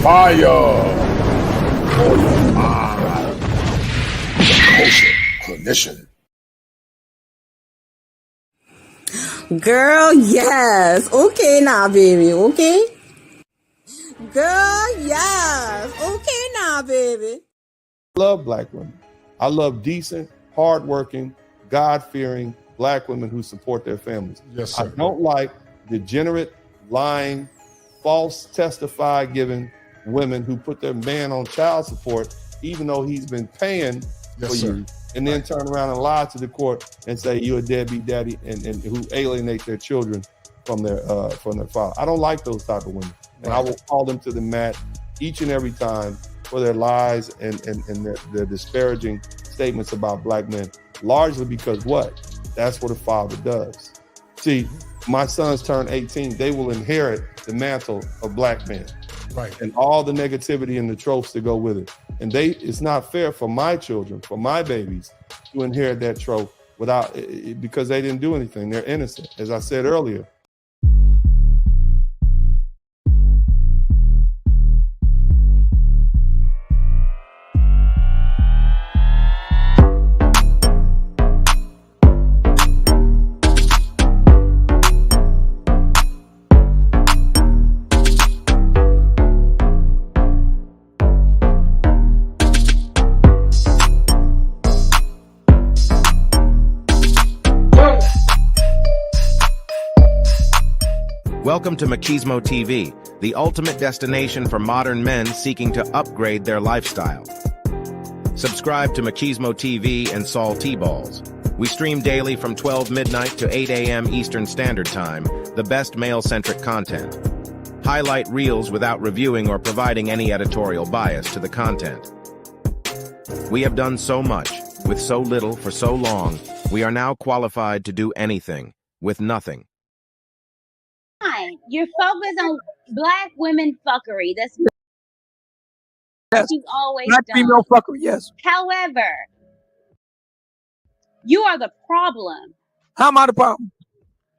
fire for your mind. Culture clinician. Girl, yes. Okay now, baby. Okay? Girl, yes. Okay now, baby. I love black women. I love decent, hardworking, God-fearing black women who support their families. Yes, sir. I don't like degenerate, lying, false testify-giving women who put their man on child support, even though he's been paying for you, and then turn around and lie to the court and say you're a deadbeat daddy, and who alienate their children from their father. I don't like those type of women, and I will call them to the mat each and every time for their lies and their disparaging statements about black men, largely because that's what a father does. See, my sons turn 18, they will inherit the mantle of black men. Right. And all the negativity and the tropes that go with it. And it's not fair for my children, for my babies, to inherit that trope because they didn't do anything. They're innocent. As I said earlier, Welcome to Machismo TV, the ultimate destination for modern men seeking to upgrade their lifestyle. Subscribe to Machismo TV and Saul T-Balls. We stream daily from 12 midnight to 8 a.m. Eastern Standard Time, the best male-centric content. Highlight reels without reviewing or providing any editorial bias to the content. We have done so much, with so little for so long, we are now qualified to do anything, with nothing. You're focused on black women fuckery. That's what you've always Black done. female fuckery, yes. However, you are the problem. How am I the problem?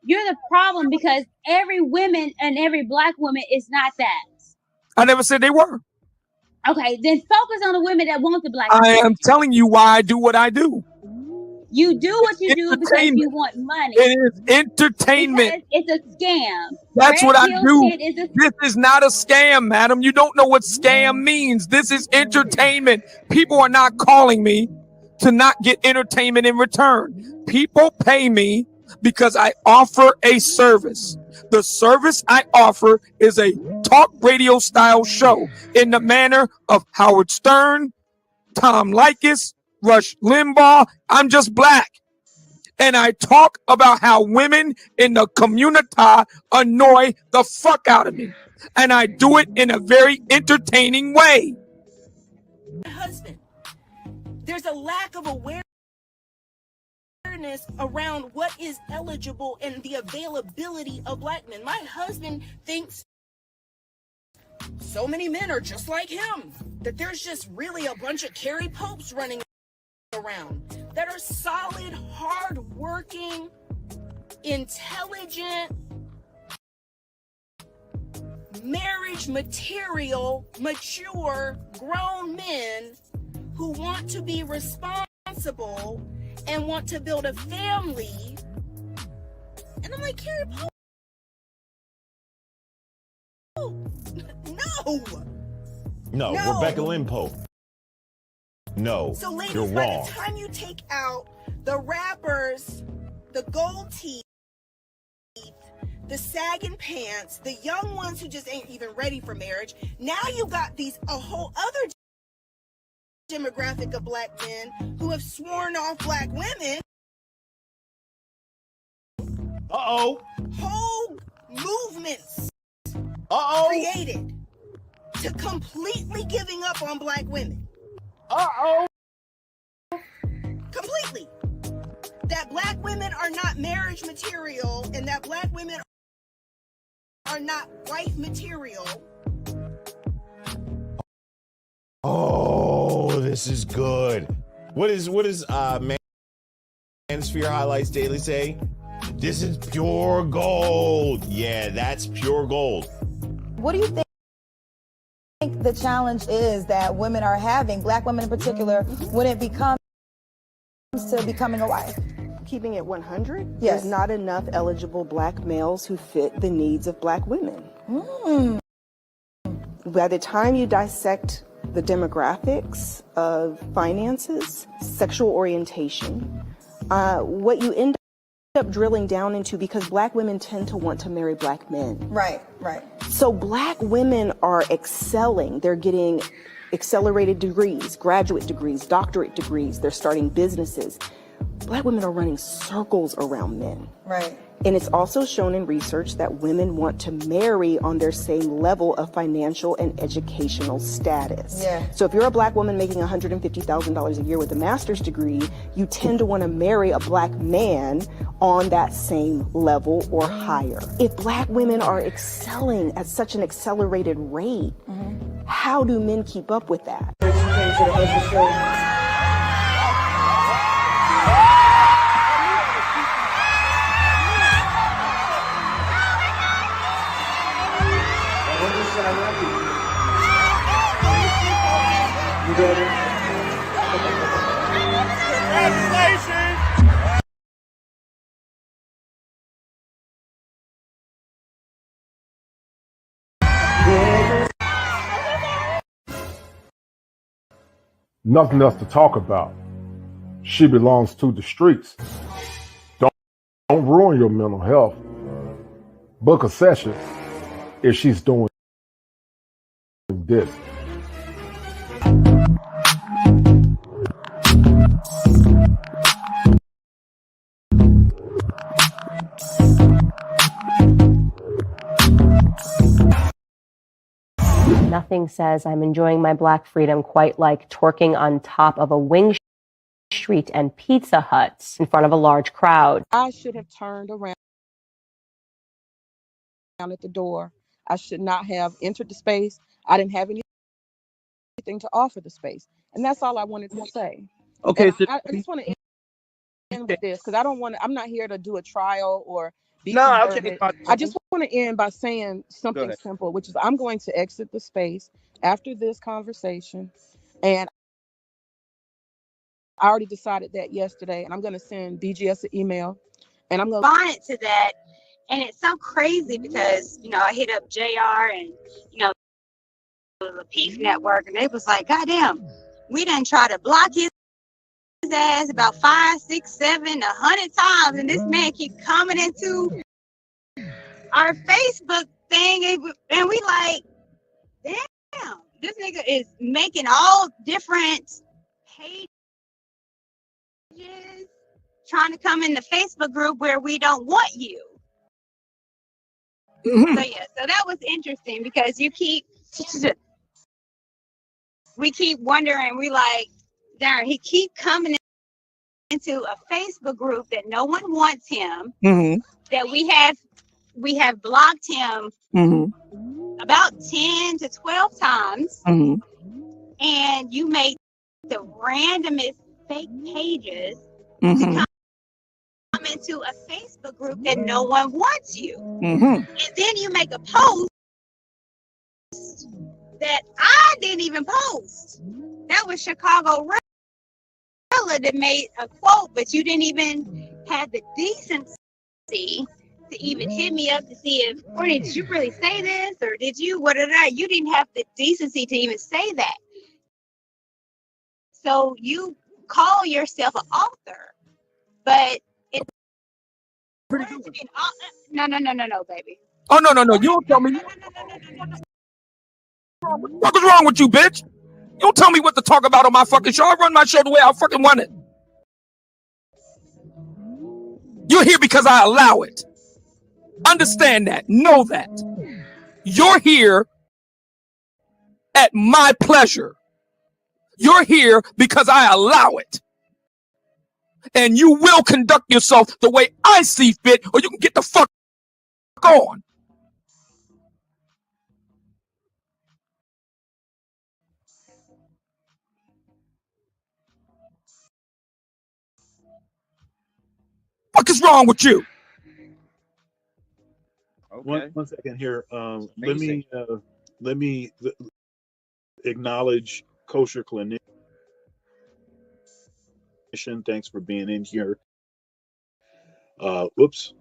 You're the problem because every woman and every black woman is not that. I never said they were. Okay, then focus on the women that want the black I women. am telling you why I do what I do. You do what you do because you want money. It is entertainment. Because it's a scam. That's Red what I pill do. shit is a This is not a scam, madam. You don't know what scam means. This is entertainment. People are not calling me to not get entertainment in return. People pay me because I offer a service. The service I offer is a talk radio style show in the manner of Howard Stern, Tom Leykis, Rush Limbaugh. I'm just black. And I talk about how women in the community annoy the fuck out of me. And I do it in a very entertaining way. Husband, there's a lack of awareness around what is eligible and the availability of black men. My husband thinks so many men are just like him, that there's just really a bunch of Carrie Popes running around that are solid, hard-working, intelligent, marriage material, mature, grown men who want to be responsible and want to build a family. And I'm like, Carrie Pope? No, Rebecca Lynn Pope. No, so ladies, you're by wrong. the time you take out the rappers, the gold teeth, the sagging pants, the young ones who just ain't even ready for marriage, now you got a whole other demographic of black men who have sworn off black women. Uh-oh. Whole movements created to completely giving up on black women. Completely. That black women are not marriage material and that black women are not wife material. Oh, this is good. What is Manosphere Highlights Daily say? This is pure gold. Yeah, that's pure gold. What do you think think the challenge is that women are having, Black women in particular, when it becomes to becoming a wife? Keeping it 100, Yes. there's not enough eligible Black males who fit the needs of Black women. By the time you dissect the demographics of finances, sexual orientation, what you end up drilling down into, because Black women tend to want to marry Black men. Right. So Black women are excelling. They're getting accelerated degrees, graduate degrees, doctorate degrees. They're starting businesses. Black women are running circles around men. Right. And it's also shown in research that women want to marry on their same level of financial and educational status. Yeah. So if you're a Black woman making $150,000 a year with a master's degree, you tend to want to marry a Black man on that same level or higher. If Black women are excelling at such an accelerated rate, how do men keep up with that? Nothing else to talk about. She belongs to the streets. Don't ruin your mental health. Book a session if she's doing this. Nothing says I'm enjoying my Black freedom quite like twerking on top of a wing street and Pizza Hut in front of a large crowd. I should have turned around at the door. I should not have entered the space. I didn't have anything to offer the space. And that's all I wanted to say. Okay, And so I just want to end with this, because I'm not here to do a trial or be no, converted. I just want to end by saying something simple, which is I'm going to exit the space after this conversation. And I already decided that yesterday, and I'm going to send BGS an email, and I'm going to Responded to that, and it's so crazy because I hit up JR and the Peace Network, and they was like, "Goddamn, we done try to block his ass about 5, 6, 7, 100 times, and this man keep coming into our Facebook thing, and we like, damn, this nigga is making all different pages, trying to come in the Facebook group where we don't want you." So that was interesting because we keep wondering, we like, darn, he keep coming into a Facebook group that no one wants him, that we have blocked him about 10 to 12 times, and you make the randomest fake pages to come into a Facebook group that no one wants you. And then you make a post that I didn't even post. That was Chicago Rella that made a quote, but you didn't even have the decency to even hit me up to see if, or did you really say this, or did you, what did I? You didn't have the decency to even say that. So you call yourself an author, but it's no, baby. Oh, no, you don't tell me. What is wrong with you, bitch? You don't tell me what to talk about on my fucking show. I run my show the way I fucking want it. You're here because I allow it. Understand that. Know that. You're here at my pleasure. You're here because I allow it. And you will conduct yourself the way I see fit, or you can get the fuck on. What is wrong with you? Okay. One second here. Let me acknowledge kosher clinician. Thanks for being in here. Whoops.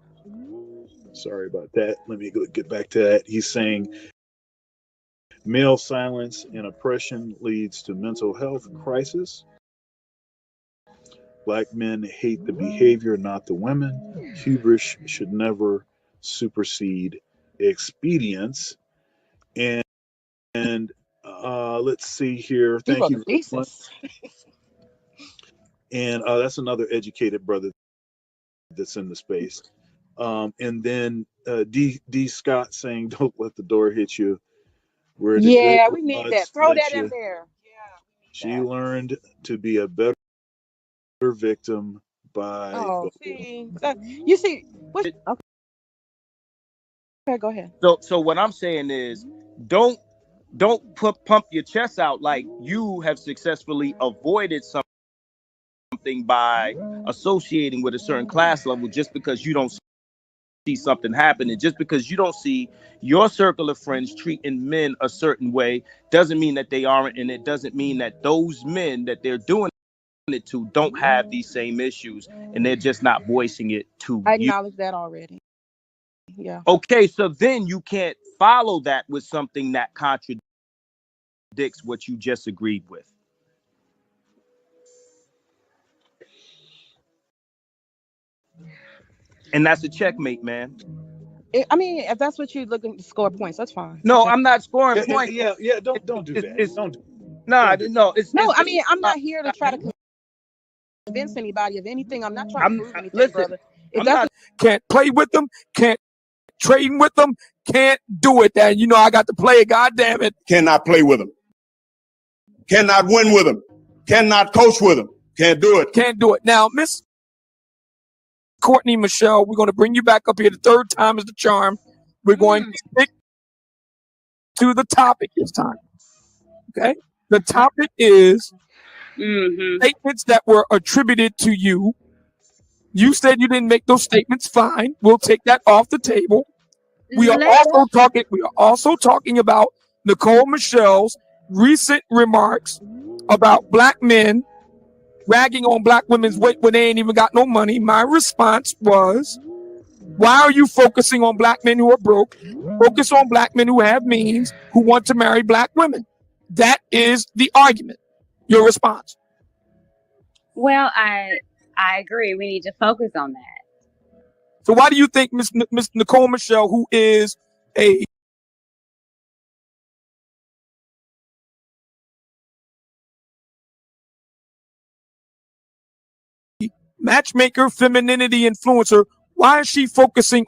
Sorry about that. Let me get back to that. He's saying male silence and oppression leads to mental health crisis. Black men hate the behavior, not the women. Hubris should never supersede expedience. And let's see here. Thank you very much. And that's another educated brother that's in the space. And then D Scott saying, "Don't let the door hit you." Where the Yeah, good we need gods that. Throw let that in you. there. She learned to be a better victim by. Oh, see, you see, what? Okay, go ahead. So what I'm saying is, don't pump your chest out like you have successfully avoided something by associating with a certain class level just because you don't see something happen, and just because you don't see your circle of friends treating men a certain way doesn't mean that they aren't, and it doesn't mean that those men that they're doing it to don't have these same issues, and they're just not voicing it to I you. acknowledge that already. Yeah. Okay, so then you can't follow that with something that contradicts what you just agreed with. And that's a checkmate, man. I mean, if that's what you're looking to score points, that's fine. No, Okay. I'm not scoring points. Yeah. Don't do that. Don't do no. I mean, I'm not here to try to convince anybody of anything. I'm not trying to prove anything, listen, brother. If that's Can't play with them, can't trade with them, can't do it. That I got to play it. God damn it. Cannot play with them. Cannot win with them. Cannot coach with them. Can't do it. Can't do it. Now, Miss Courtney Michelle, we're going to bring you back up here. The third time is the charm. We're going to stick to the topic this time. Okay? The topic is statements that were attributed to you. You said you didn't make those statements. Fine. We'll take that off the table. We are also talking about Nicole Michelle's recent remarks about black men ragging on black women's weight when they ain't even got no money. My response was, why are you focusing on black men who are broke? Focus on black men who have means, who want to marry black women. That is the argument. Your response? Well, I agree. We need to focus on that. So why do you think Miss Nicole Michelle, who is a matchmaker, femininity influencer, why is she focusing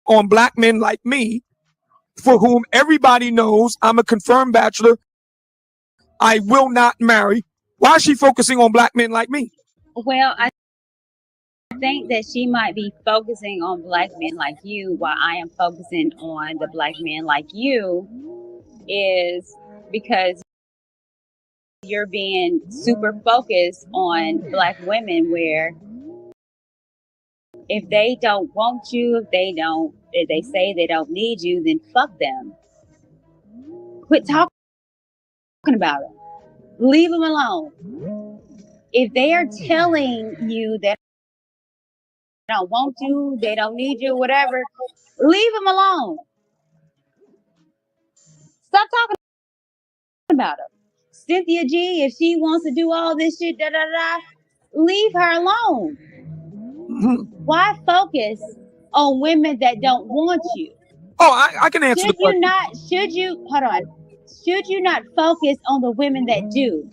on black men like me, for whom everybody knows I'm a confirmed bachelor, I will not marry? Why is she focusing on black men like me? Well, I think that she might be focusing on black men like you, while I am focusing on the black men like you, is because you're being super focused on black women, where if they don't want you, if they say they don't need you, then fuck them. Quit talking about them. Leave them alone. If they are telling you that they don't want you, they don't need you, whatever, leave them alone. Stop talking about them. Cynthia G, if she wants to do all this shit, leave her alone. Why focus on women that don't want you? Oh, I can answer the question. Should you not focus on the women that do?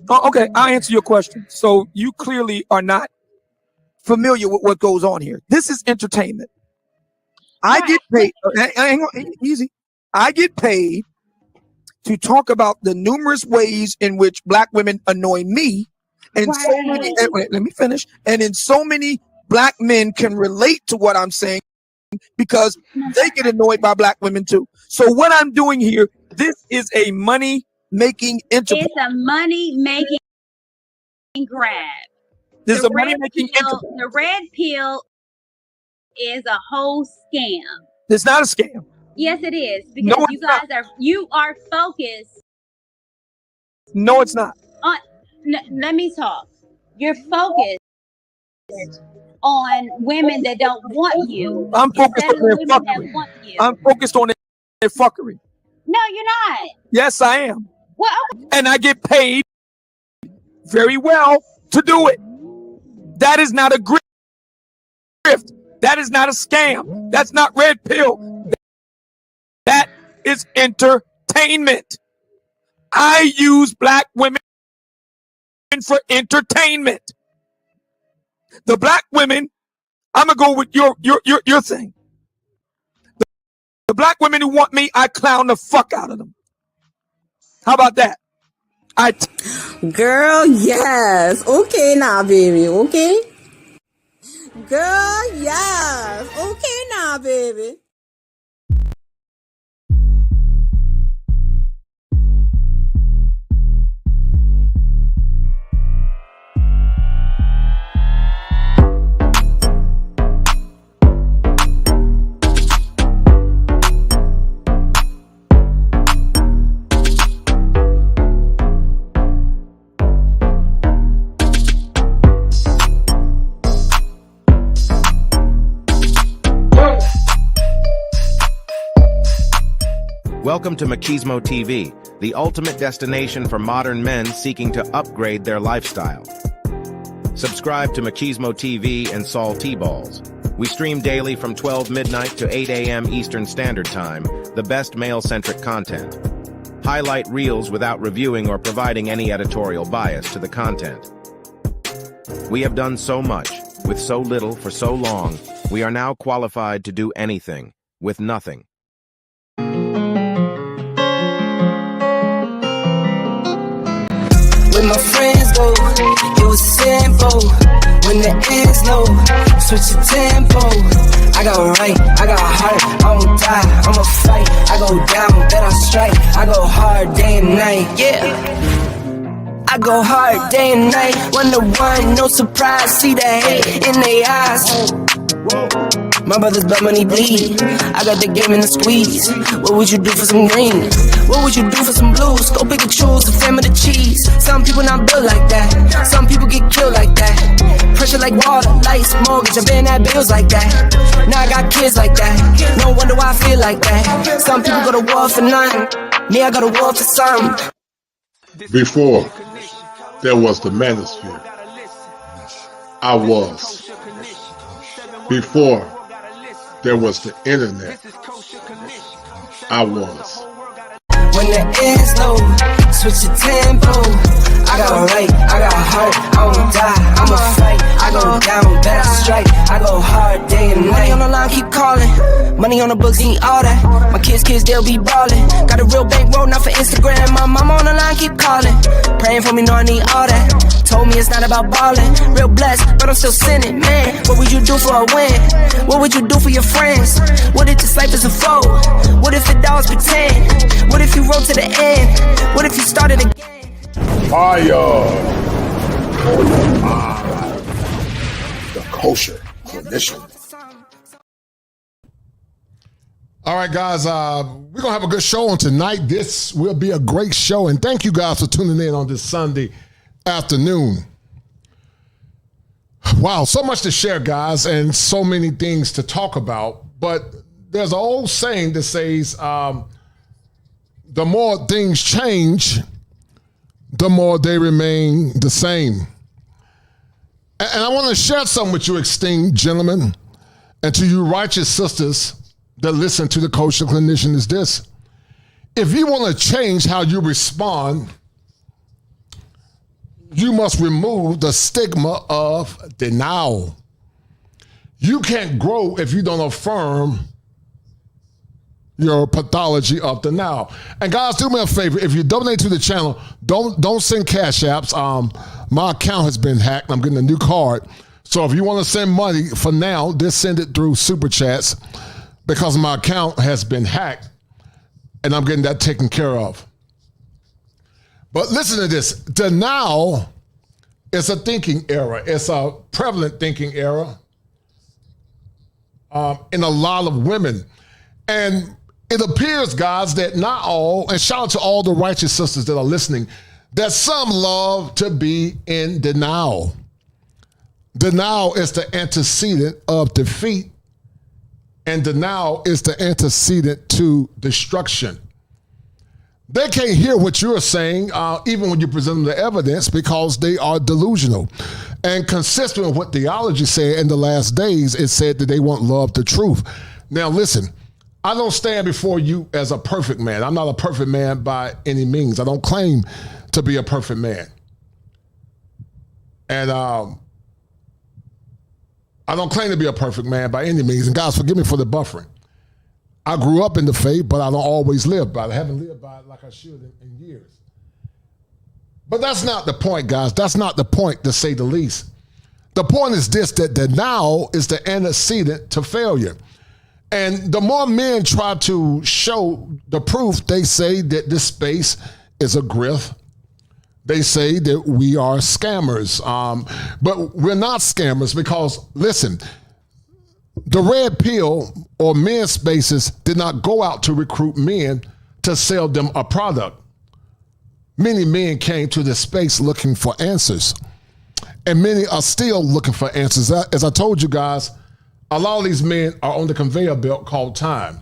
Oh, okay, I'll answer your question. So you clearly are not familiar with what goes on here. This is entertainment. I get paid. Hang on, easy. I get paid to talk about the numerous ways in which black women annoy me, and so many. Let me finish. And in so many black men can relate to what I'm saying because they get annoyed by black women too. So what I'm doing here, this is a money-making enterprise. It's a money-making grab. This is a money-making enterprise. The red pill is a whole scam. It's not a scam. Yes, it is, because you are focused No, it's not. Let me talk. You're focused on women that don't want you. I'm focused on their women that fuckery. want you. I'm focused on their fuckery. No, you're not. Yes, I am. Well, and I get paid very well to do it. That is not a grift. That is not a scam. That's not red pill. That is entertainment. I use black women for entertainment. The black women, I'm gonna go with your thing. The black women who want me, I clown the fuck out of them. How about that? Girl, yes. Okay now, baby. Okay. Girl, yes. Okay now, baby. Welcome to Machismo TV, the ultimate destination for modern men seeking to upgrade their lifestyle. Subscribe to Machismo TV and Saul T-Balls. We stream daily from 12 midnight to 8 a.m. Eastern Standard Time, the best male-centric content. Highlight reels without reviewing or providing any editorial bias to the content. We have done so much, with so little for so long, we are now qualified to do anything, with nothing. When my friends go, it was simple. When the ends low, switch the tempo. I got right, I got heart, I won't die, I'ma fight. I go down, then I strike. I go hard day and night, yeah. I go hard day and night. 1 to 1, no surprise. See the hate in their eyes. My brothers blood money bleed. I got the game in the squeeze. What would you do for some green? What would you do for some blues? Go pick and choose, the fam of the cheese. Some people not built like that. Some people get killed like that. Pressure like water, lights, mortgage. I've been at bills like that. Now I got kids like that. No wonder why I feel like that. Some people go to war for nothing. Me, I go to war for something. Before there was the manosphere, I was. Before there was the internet, I was. When the ends low, switch the tempo. I got right, I got heart, I won't die, I'ma fight. I go down, bet I strike. I go hard day and night. Money on the line, keep calling. Money on the books, need all that. My kids, they'll be ballin'. Got a real bankroll, not for Instagram. My mama on the line, keep calling. Praying for me, know I need all that. Told me it's not about ballin'. Real blessed, but I'm still sinning, man. What would you do for a win? What would you do for your friends? What if this life is a foe? What if the dogs pretend? What if you rode to the end? What if you started again? Fire! The kosher clinician. All right, guys, we're going to have a good show on tonight. This will be a great show, and thank you guys for tuning in on this Sunday afternoon. Wow, so much to share, guys, and so many things to talk about, but there's an old saying that says, the more things change, the more they remain the same. And I want to share something with you, esteemed gentlemen, and to you righteous sisters that listen to the Kosher Clinician is this. If you want to change how you respond, you must remove the stigma of denial. You can't grow if you don't affirm your pathology of denial. And guys, do me a favor. If you donate to the channel, don't send cash apps. My account has been hacked. I'm getting a new card. So if you want to send money for now, just send it through Super Chats because my account has been hacked and I'm getting that taken care of. But listen to this. Denial is a thinking error. It's a prevalent thinking error in a lot of women. And it appears, guys, that not all, and shout out to all the righteous sisters that are listening, that some love to be in denial. Denial is the antecedent of defeat, and denial is the antecedent to destruction. They can't hear what you're saying, even when you present them the evidence, because they are delusional. And consistent with what theology said in the last days, it said that they want love the truth. Now listen, I don't stand before you as a perfect man. I'm not a perfect man by any means. I don't claim to be a perfect man. And I don't claim to be a perfect man by any means. And guys, forgive me for the buffering. I grew up in the faith, but I don't always live by it. I haven't lived by it like I should in years. But that's not the point, guys. That's not the point, to say the least. The point is this, that denial is the antecedent to failure. And the more men try to show the proof, they say that this space is a grift. They say that we are scammers. But we're not scammers because, listen, the red pill or men's spaces did not go out to recruit men to sell them a product. Many men came to this space looking for answers, and many are still looking for answers. As I told you guys, a lot of these men are on the conveyor belt called time.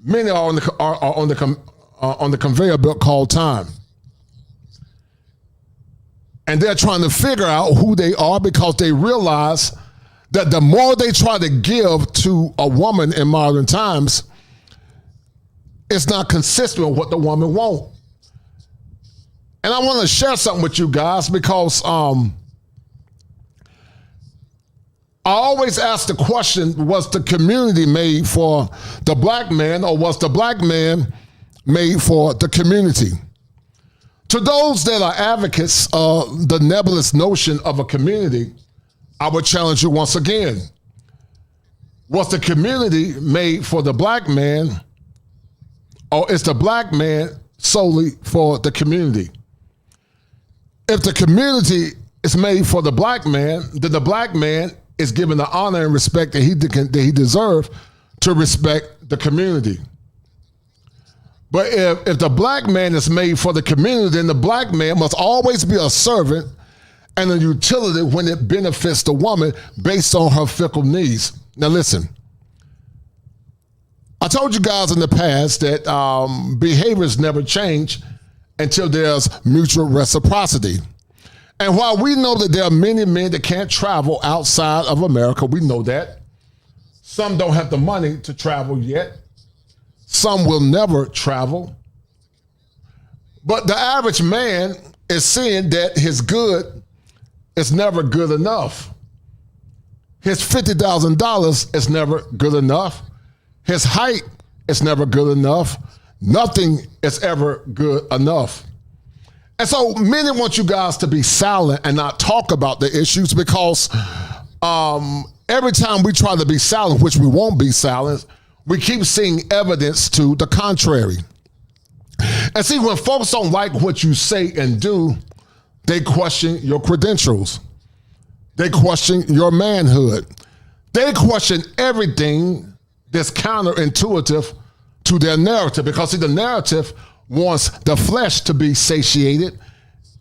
Many are on the conveyor belt called time. And they're trying to figure out who they are because they realize that the more they try to give to a woman in modern times, it's not consistent with what the woman wants. And I want to share something with you guys because I always ask the question, was the community made for the black man, or was the black man made for the community? To those that are advocates of the nebulous notion of a community, I would challenge you once again. Was the community made for the black man, or is the black man solely for the community? If the community is made for the black man, then the black man is given the honor and respect that he deserves to respect the community. But if the black man is made for the community, then the black man must always be a servant and a utility when it benefits the woman based on her fickle needs. Now listen, I told you guys in the past that behaviors never change until there's mutual reciprocity. And while we know that there are many men that can't travel outside of America, we know that. Some don't have the money to travel yet. Some will never travel. But the average man is seeing that his good is never good enough. His $50,000 is never good enough. His height is never good enough. Nothing is ever good enough. And so many want you guys to be silent and not talk about the issues because every time we try to be silent, which we won't be silent, we keep seeing evidence to the contrary. And see, when folks don't like what you say and do, they question your credentials. They question your manhood. They question everything that's counterintuitive to their narrative, because see, the narrative wants the flesh to be satiated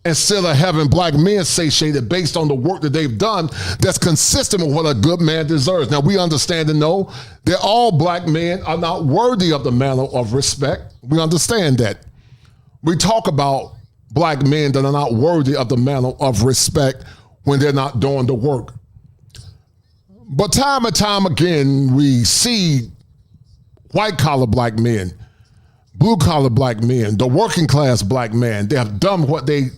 instead of having black men satiated based on the work that they've done that's consistent with what a good man deserves. Now, we understand and know that all black men are not worthy of the mantle of respect. We understand that. We talk about black men that are not worthy of the mantle of respect when they're not doing the work. But time and time again, we see white-collar black men, blue-collar black men, the working-class black man. They have done what they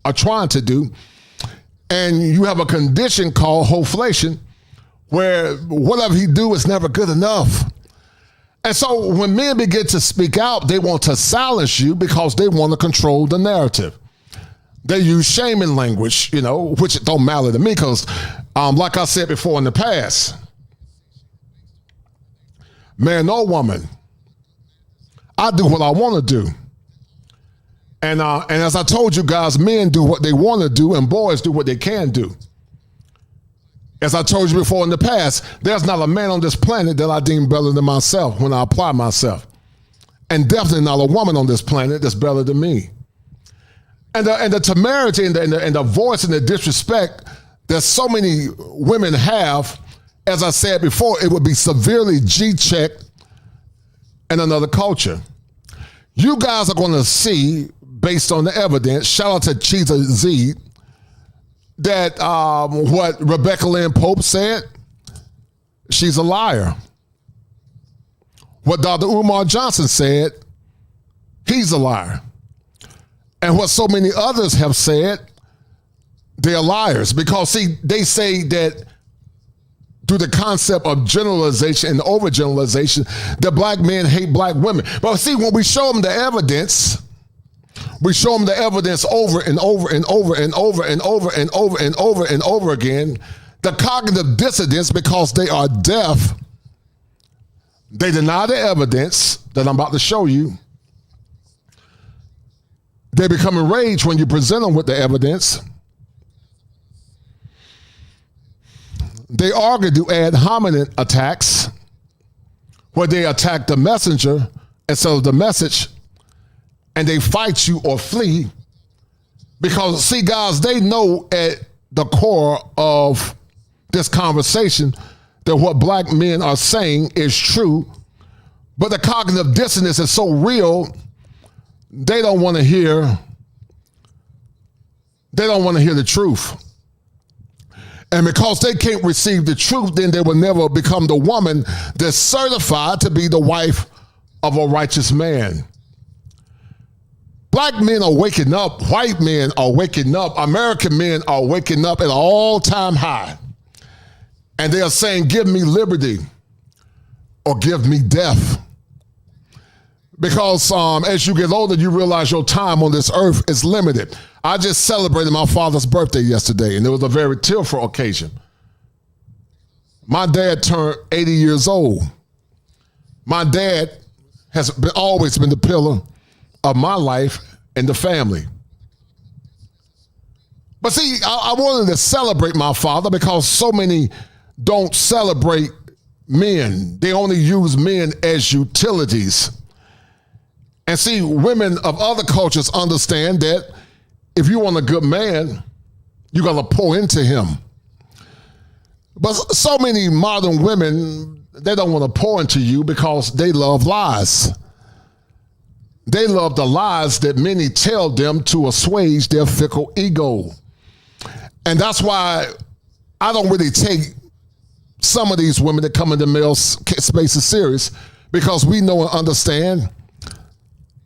are trying to do. And you have a condition called hoflation, where whatever he do is never good enough. And so when men begin to speak out, they want to silence you because they want to control the narrative. They use shaming language, which it don't matter to me because, like I said before in the past, man or woman, I do what I want to do. And as I told you guys, men do what they want to do and boys do what they can do. As I told you before in the past, there's not a man on this planet that I deem better than myself when I apply myself. And definitely not a woman on this planet that's better than me. And the temerity and the voice and the disrespect that so many women have, as I said before, it would be severely G-checked in another culture. You guys are going to see, based on the evidence, shout out to Chiza Zeed, that what Rebecca Lynn Pope said, she's a liar. What Dr. Umar Johnson said, he's a liar. And what so many others have said, they're liars. Because, see, they say that through the concept of generalization and overgeneralization, that black men hate black women. But see, when we show them the evidence, we show them the evidence over and over and over and over and over and over and over and over again, the cognitive dissonance, because they are deaf, they deny the evidence that I'm about to show you. They become enraged when you present them with the evidence. They argue to ad hominem attacks, where they attack the messenger instead of the message, and they fight you or flee. Because, see, guys, they know at the core of this conversation that what black men are saying is true, but the cognitive dissonance is so real, they don't want to hear the truth. And because they can't receive the truth, then they will never become the woman that's certified to be the wife of a righteous man. Black men are waking up, white men are waking up, American men are waking up at an all-time high. And they are saying, give me liberty or give me death. Because as you get older, you realize your time on this earth is limited. I just celebrated my father's birthday yesterday, and it was a very tearful occasion. My dad turned 80 years old. My dad has always been the pillar of my life and the family. But see, I wanted to celebrate my father because so many don't celebrate men. They only use men as utilities. And see, women of other cultures understand that if you want a good man, you got to pour into him. But so many modern women, they don't want to pour into you because they love lies. They love the lies that many tell them to assuage their fickle ego. And that's why I don't really take some of these women that come into male spaces serious, because we know and understand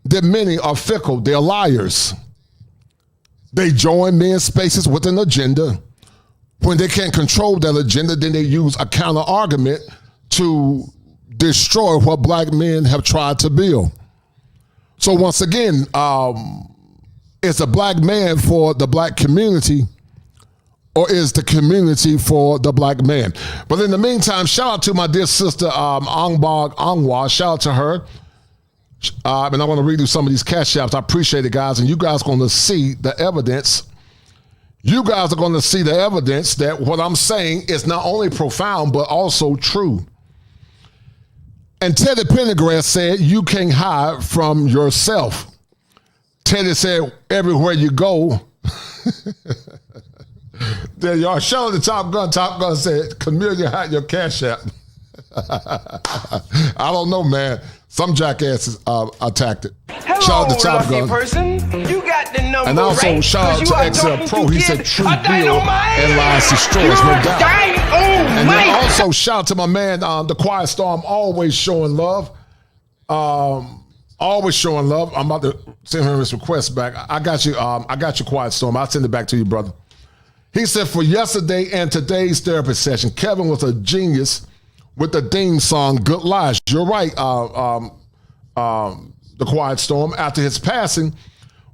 that many are fickle, they're liars. They join men's spaces with an agenda. When they can't control that agenda, then they use a counter argument to destroy what black men have tried to build. So once again, is a black man for the black community, or is the community for the black man? But in the meantime, shout out to my dear sister, Angbog Angwa. Shout out to her. And I want to read you some of these cash apps. I appreciate it, guys. And you guys are going to see the evidence. You guys are going to see the evidence that what I'm saying is not only profound, but also true. And Teddy Pendergrass said, you can't hide from yourself. Teddy said, everywhere you go. There you are. Show the Top Gun. Top Gun said, Chameleon, hide your cash app. I don't know, man. Some jackasses attacked it. Hello, shout out to Top Gun. Person. You got the number and also right, shout out to XL Pro. He said true deal and lies destroys, no doubt. And then also shout out to my man, The Quiet Storm, always showing love. Always showing love. I'm about to send him his request back. I got you. I got your Quiet Storm. I'll send it back to you, brother. He said for yesterday and today's therapy session, Kevin was a genius with the theme song, Good Lies. You're right, The Quiet Storm. After his passing,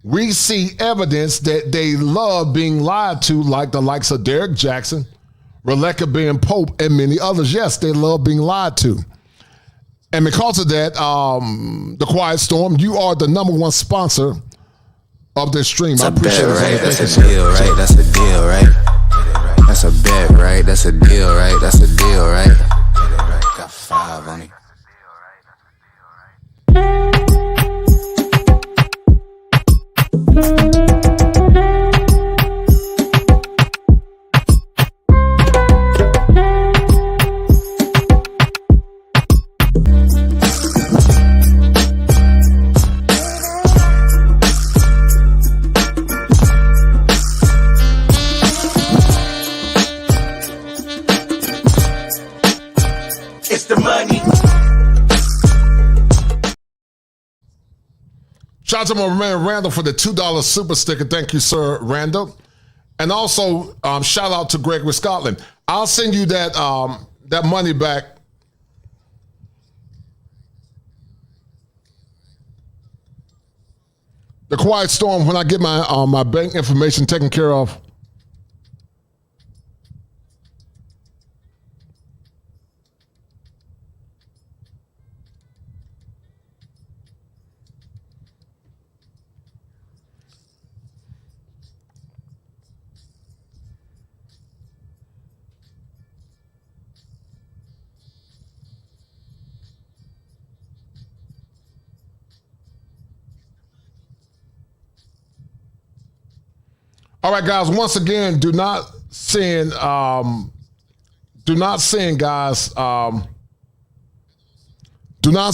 we see evidence that they love being lied to, like the likes of Derek Jackson, Rebecca being Pope, and many others. Yes, they love being lied to. And because of that, The Quiet Storm, you are the #1 sponsor of this stream. That's I appreciate it. Right? That's a deal, right? That's a deal, right? That's a bet, right? That's a deal, right? That's a deal, right? Got 5 on it. Shout out to my man Randall for the $2 super sticker. Thank you, sir, Randall. And also, shout out to Gregory Scotland. I'll send you that that money back. The Quiet Storm, when I get my my bank information taken care of. All right, guys, once again, do not send, guys, do not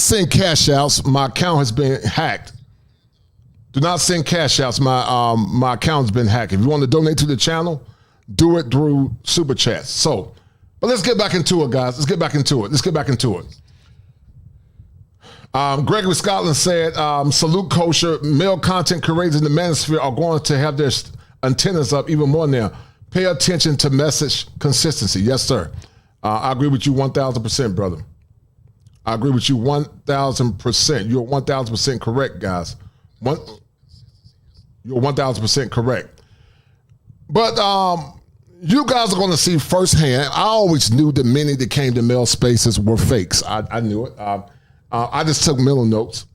send cash outs. My account has been hacked. Do not send cash outs. My account has been hacked. If you want to donate to the channel, do it through Super Chats. So, but let's get back into it, guys. Let's get back into it. Gregory Scotland said, salute kosher. Male content creators in the manosphere are going to have their antennas up even more now. Pay attention to message consistency. Yes, sir. I agree with you 1,000%, brother. I agree with you 1,000%. You're 1,000% correct, guys. You're 1,000% correct. But you guys are going to see firsthand. I always knew that many that came to male spaces were fakes. I knew it. I just took mental notes.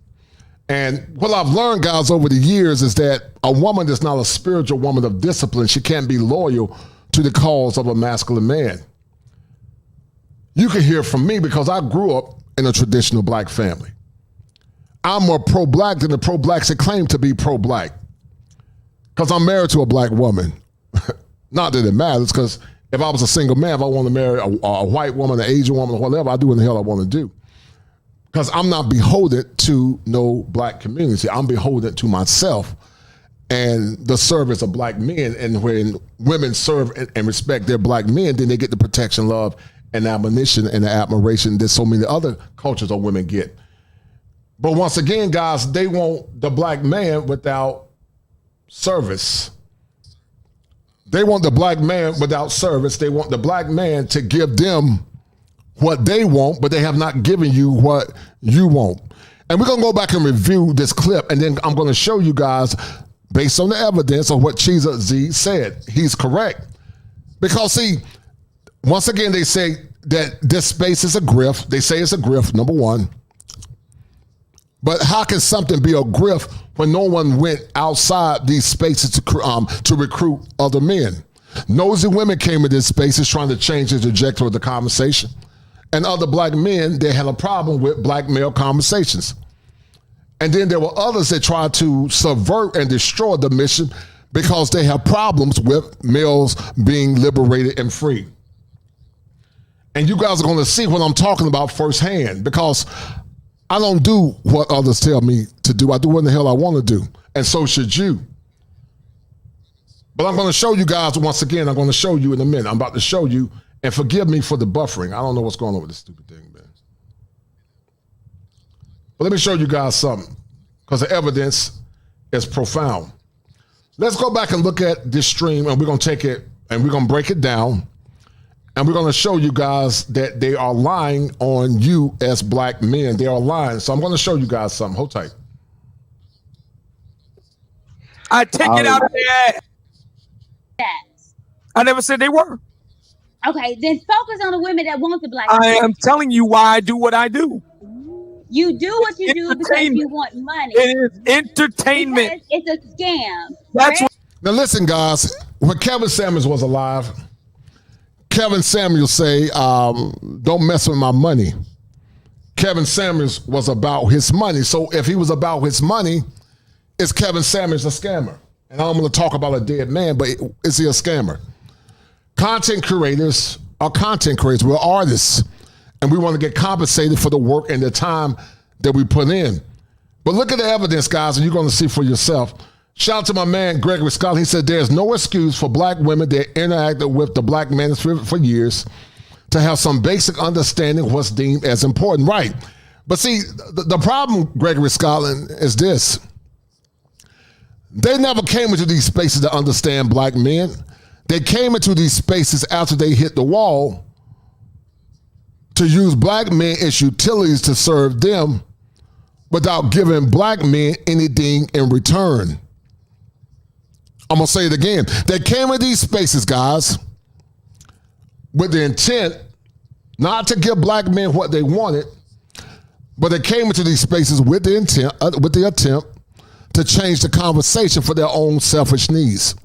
And what I've learned, guys, over the years is that a woman is not a spiritual woman of discipline. She can't be loyal to the cause of a masculine man. You can hear from me because I grew up in a traditional black family. I'm more pro-black than the pro-blacks that claim to be pro-black because I'm married to a black woman. Not that it matters, because if I was a single man, if I want to marry a white woman, an Asian woman, or whatever, I do what the hell I want to do. Because I'm not beholden to no black community. I'm beholden to myself and the service of black men. And when women serve and respect their black men, then they get the protection, love, and admonition and the admiration that so many other cultures or women get. But once again, guys, they want the black man without service. They want the black man without service. They want the black man to give them what they want, but they have not given you what you want. And we're going to go back and review this clip, and then I'm going to show you guys, based on the evidence of what Chiza Zeed said. He's correct. Because, see, once again, they say that this space is a grift. They say it's a grift, number one. But how can something be a grift when no one went outside these spaces to recruit other men? Nosy women came in these spaces trying to change the trajectory of the conversation. And other black men, they had a problem with black male conversations. And then there were others that tried to subvert and destroy the mission because they have problems with males being liberated and free. And you guys are going to see what I'm talking about firsthand, because I don't do what others tell me to do. I do what the hell I want to do. And so should you. But I'm going to show you guys once again. I'm going to show you in a minute. I'm about to show you. And forgive me for the buffering. I don't know what's going on with this stupid thing, man. But let me show you guys something, because the evidence is profound. Let's go back and look at this stream, and we're going to take it and we're going to break it down. And we're going to show you guys that they are lying on you as black men. They are lying. So I'm going to show you guys something. Hold tight. I take it out of their ass. I never said they were. Okay, then focus on the women that want the black. I am telling you why I do what I do. You do what you do because you want money. It is entertainment. Because it's a scam. That's what. Now listen, guys. When Kevin Samuels was alive, Kevin Samuels say, "Don't mess with my money." Kevin Samuels was about his money. So if he was about his money, is Kevin Samuels a scammer? And I'm going to talk about a dead man, but is he a scammer? Content creators are content creators. We're artists, and we want to get compensated for the work and the time that we put in. But look at the evidence, guys, and you're going to see for yourself. Shout out to my man, Gregory Scott. He said there's no excuse for black women that interacted with the black manosphere for years to have some basic understanding of what's deemed as important. Right. But see, the problem, Gregory Scotland, is this. They never came into these spaces to understand black men. They came into these spaces after they hit the wall to use black men as utilities to serve them without giving black men anything in return. I'm going to say it again. They came into these spaces, guys, with the intent not to give black men what they wanted, but they came into these spaces with the intent, with the attempt to change the conversation for their own selfish needs.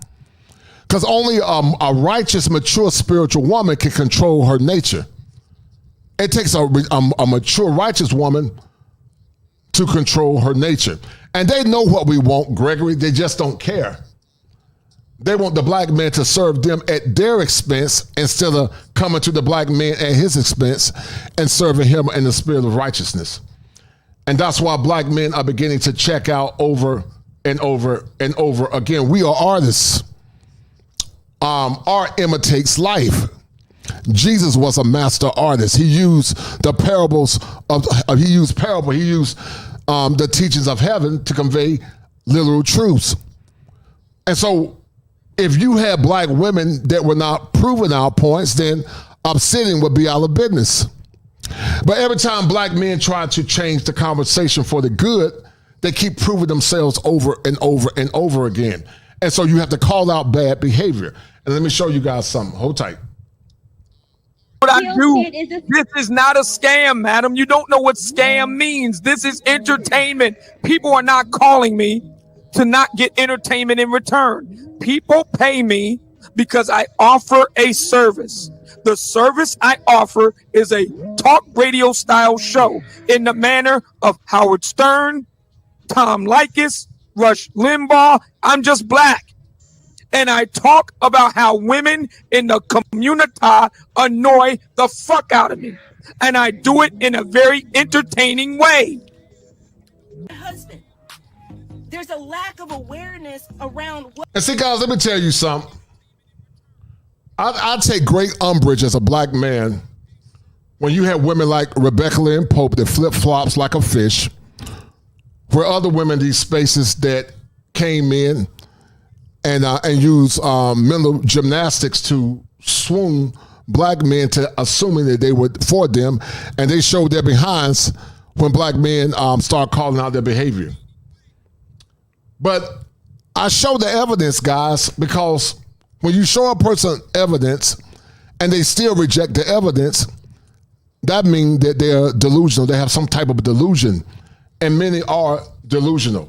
Because only a righteous, mature spiritual woman can control her nature. It takes a mature, righteous woman to control her nature. And they know what we want, Gregory. They just don't care. They want the black man to serve them at their expense instead of coming to the black man at his expense and serving him in the spirit of righteousness. And that's why black men are beginning to check out over and over and over again. We are artists. Art imitates life. Jesus was a master artist. He used the parables he used the teachings of heaven to convey literal truths. And so if you had black women that were not proving our points, then upsetting would be out of business. But every time black men try to change the conversation for the good, they keep proving themselves over and over and over again. And so you have to call out bad behavior. And let me show you guys something. Hold tight. What I do, this is not a scam, madam. You don't know what scam means. This is entertainment. People are not calling me to not get entertainment in return. People pay me because I offer a service. The service I offer is a talk radio style show in the manner of Howard Stern, Tom Leykis, Rush Limbaugh. I'm just black. And I talk about how women in the community annoy the fuck out of me. And I do it in a very entertaining way. Husband, there's a lack of awareness around what. And see, guys, let me tell you something. I take great umbrage as a black man when you have women like Rebecca Lynn Pope that flip-flops like a fish, where other women in these spaces that came in and use mental gymnastics to swoon black men to assuming that they were for them, and they showed their behinds when black men start calling out their behavior. But I show the evidence, guys, because when you show a person evidence and they still reject the evidence, that means that they're delusional. They have some type of delusion, and many are delusional.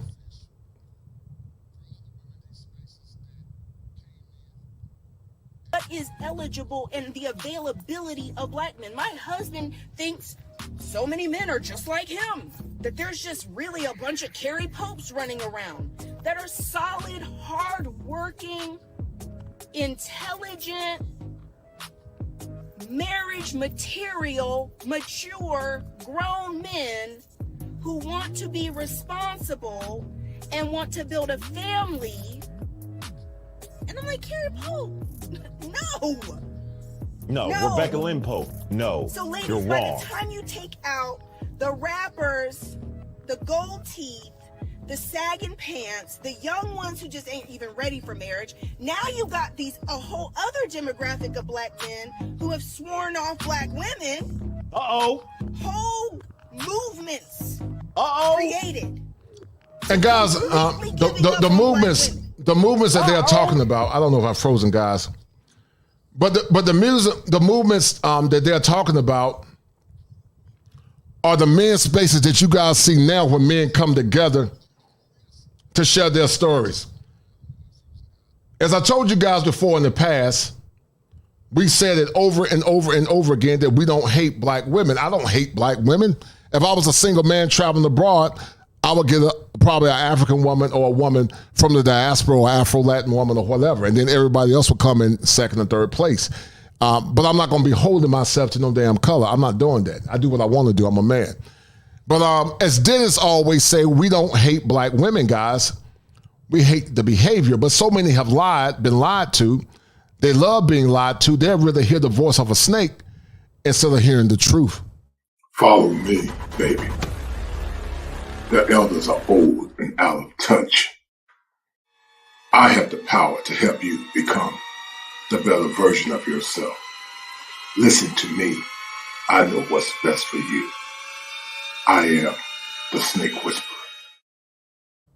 What is eligible and the availability of black men. My husband thinks so many men are just like him, that there's just really a bunch of Carrie Popes running around that are solid, hard-working, intelligent, marriage material, mature, grown men who want to be responsible and want to build a family. And I'm like, Carrie Pope, no, Rebecca Lynn Pope, no. So ladies, you're by wrong. the time you take out the rappers, the gold teeth, the sagging pants, the young ones who just ain't even ready for marriage, now you got a whole other demographic of black men who have sworn off black women. Uh-oh. Whole movements created. And guys, the movements that they're talking about, I don't know if I've frozen, guys, but the movements that they're talking about are the men's spaces that you guys see now when men come together to share their stories. As I told you guys before in the past, we said it over and over and over again that we don't hate black women. I don't hate black women. If I was a single man traveling abroad, I would get probably an African woman or a woman from the diaspora or Afro-Latin woman or whatever, and then everybody else would come in second or third place. But I'm not going to be holding myself to no damn color. I'm not doing that. I do what I want to do. I'm a man. But as Dennis always say, we don't hate black women, guys. We hate the behavior. But so many have been lied to. They love being lied to. They'd rather hear the voice of a snake instead of hearing the truth. Follow me, baby. The elders are old and out of touch. I have the power to help you become the better version of yourself. Listen to me. I know what's best for you. I am the snake whisperer.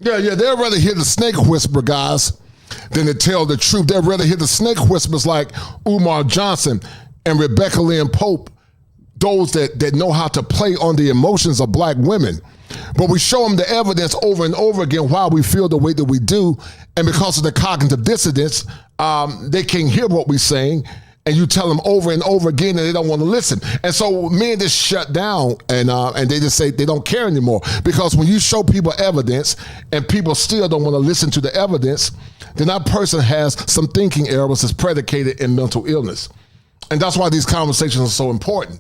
Yeah, they'd rather hear the snake whisper, guys, than to tell the truth. They'd rather hear the snake whispers like Umar Johnson and Rebecca Lynn Pope, those that know how to play on the emotions of black women. But we show them the evidence over and over again why we feel the way that we do. And because of the cognitive dissonance, they can't hear what we're saying. And you tell them over and over again and they don't want to listen. And so men just shut down and they just say they don't care anymore. Because when you show people evidence and people still don't want to listen to the evidence, then that person has some thinking errors that's predicated in mental illness. And that's why these conversations are so important.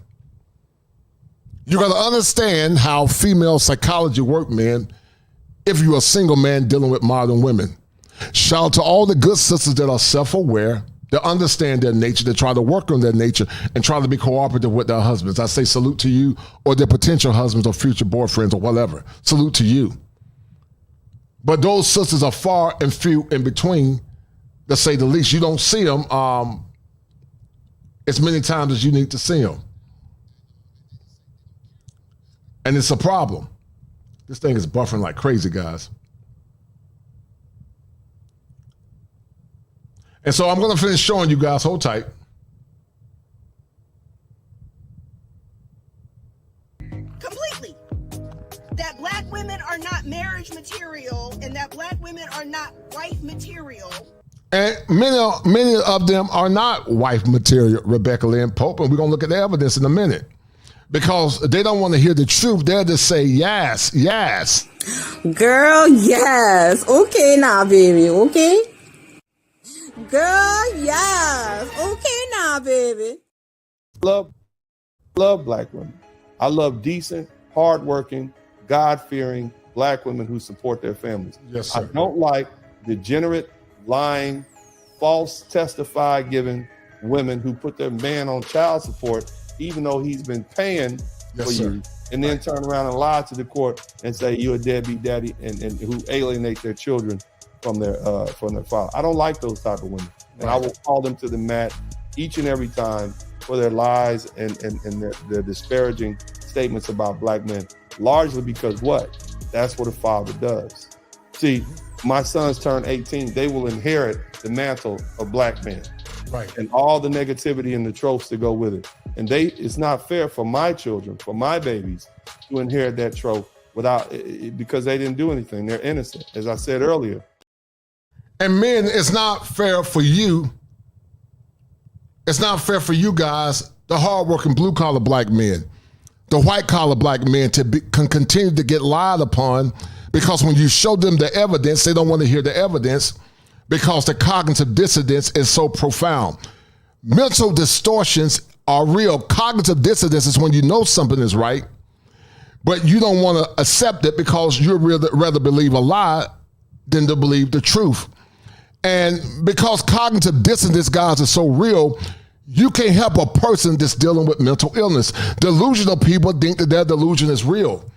You got to understand how female psychology works, man, if you're a single man dealing with modern women. Shout out to all the good sisters that are self-aware, that understand their nature, that try to work on their nature and try to be cooperative with their husbands. I say salute to you or their potential husbands or future boyfriends or whatever. Salute to you. But those sisters are far and few in between, to say the least. You don't see them as many times as you need to see them. And it's a problem. This thing is buffering like crazy, guys. And so I'm going to finish showing you guys. Hold tight. Completely. That black women are not marriage material and that black women are not wife material. And many of them are not wife material, Rebecca Lynn Pope. And we're going to look at the evidence in a minute. Because they don't want to hear the truth. They'll just say, yes, yes. Girl, yes. Okay now, baby. Okay? Girl, yes. Okay now, baby. Love black women. I love decent, hardworking, God-fearing black women who support their families. Yes, sir. I don't like degenerate, lying, false testify-giving women who put their man on child support even though he's been paying for you, and then turn around and lie to the court and say you're a deadbeat daddy and who alienate their children from their father. I don't like those type of women. And I will call them to the mat each and every time for their lies and their disparaging statements about black men, largely because what? That's what a father does. See, my sons turn 18, they will inherit the mantle of black men. Right. And all the negativity and the tropes that go with it. And it's not fair for my children, for my babies, to inherit that trope because they didn't do anything. They're innocent, as I said earlier. And men, it's not fair for you. It's not fair for you guys, the hardworking blue-collar black men, the white-collar black men can continue to get lied upon because when you show them the evidence, they don't want to hear the evidence because the cognitive dissonance is so profound. Mental distortions are real. Cognitive dissonance is when you know something is right, but you don't want to accept it because you'd rather believe a lie than to believe the truth. And because cognitive dissonance, guys, is so real, you can't help a person that's dealing with mental illness. Delusional people think that their delusion is real.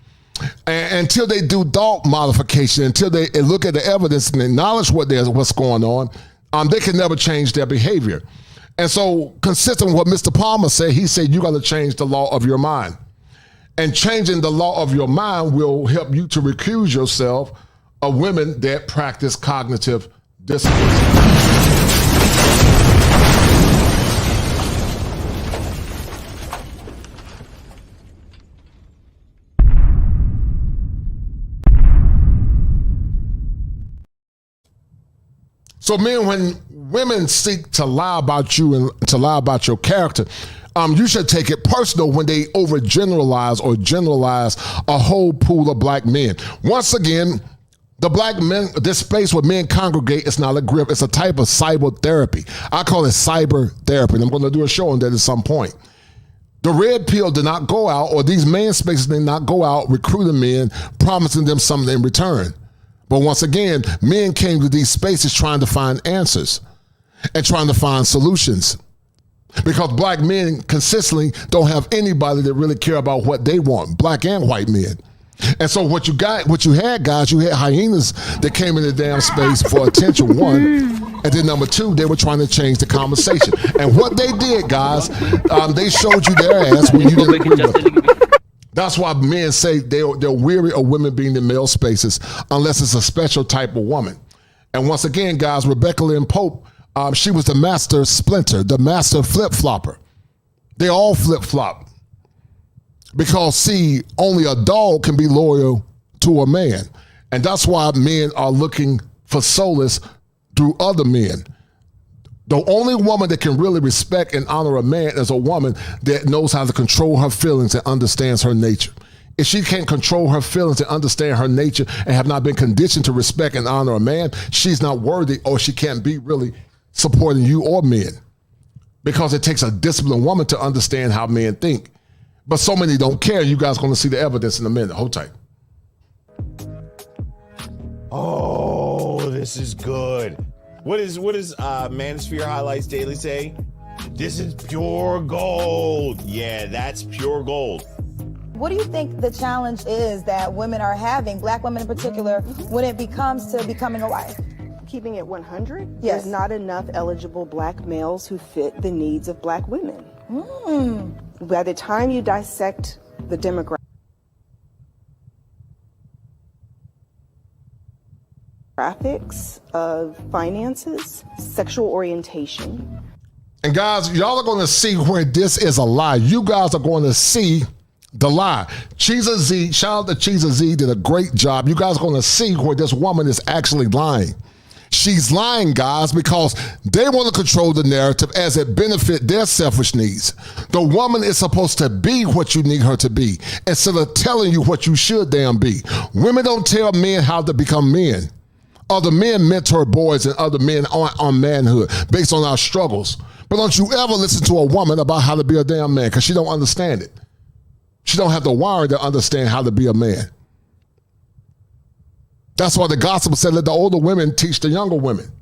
And until they do thought modification, until they look at the evidence and acknowledge what's going on, they can never change their behavior. And so, consistent with what Mr. Palmer said, he said you got to change the law of your mind. And changing the law of your mind will help you to recuse yourself of women that practice cognitive dissonance. So, men, when women seek to lie about you and to lie about your character, you should take it personal when they overgeneralize or generalize a whole pool of black men. Once again, the black men, this space where men congregate, it's not a grip. It's a type of cyber therapy. I call it cyber therapy, and I'm going to do a show on that at some point. The red pill did not go out, or these man spaces did not go out recruiting men, promising them something in return. But once again, men came to these spaces trying to find answers and trying to find solutions. Because black men consistently don't have anybody that really care about what they want, black and white men. And so what you had, guys, you had hyenas that came in the damn space for attention, one. And then number two, they were trying to change the conversation. And what they did, guys, they showed you their ass when you didn't agree with them. That's why men say they're weary of women being in male spaces unless it's a special type of woman. And once again, guys, Rebecca Lynn Pope, she was the master splinter, the master flip-flopper. They all flip-flop. Because, see, only a dog can be loyal to a man. And that's why men are looking for solace through other men. The only woman that can really respect and honor a man is a woman that knows how to control her feelings and understands her nature. If she can't control her feelings and understand her nature and have not been conditioned to respect and honor a man, she's not worthy, or she can't be really supporting you or men. Because it takes a disciplined woman to understand how men think. But so many don't care. You guys are going to see the evidence in a minute. Hold tight. Oh, this is good. What is Manosphere Highlights Daily say? This is pure gold. Yeah, that's pure gold. What do you think the challenge is that women are having, black women in particular, when it comes to becoming a wife? Keeping it 100, yes. There's not enough eligible black males who fit the needs of black women. By the time you dissect the demographics of finances, sexual orientation. And guys, y'all are going to see where this is a lie. You guys are going to see the lie. Chiza Zeed, shout out to Chiza Zeed, did a great job. You guys are going to see where this woman is actually lying. She's lying, guys, because they want to control the narrative as it benefit their selfish needs. The woman is supposed to be what you need her to be instead of telling you what you should damn be. Women don't tell men how to become men. Other men mentor boys and other men on manhood based on our struggles. But don't you ever listen to a woman about how to be a damn man, because she don't understand it. She don't have the wiring to understand how to be a man. That's why the gospel said, let the older women teach the younger women.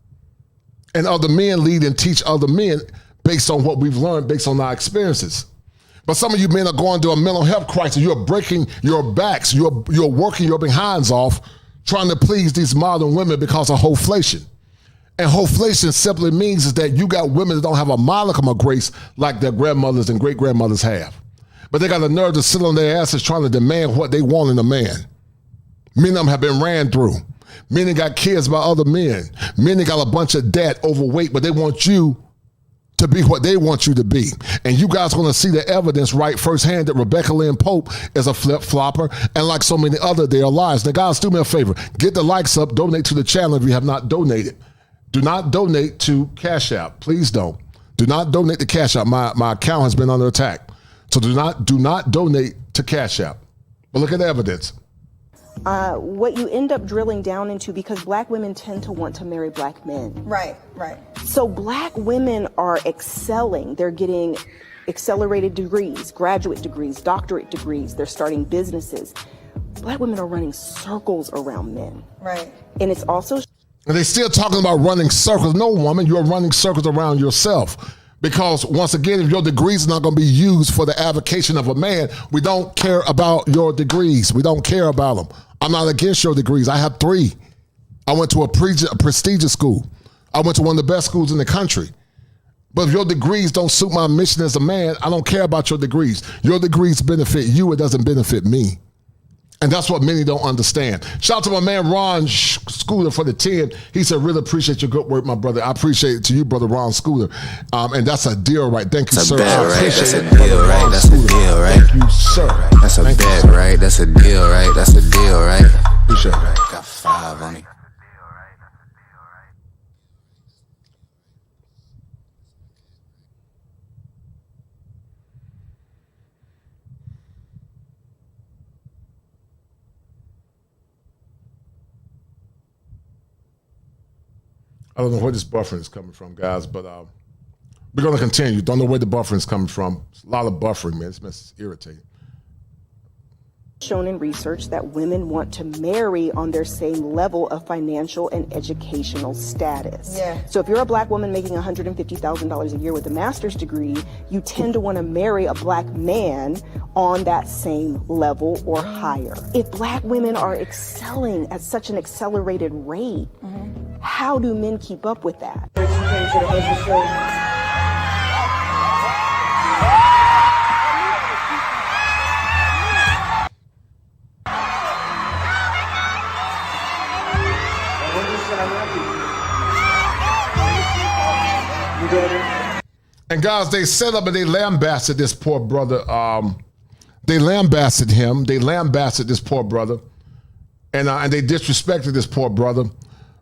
And other men lead and teach other men based on what we've learned, based on our experiences. But some of you men are going through a mental health crisis. You're breaking your backs. You're working your behinds off trying to please these modern women because of hoflation. And hoflation simply means is that you got women that don't have a modicum of grace like their grandmothers and great-grandmothers have. But they got a nerve to sit on their asses trying to demand what they want in a man. Many of them have been ran through. Many got kids by other men. Many got a bunch of debt, overweight, but they want you to be what they want you to be. And you guys are going to see the evidence right firsthand that Rebecca Lynn Pope is a flip-flopper, and like so many other, they are lies. Now, guys, do me a favor. Get the likes up. Donate to the channel if you have not donated. Do not donate to Cash App. Please don't. Do not donate to Cash App. My account has been under attack. So do not donate to Cash App. But look at the evidence. What you end up drilling down into, because black women tend to want to marry black men. Right. So black women are excelling. They're getting accelerated degrees, graduate degrees, doctorate degrees. They're starting businesses. Black women are running circles around men. Right. And it's also... And they're still talking about running circles. No, woman, you're running circles around yourself. Because once again, if your degrees are not going to be used for the avocation of a man, we don't care about your degrees. We don't care about them. I'm not against your degrees. I have 3. I went to a prestigious school. I went to one of the best schools in the country. But if your degrees don't suit my mission as a man, I don't care about your degrees. Your degrees benefit you. It doesn't benefit me. And that's what many don't understand. Shout out to my man Ron Scooter for the 10. He said, really appreciate your good work, my brother. I appreciate it to you, brother Ron Scooter. And that's a deal, right? Thank you, sir. That's a deal, right? That's a deal, right? Thank you, sir. That's a bet, right? That's a deal, right? That's a deal, right? Appreciate it. Got 5 on it. I don't know where this buffering is coming from, guys, but we're going to continue. Don't know where the buffering is coming from. It's a lot of buffering, man. This mess is irritating. shown in research that women want to marry on their same level of financial and educational status. Yeah. So if you're a black woman making $150,000 a year with a master's degree, you tend to want to marry a black man on that same level or higher. If black women are excelling at such an accelerated rate, how do men keep up with that? And guys, they set up and they lambasted this poor brother. They lambasted him. They lambasted this poor brother, and they disrespected this poor brother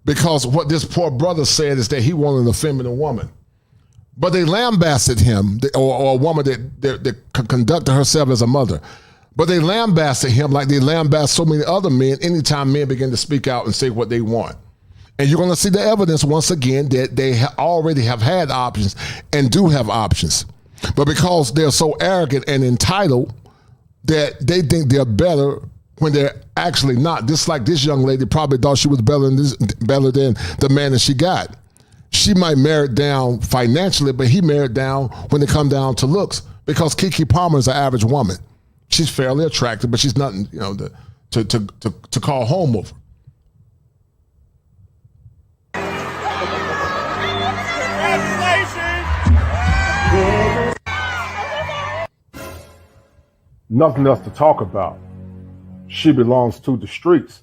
because what this poor brother said is that he wanted a feminine woman. But they lambasted him, or a woman that conducted herself as a mother. But they lambasted him like they lambast so many other men anytime men begin to speak out and say what they want. And you're going to see the evidence once again that they already have had options and do have options. But because they're so arrogant and entitled that they think they're better when they're actually not. Just like this young lady probably thought she was better than the man that she got. She might merit down financially, but he merit down when it come down to looks, because Keke Palmer is an average woman. She's fairly attractive, but she's nothing, to call home over. Nothing else to talk about. She belongs to the streets.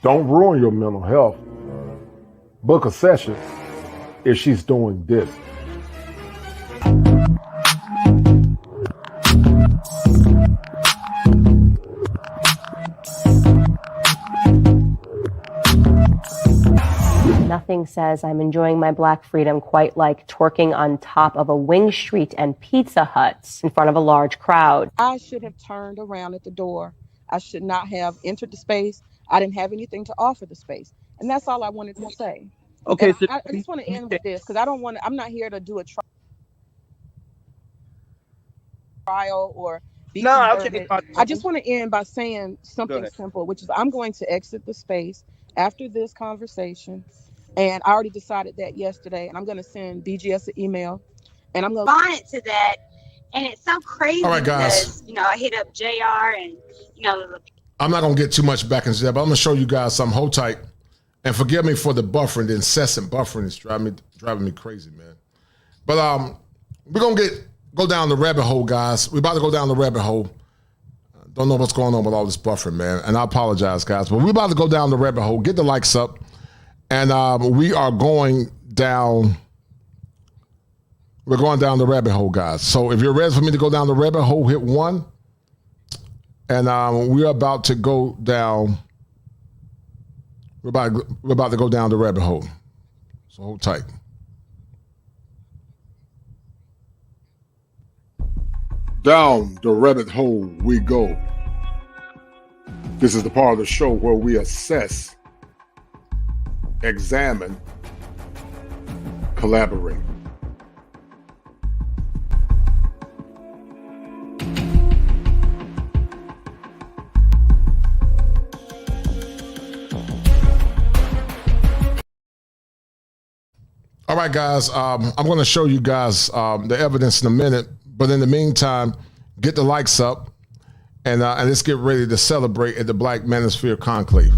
Don't ruin your mental health. Book a session if she's doing this. Nothing says I'm enjoying my black freedom quite like twerking on top of a wing street and Pizza Huts in front of a large crowd. I should have turned around at the door. I should not have entered the space. I didn't have anything to offer the space. And that's all I wanted to say. Okay, so I just want to end with this because I'm not here to do a trial or be converted. I just want to end by saying something simple, which is I'm going to exit the space after this conversation. And I already decided that yesterday. And I'm going to send BGS an email. And I'm going to respond to that. And it's so crazy All right, guys. because, I hit up JR and, I'm not going to get too much back into that, but I'm going to show you guys something. Hold tight. And forgive me for the buffering, the incessant buffering is driving me crazy, man. But we're going to go down the rabbit hole, guys. We're about to go down the rabbit hole. Don't know what's going on with all this buffering, man. And I apologize, guys. But we're about to go down the rabbit hole. Get the likes up. And we are going down. We're going down the rabbit hole, guys. So if you're ready for me to go down the rabbit hole, hit 1. And we're about to go down. We're about to go down the rabbit hole. So hold tight. Down the rabbit hole we go. This is the part of the show where we assess, examine, collaborate. All right, guys, I'm going to show you guys the evidence in a minute. But in the meantime, get the likes up and let's get ready to celebrate at the Black Manosphere Conclave.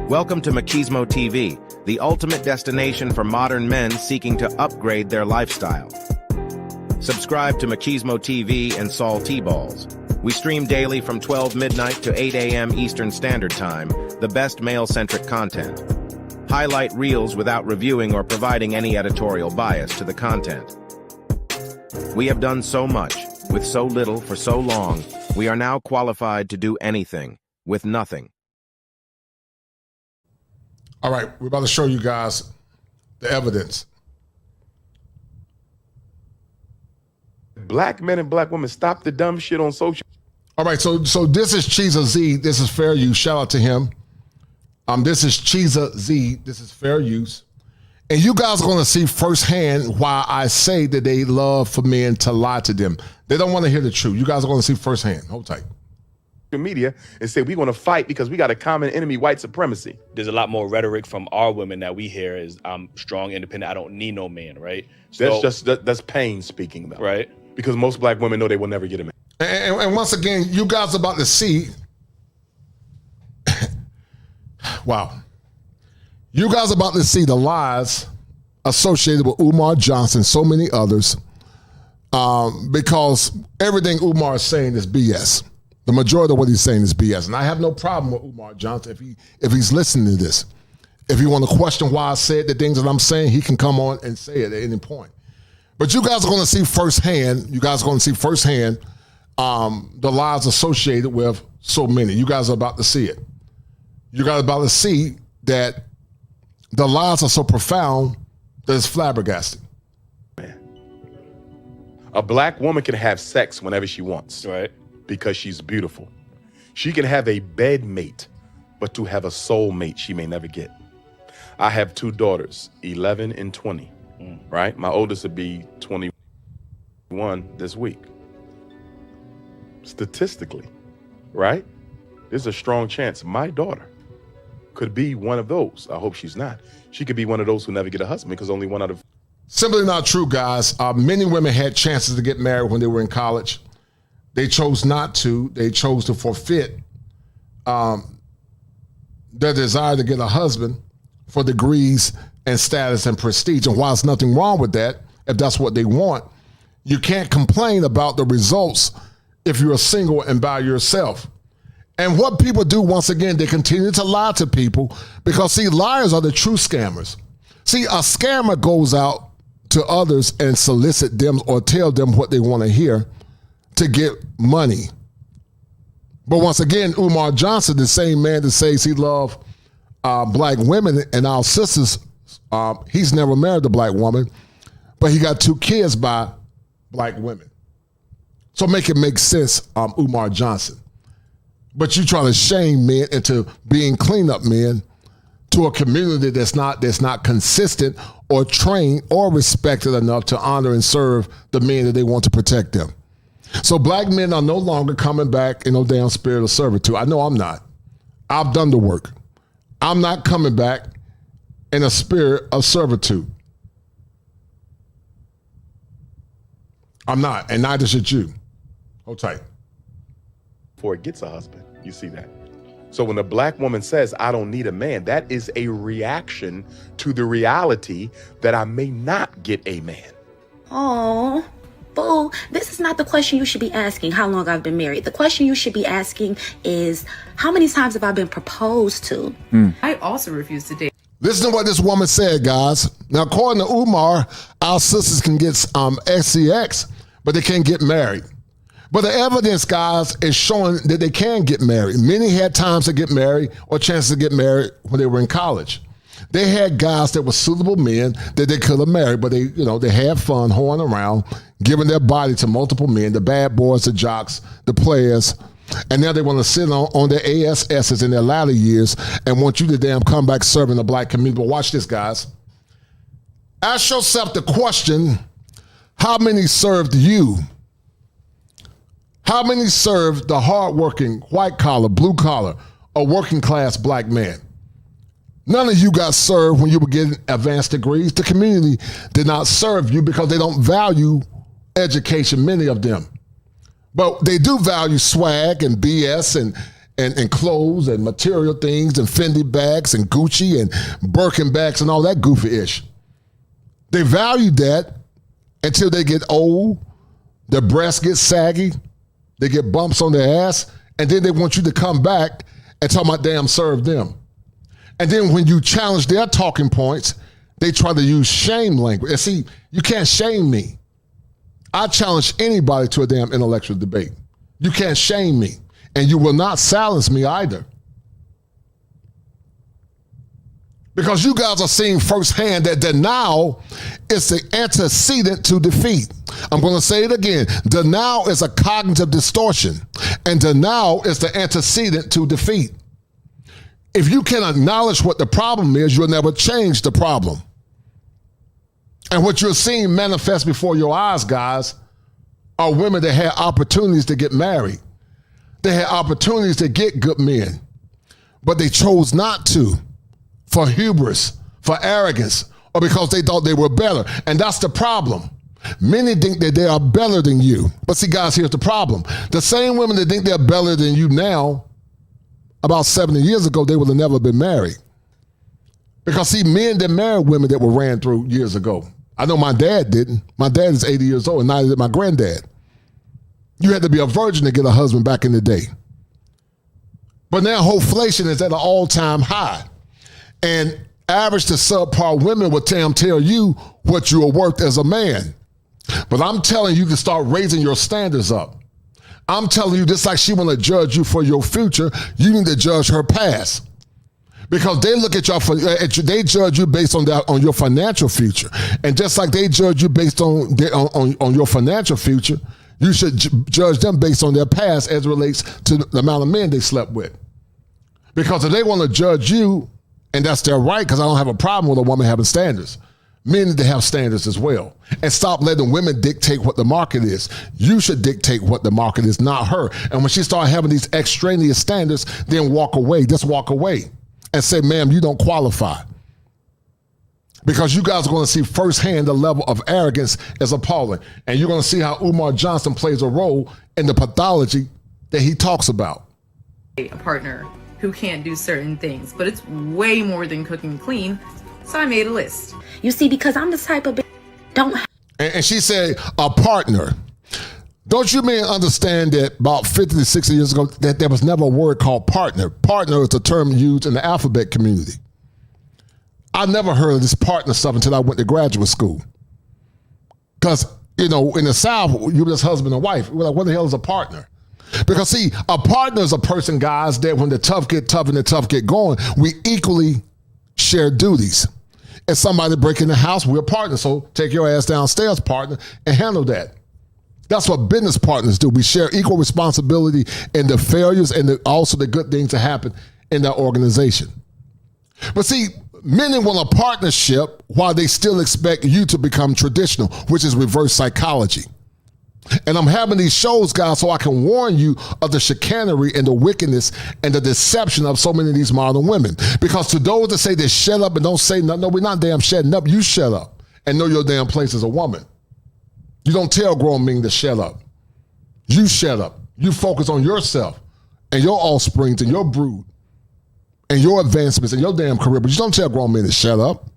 Welcome to Machismo TV, the ultimate destination for modern men seeking to upgrade their lifestyle. Subscribe to Machismo TV and Saul T-Balls. We stream daily from 12 midnight to 8 a.m. Eastern Standard Time, the best male-centric content. Highlight reels without reviewing or providing any editorial bias to the content. We have done so much, with so little for so long, We are now qualified to do anything with nothing. All right, we're about to show you guys the evidence. Black men and black women, stop the dumb shit on social. All right, so this is Chiza Zeed. This is fair use. Shout out to him. This is Chiza Zeed. This is fair use. And you guys are going to see firsthand why I say that they love for men to lie to them. They don't want to hear the truth. You guys are going to see firsthand. Hold tight. Media and say we're going to fight because we got a common enemy, white supremacy. There's a lot more rhetoric from our women that we hear is I'm strong, independent, I don't need no man, right? That's pain speaking though. Right. Because most black women know they will never get a man. And once again, you guys are about to see, wow. You guys are about to see the lies associated with Umar Johnson, so many others, because everything Umar is saying is BS. The majority of what he's saying is BS. And I have no problem with Umar Johnson if he's listening to this. If you want to question why I said the things that I'm saying, he can come on and say it at any point. But you guys are going to see firsthand, the lies associated with so many. You guys are about to see it. You guys are about to see that the lies are so profound that it's flabbergasting. A black woman can have sex whenever she wants. Right. Because she's beautiful. She can have a bed mate, but to have a soul mate, she may never get. I have 2 daughters, 11 and 20, right? My oldest will be 21 this week. Statistically, right? There's a strong chance my daughter could be one of those. I hope she's not. She could be one of those who never get a husband because only 1 out of... Simply not true, guys. Many women had chances to get married when they were in college. They chose not to. They chose to forfeit their desire to get a husband for degrees and status and prestige. And while there's nothing wrong with that, if that's what they want, you can't complain about the results if you're single and by yourself. And what people do, once again, they continue to lie to people because, see, liars are the true scammers. See, a scammer goes out to others and solicit them or tell them what they want to hear to get money. But once again, Umar Johnson, the same man that says he loves black women and our sisters, he's never married a black woman, but he got 2 kids by black women. So make it make sense, Umar Johnson. But you trying to shame men into being cleanup men to a community that's not consistent or trained or respected enough to honor and serve the men that they want to protect them. So black men are no longer coming back in no damn spirit of servitude. I know I'm not. I've done the work. I'm not coming back in a spirit of servitude. I'm not, and neither should you. Hold tight. Before it gets a husband, you see that. So when a black woman says, I don't need a man, that is a reaction to the reality that I may not get a man. Oh, boo, this is not the question you should be asking, how long I've been married. The question you should be asking is, how many times have I been proposed to? I also refuse to date. Listen to what this woman said, guys. Now, according to Umar, our sisters can get SCX, but they can't get married. But the evidence, guys, is showing that they can get married. Many had times to get married or chances to get married when they were in college. They had guys that were suitable men that they could have married, but they had fun hoeing around, giving their body to multiple men, the bad boys, the jocks, the players, and now they want to sit on their ASSs in their latter years and want you to damn come back serving the black community. But watch this, guys. Ask yourself the question, how many served you? How many served the hardworking, white-collar, blue-collar, or working-class black man? None of you got served when you were getting advanced degrees. The community did not serve you because they don't value education, many of them. But they do value swag and BS and clothes and material things and Fendi bags and Gucci and Birkin bags and all that goofy ish. They value that until they get old, their breasts get saggy, they get bumps on their ass, and then they want you to come back and talk about damn serve them. And then when you challenge their talking points, they try to use shame language. And see, you can't shame me. I challenge anybody to a damn intellectual debate. You can't shame me. And you will not silence me either. Because you guys are seeing firsthand that denial is the antecedent to defeat. I'm going to say it again. Denial is a cognitive distortion, and denial is the antecedent to defeat. If you can acknowledge what the problem is, you'll never change the problem. And what you're seeing manifest before your eyes, guys, are women that had opportunities to get married. They had opportunities to get good men, but they chose not to. For hubris, for arrogance, or because they thought they were better. And that's the problem. Many think that they are better than you. But see, guys, here's the problem. The same women that think they're better than you now, about 70 years ago, they would have never been married. Because see, men that married women that were ran through years ago. I know my dad didn't. My dad is 80 years old, and neither did my granddad. You had to be a virgin to get a husband back in the day. But now hoflation is at an all-time high. And average to subpar women will tell you what you are worth as a man. But I'm telling you to start raising your standards up. I'm telling you, just like she want to judge you for your future, you need to judge her past. Because they look at they judge you based on your financial future. And just like they judge you based on your financial future, you should judge them based on their past as it relates to the amount of men they slept with. Because if they want to judge you, and that's their right, because I don't have a problem with a woman having standards. Men need to have standards as well. And stop letting women dictate what the market is. You should dictate what the market is, not her. And when she starts having these extraneous standards, then walk away. Just walk away and say, ma'am, you don't qualify. Because you guys are going to see firsthand the level of arrogance is appalling. And you're going to see how Umar Johnson plays a role in the pathology that he talks about. A partner who can't do certain things, but it's way more than cooking and clean. So I made a list. You see, because I'm the type of And she said, a partner. Don't you men understand that about 50 to 60 years ago, that there was never a word called partner? Partner is a term used in the alphabet community. I never heard of this partner stuff until I went to graduate school. Because, in the South, you were just husband and wife. We're like, what the hell is a partner? Because see, a partner is a person, guys, that when the tough get tough and the tough get going, we equally share duties. If somebody break in the house, we're partners. So take your ass downstairs, partner, and handle that. That's what business partners do. We share equal responsibility in the failures and also the good things that happen in that organization. But see, many want a partnership while they still expect you to become traditional, which is reverse psychology. And I'm having these shows, guys, so I can warn you of the chicanery and the wickedness and the deception of so many of these modern women. Because to those that say they shut up and don't say nothing, no, we're not damn shutting up. You shut up and know your damn place as a woman. You don't tell grown men to shut up. You shut up. You focus on yourself and your offsprings and your brood and your advancements and your damn career, but you don't tell grown men to shut up.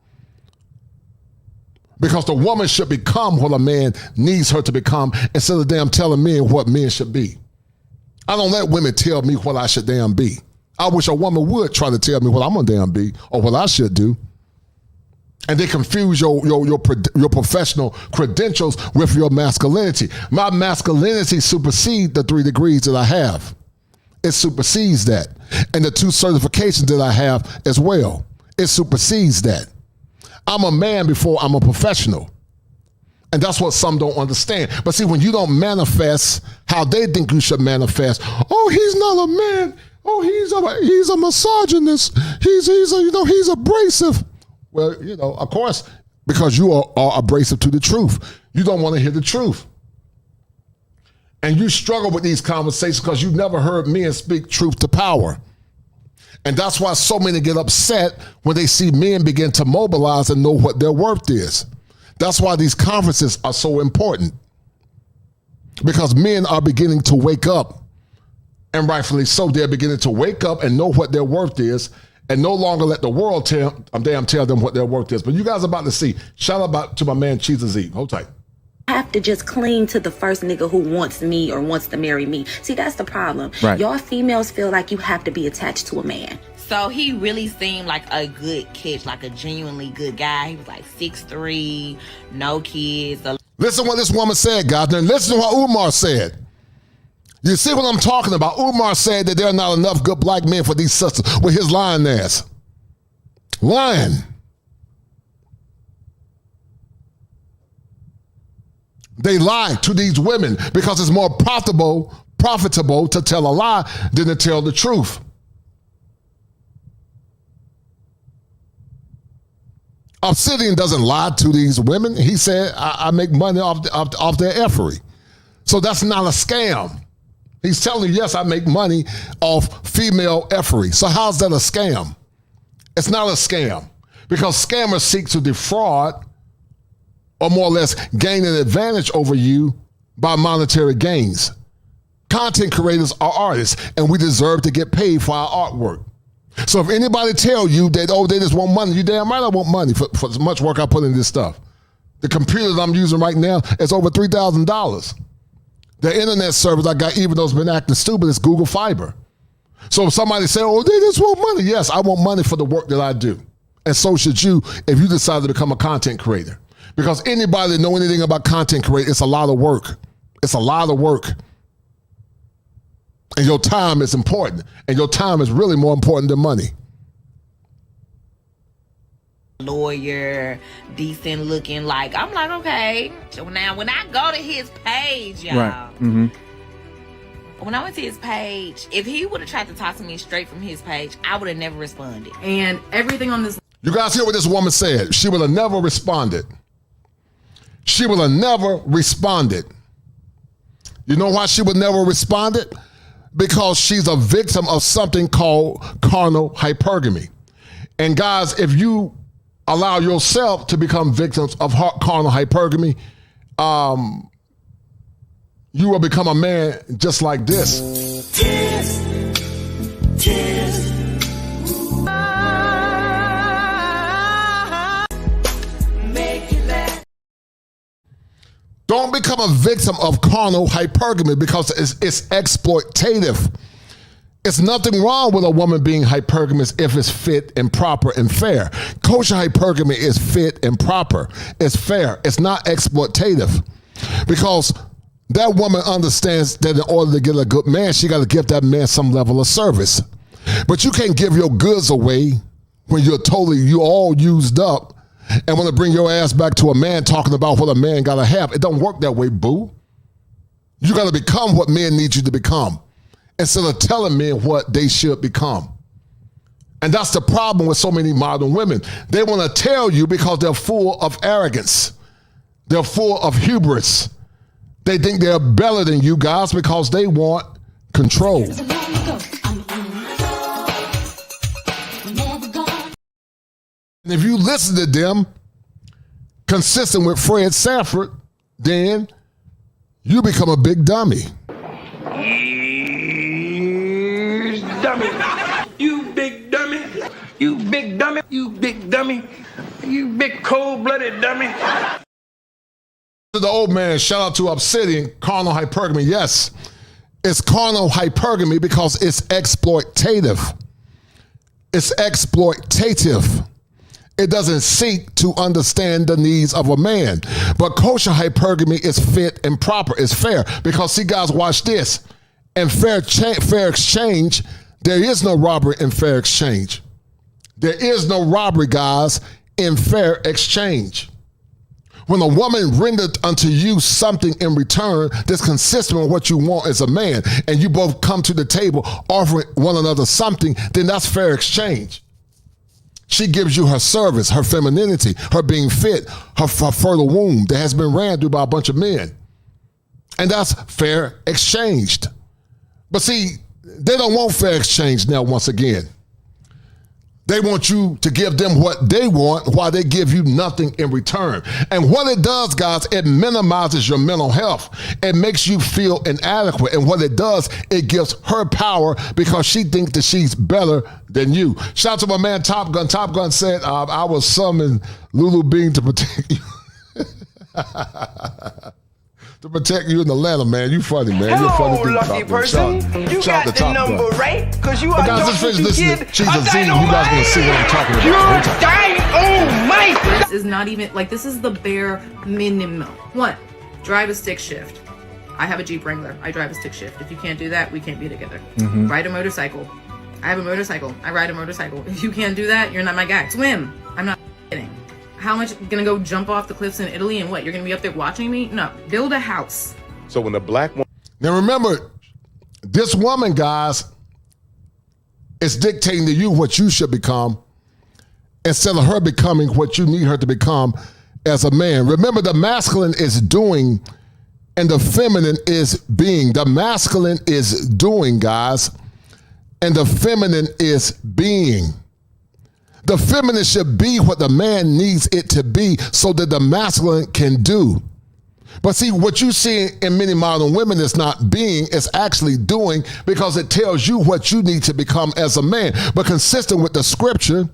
Because the woman should become what a man needs her to become instead of damn telling men what men should be. I don't let women tell me what I should damn be. I wish a woman would try to tell me what I'm gonna damn be or what I should do. And they confuse your professional credentials with your masculinity. My masculinity supersedes the 3 degrees that I have. It supersedes that. And the 2 certifications that I have as well. It supersedes that. I'm a man before I'm a professional. And that's what some don't understand. But see, when you don't manifest how they think you should manifest, oh, he's not a man. Oh, he's a misogynist. He's abrasive. Well, of course, because you are abrasive to the truth. You don't want to hear the truth. And you struggle with these conversations because you've never heard men speak truth to power. And that's why so many get upset when they see men begin to mobilize and know what their worth is. That's why these conferences are so important. Because men are beginning to wake up. And rightfully so, they're beginning to wake up and know what their worth is and no longer let the world tell them what their worth is. But you guys are about to see. Shout out to my man, Chiza Zeed. Hold tight. I have to just cling to the first nigga who wants me or wants to marry me. See, that's the problem. Right. Y'all females feel like you have to be attached to a man. So he really seemed like a good catch, like a genuinely good guy. He was like 6'3", no kids. Listen to what this woman said, guys. Then listen to what Umar said. You see what I'm talking about? Umar said that there are not enough good black men for these sisters with his lying ass. Lying. They lie to these women because it's more profitable to tell a lie than to tell the truth. Obsidian doesn't lie to these women. He said, I make money off their effery. So that's not a scam. He's telling you, yes, I make money off female effery. So how's that a scam? It's not a scam because scammers seek to defraud or more or less gain an advantage over you by monetary gains. Content creators are artists and we deserve to get paid for our artwork. So if anybody tell you that, oh, they just want money, you damn right I want money for as much work I put in this stuff. The computer that I'm using right now is over $3,000. The internet service I got, even though it's been acting stupid, is Google Fiber. So if somebody say, oh, they just want money. Yes, I want money for the work that I do. And so should you if you decide to become a content creator. Because anybody that know anything about content creating, it's a lot of work. It's a lot of work. And your time is important. And your time is really more important than money. Lawyer, decent looking, like, I'm like, okay. So now when I go to his page, y'all. Right. Mm-hmm. When I went to his page, if he would have tried to talk to me straight from his page, I would have never responded. And everything on this. You guys hear what this woman said? She would have never responded. She would have never responded. You know why she would never responded? Because she's a victim of something called carnal hypergamy. And guys, if you allow yourself to become victims of carnal hypergamy, you will become a man just like this. Tears. Don't become a victim of carnal hypergamy because it's exploitative. It's nothing wrong with a woman being hypergamous if it's fit and proper and fair. Kosher hypergamy is fit and proper. It's fair. It's not exploitative. Because that woman understands that in order to get a good man, she got to give that man some level of service. But you can't give your goods away when you all used up and want to bring your ass back to a man talking about what a man got to have. It don't work that way, boo. You got to become what men need you to become instead of telling men what they should become. And that's the problem with so many modern women. They want to tell you because they're full of arrogance. They're full of hubris. They think they're better than you guys because they want control. And if you listen to them, consistent with Fred Sanford, then you become a big dummy. Dummy. You big dummy. You big dummy. You big dummy. You big cold-blooded dummy. To the old man, shout out to Obsidian, carnal hypergamy. Yes, it's carnal hypergamy because it's exploitative. It's exploitative. It doesn't seek to understand the needs of a man. But kosher hypergamy is fit and proper. It's fair. Because, see, guys, watch this. In fair exchange, there is no robbery in fair exchange. There is no robbery, guys, in fair exchange. When a woman rendered unto you something in return that's consistent with what you want as a man, and you both come to the table offering one another something, then that's fair exchange. She gives you her service, her femininity, her being fit, her fertile womb that has been ran through by a bunch of men. And that's fair exchanged. But see, they don't want fair exchange now once again. They want you to give them what they want while they give you nothing in return. And what it does, guys, it minimizes your mental health. It makes you feel inadequate. And what it does, it gives her power because she thinks that she's better than you. Shout out to my man Top Gun. Top Gun said, I will summon Lulu Bean to protect you. To protect you in Atlanta, man. You funny, man. Hello, You're funny dude, lucky person. You got the number right, because you are guys, let's finish listening to Chiza Zeed. You guys gonna see what I'm talking about. You're dynamite. This is not even, like, this is the bare minimum. 1, drive a stick shift. I have a Jeep Wrangler. I drive a stick shift. If you can't do that, we can't be together. Mhm. Ride a motorcycle. I have a motorcycle. I ride a motorcycle. If you can't do that, you're not my guy. Swim. I'm not kidding. How much gonna go jump off the cliffs in Italy and what? You're gonna be up there watching me? No. Build a house. So when the black woman. Now remember, this woman, guys, is dictating to you what you should become instead of her becoming what you need her to become as a man. Remember, the masculine is doing and the feminine is being. The masculine is doing, guys, and the feminine is being. The feminine should be what the man needs it to be so that the masculine can do. But see, what you see in many modern women is not being, it's actually doing, because it tells you what you need to become as a man. But consistent with the scripture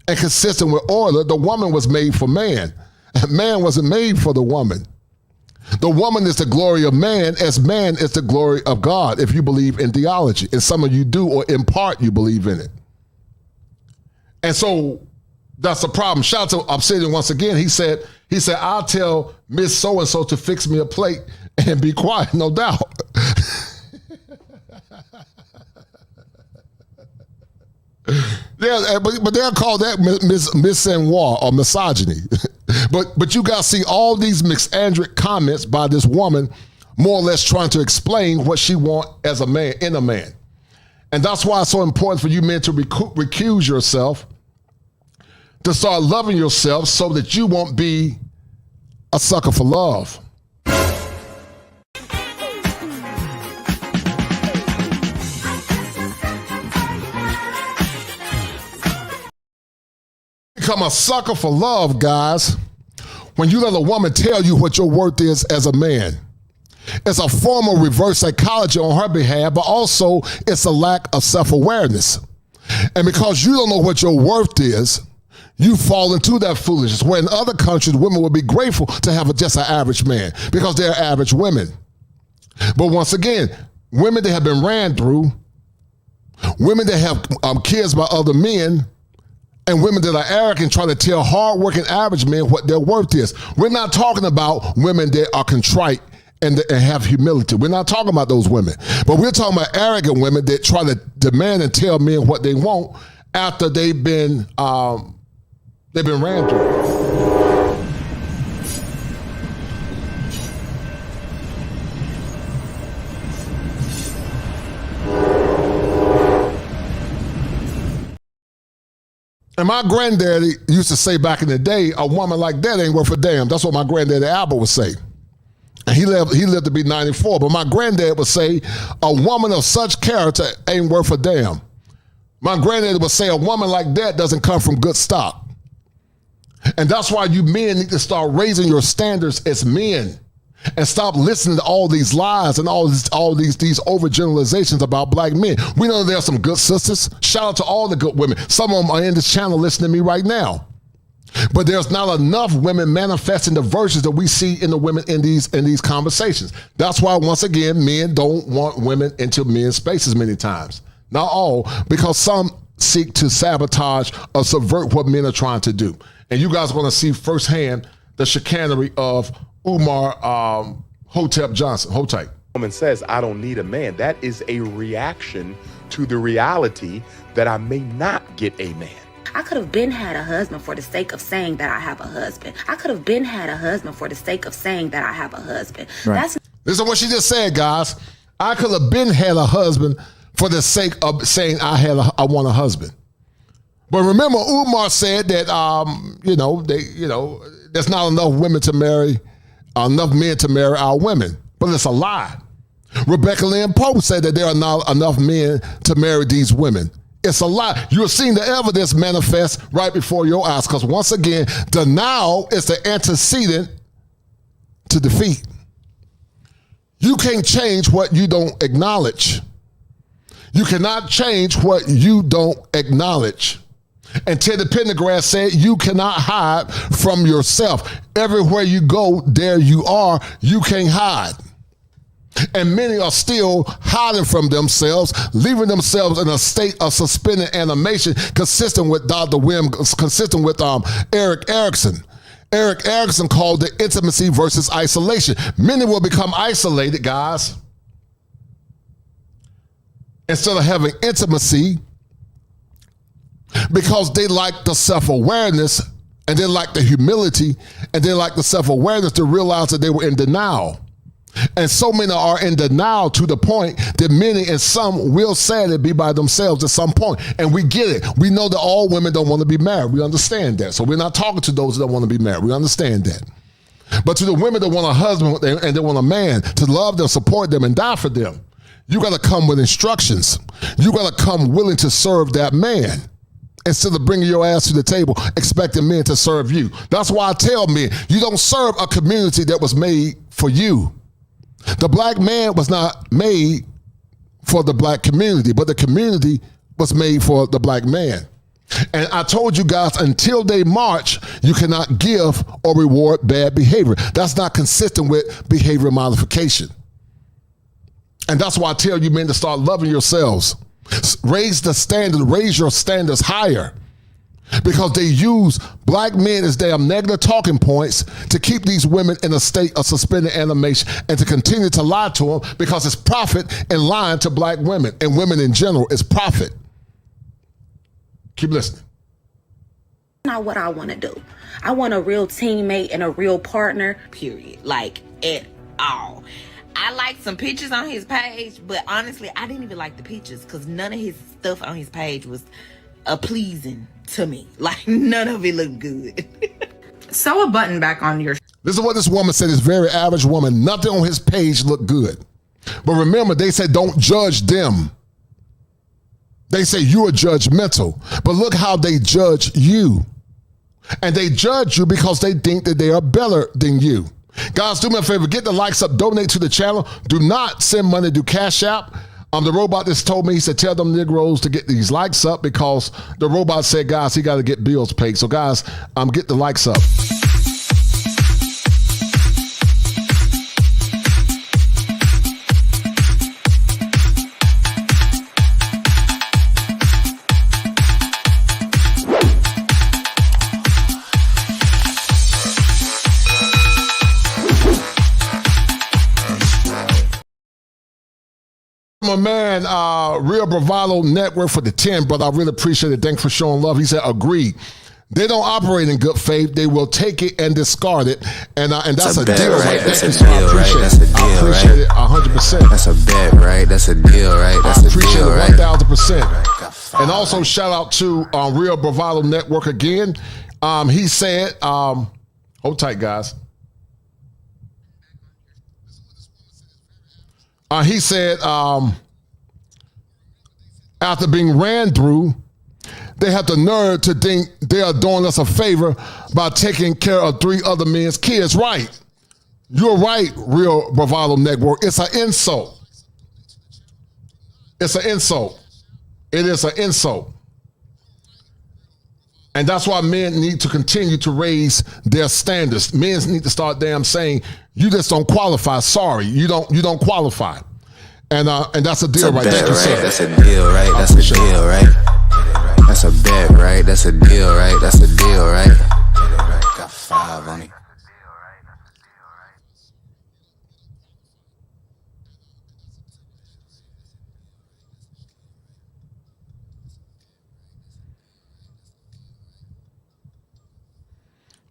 and consistent with order, the woman was made for man. And man wasn't made for the woman. The woman is the glory of man, as man is the glory of God, if you believe in theology. And some of you do, or in part you believe in it. And so that's the problem. Shout out to Obsidian once again. He said, I'll tell Miss So-and-so to fix me a plate and be quiet, no doubt. Yeah, but they'll call that misogyny or misogyny. but you guys see all these misandric comments by this woman, more or less trying to explain what she wants as a man, in a man. And that's why it's so important for you men to recuse yourself, to start loving yourself so that you won't be a sucker for love. Become a sucker for love, guys, when you let a woman tell you what your worth is as a man. It's a form of reverse psychology on her behalf, but also it's a lack of self-awareness. And because you don't know what your worth is, you fall into that foolishness, where in other countries, women would be grateful to have just an average man because they're average women. But once again, women that have been ran through, women that have kids by other men, and women that are arrogant trying to tell hardworking average men what their worth is. We're not talking about women that are contrite and have humility. We're not talking about those women. But we're talking about arrogant women that try to demand and tell men what they want after they've been ran through. And my granddaddy used to say back in the day, a woman like that ain't worth a damn. That's what my granddaddy Albert would say. And he lived to be 94. But my granddad would say, a woman of such character ain't worth a damn. My granddaddy would say, a woman like that doesn't come from good stock. And that's why you men need to start raising your standards as men and stop listening to all these lies and all these overgeneralizations about black men. We know there are some good sisters. Shout out to all the good women. Some of them are in this channel listening to me right now. But there's not enough women manifesting the virtues that we see in the women in these conversations. That's why, once again, men don't want women into men's spaces many times. Not all, because some seek to sabotage or subvert what men are trying to do. And you guys are going to see firsthand the chicanery of Umar Hotep Johnson. Woman says, I don't need a man. That is a reaction to the reality that I may not get a man. I could have been had a husband for the sake of saying that I have a husband. I could have been had a husband for the sake of saying that I have a husband. Right. Listen to what she just said, guys. I could have been had a husband for the sake of saying I want a husband. But remember, Umar said that there's not enough women to marry, enough men to marry our women. But it's a lie. Rebecca Lynn Pope said that there are not enough men to marry these women. It's a lie. You're seeing the evidence manifest right before your eyes. Because once again, denial is the antecedent to defeat. You can't change what you don't acknowledge. You cannot change what you don't acknowledge. And Teddy Pendergrass said, you cannot hide from yourself. Everywhere you go, there you are. You can't hide. And many are still hiding from themselves, leaving themselves in a state of suspended animation, consistent with Dr. Wim, consistent with Eric Erickson. Eric Erickson called it intimacy versus isolation. Many will become isolated, guys. Instead of having intimacy, because they like the self-awareness and they like the humility and they like the self-awareness to realize that they were in denial. And so many are in denial to the point that many and some will sadly be by themselves at some point. And we get it. We know that all women don't want to be married. We understand that. So we're not talking to those that don't want to be married. We understand that. But to the women that want a husband and they want a man to love them, support them, and die for them, you got to come with instructions. You got to come willing to serve that man instead of bringing your ass to the table expecting men to serve you. That's why I tell men, you don't serve a community that was made for you. The black man was not made for the black community, but the community was made for the black man. And I told you guys, until they march, you cannot give or reward bad behavior. That's not consistent with behavior modification. And that's why I tell you men to start loving yourselves. Raise the standard, raise your standards higher. Because they use black men as damn negative talking points to keep these women in a state of suspended animation and to continue to lie to them because it's profit in lying to black women and women in general is profit. Keep listening. Not what I want to do. I want a real teammate and a real partner, period. Like, at all. I liked some pictures on his page, but honestly, I didn't even like the pictures because none of his stuff on his page was pleasing to me. Like, none of it looked good. Sew a button back on your... This is what this woman said, this very average woman. Nothing on his page looked good. But remember, they said don't judge them. They say you are judgmental. But look how they judge you. And they judge you because they think that they are better than you. Guys, do me a favor. Get the likes up. Donate to the channel. Do not send money to Cash App. The robot just told me, he said, tell them Negroes to get these likes up because the robot said, guys, he got to get bills paid. So, guys, get the likes up. My man, Real Bravado Network for the 10, brother. I really appreciate it. Thanks for showing love. He said, agreed. They don't operate in good faith. They will take it and discard it. And that's a deal, right? That's a deal, right? That's a deal, right? I appreciate it 100%. That's a bet, right? That's a deal, right? That's a deal, right? I appreciate it 1,000%. And also shout out to Real Bravado Network again. He said, hold tight, guys. He said, after being ran through, they have the nerve to think they are doing us a favor by taking care of 3 other men's kids. Right. You're right, Real Bravado Network. It's an insult. It's an insult. It is an insult. And that's why men need to continue to raise their standards. Men need to start damn saying, you just don't qualify. Sorry, you don't qualify. And that's a deal, right? Thank you, sir. That's a deal, right? That's a deal, right? That's a bet, right? That's a deal, right? That's a deal, right? Got 5 on it.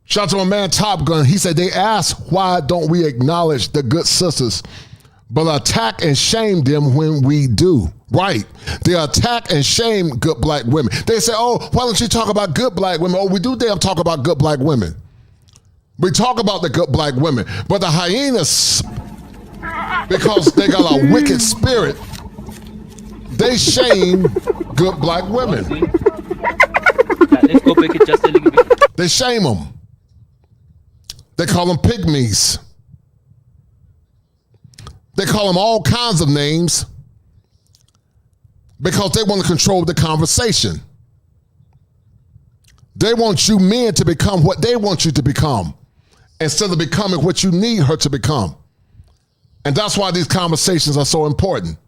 Shout out to my man Top Gun. He said, they ask why don't we acknowledge the good sisters, but attack and shame them when we do. Right. They attack and shame good black women. They say, oh, why don't you talk about good black women? Oh, we do damn talk about good black women. We talk about the good black women. But the hyenas, because they got a wicked spirit, they shame good black women. Let's go pick it just a little bit. They shame them. They call them pygmies. They call them all kinds of names because they want to control the conversation. They want you men to become what they want you to become instead of becoming what you need her to become. And that's why these conversations are so important.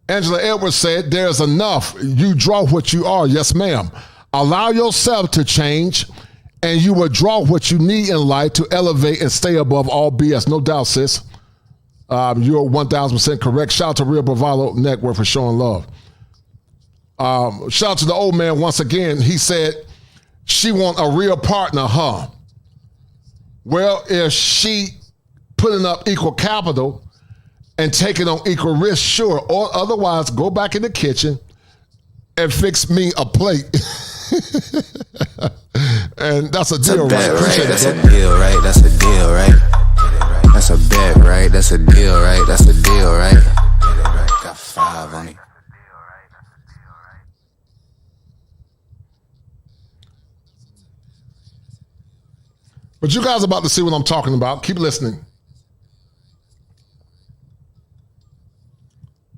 Angela Edwards said, there's enough. You draw what you are. Yes, ma'am. Allow yourself to change and you will draw what you need in life to elevate and stay above all BS. No doubt, sis. You're 1,000% correct. Shout out to Real Bravado Network for showing love. Shout out to the old man once again. He said, she want a real partner, huh? Well, if she putting up equal capital and taking on equal risk, sure. Or otherwise, go back in the kitchen and fix me a plate. And that's a deal, right? Right? That's a deal, right? That's a deal, right? That's a bet, right? That's a deal, right? That's a deal, right? Got 5 on it. But you guys are about to see what I'm talking about. Keep listening.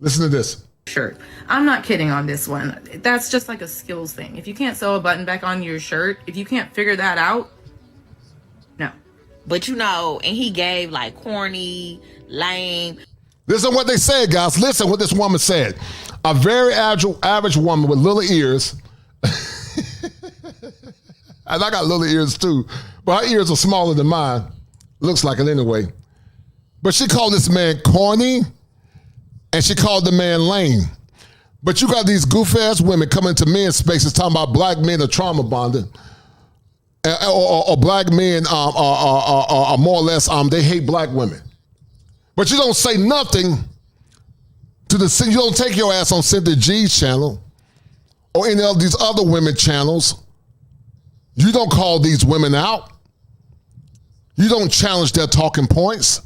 Listen to this. Shirt. I'm not kidding on this one. That's just like a skills thing. If you can't sew a button back on your shirt, if you can't figure that out, no. But you know, and he gave like corny, lame. Listen what they said, guys. Listen what this woman said. A very average woman with little ears. And I got little ears too, but her ears are smaller than mine. Looks like it anyway. But she called this man corny, and she called the man lame. But you got these goof-ass women coming into men's spaces talking about black men are trauma bonded, or black men are more or less, they hate black women. But you don't say nothing to the, you don't take your ass on Cynthia G's channel or any of these other women channels. You don't call these women out. You don't challenge their talking points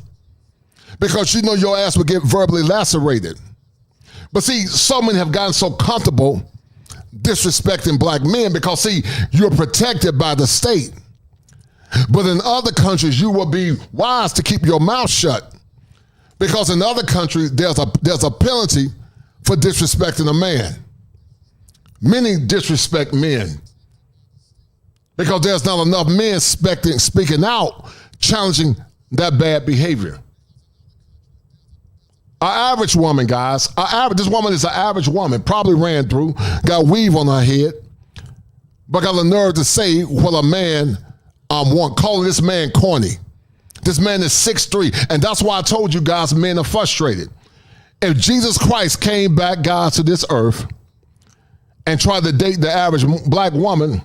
because you know your ass will get verbally lacerated. But see, some men have gotten so comfortable disrespecting black men because, see, you're protected by the state. But in other countries, you will be wise to keep your mouth shut because in other countries, there's a penalty for disrespecting a man. Many disrespect men because there's not enough men speaking out, challenging that bad behavior. An average woman, guys. This woman is an average woman. Probably ran through, got weave on her head, but got the nerve to say what a man calling this man corny. This man is 6'3", and that's why I told you guys men are frustrated. If Jesus Christ came back, guys, to this earth and tried to date the average black woman,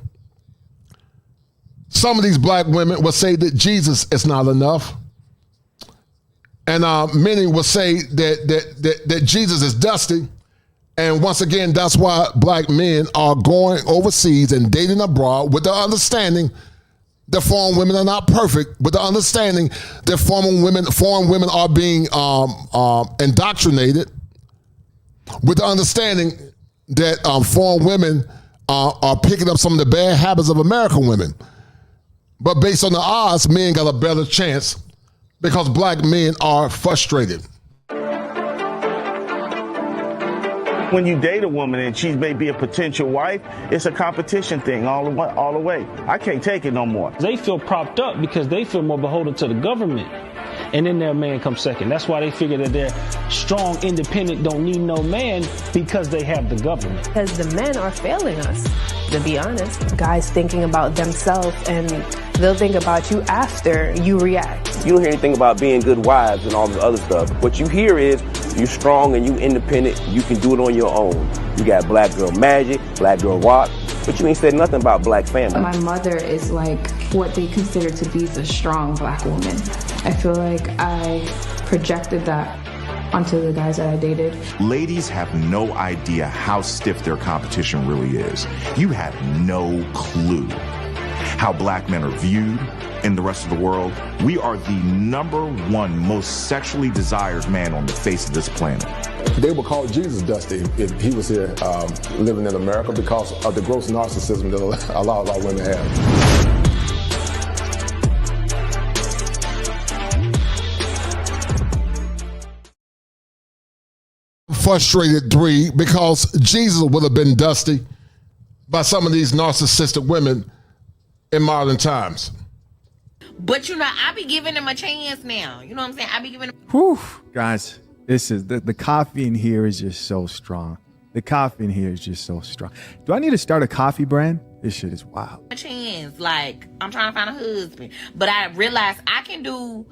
some of these black women will say that Jesus is not enough. And many will say that Jesus is dusty. And once again, that's why black men are going overseas and dating abroad with the understanding that foreign women are not perfect, with the understanding that foreign women are being indoctrinated, with the understanding that foreign women are picking up some of the bad habits of American women. But based on the odds, men got a better chance because black men are frustrated. When you date a woman and she may be a potential wife, it's a competition thing all the way. I can't take it no more. They feel propped up because they feel more beholden to the government. And then their man comes second. That's why they figure that they're strong, independent, don't need no man because they have the government. Because the men are failing us, to be honest. Guys thinking about themselves and they'll think about you after you react. You don't hear anything about being good wives and all this other stuff. What you hear is you strong and you independent. You can do it on your own. You got black girl magic, black girl rock, but you ain't said nothing about black family. My mother is like what they consider to be the strong black woman. I feel like I projected that onto the guys that I dated. Ladies have no idea how stiff their competition really is. You have no clue how black men are viewed in the rest of the world. We are the #1 most sexually desired man on the face of this planet. They would call Jesus dusty if he was here living in America because of the gross narcissism that a lot of our women have. Frustrated 3 because Jesus would have been dusty by some of these narcissistic women in modern times. But you know, I be giving them a chance now. You know what I'm saying? I be giving them. Whew, guys, this is the coffee in here is just so strong. The coffee in here is just so strong. Do I need to start a coffee brand? This shit is wild. A chance. Like, I'm trying to find a husband. But I realized I can do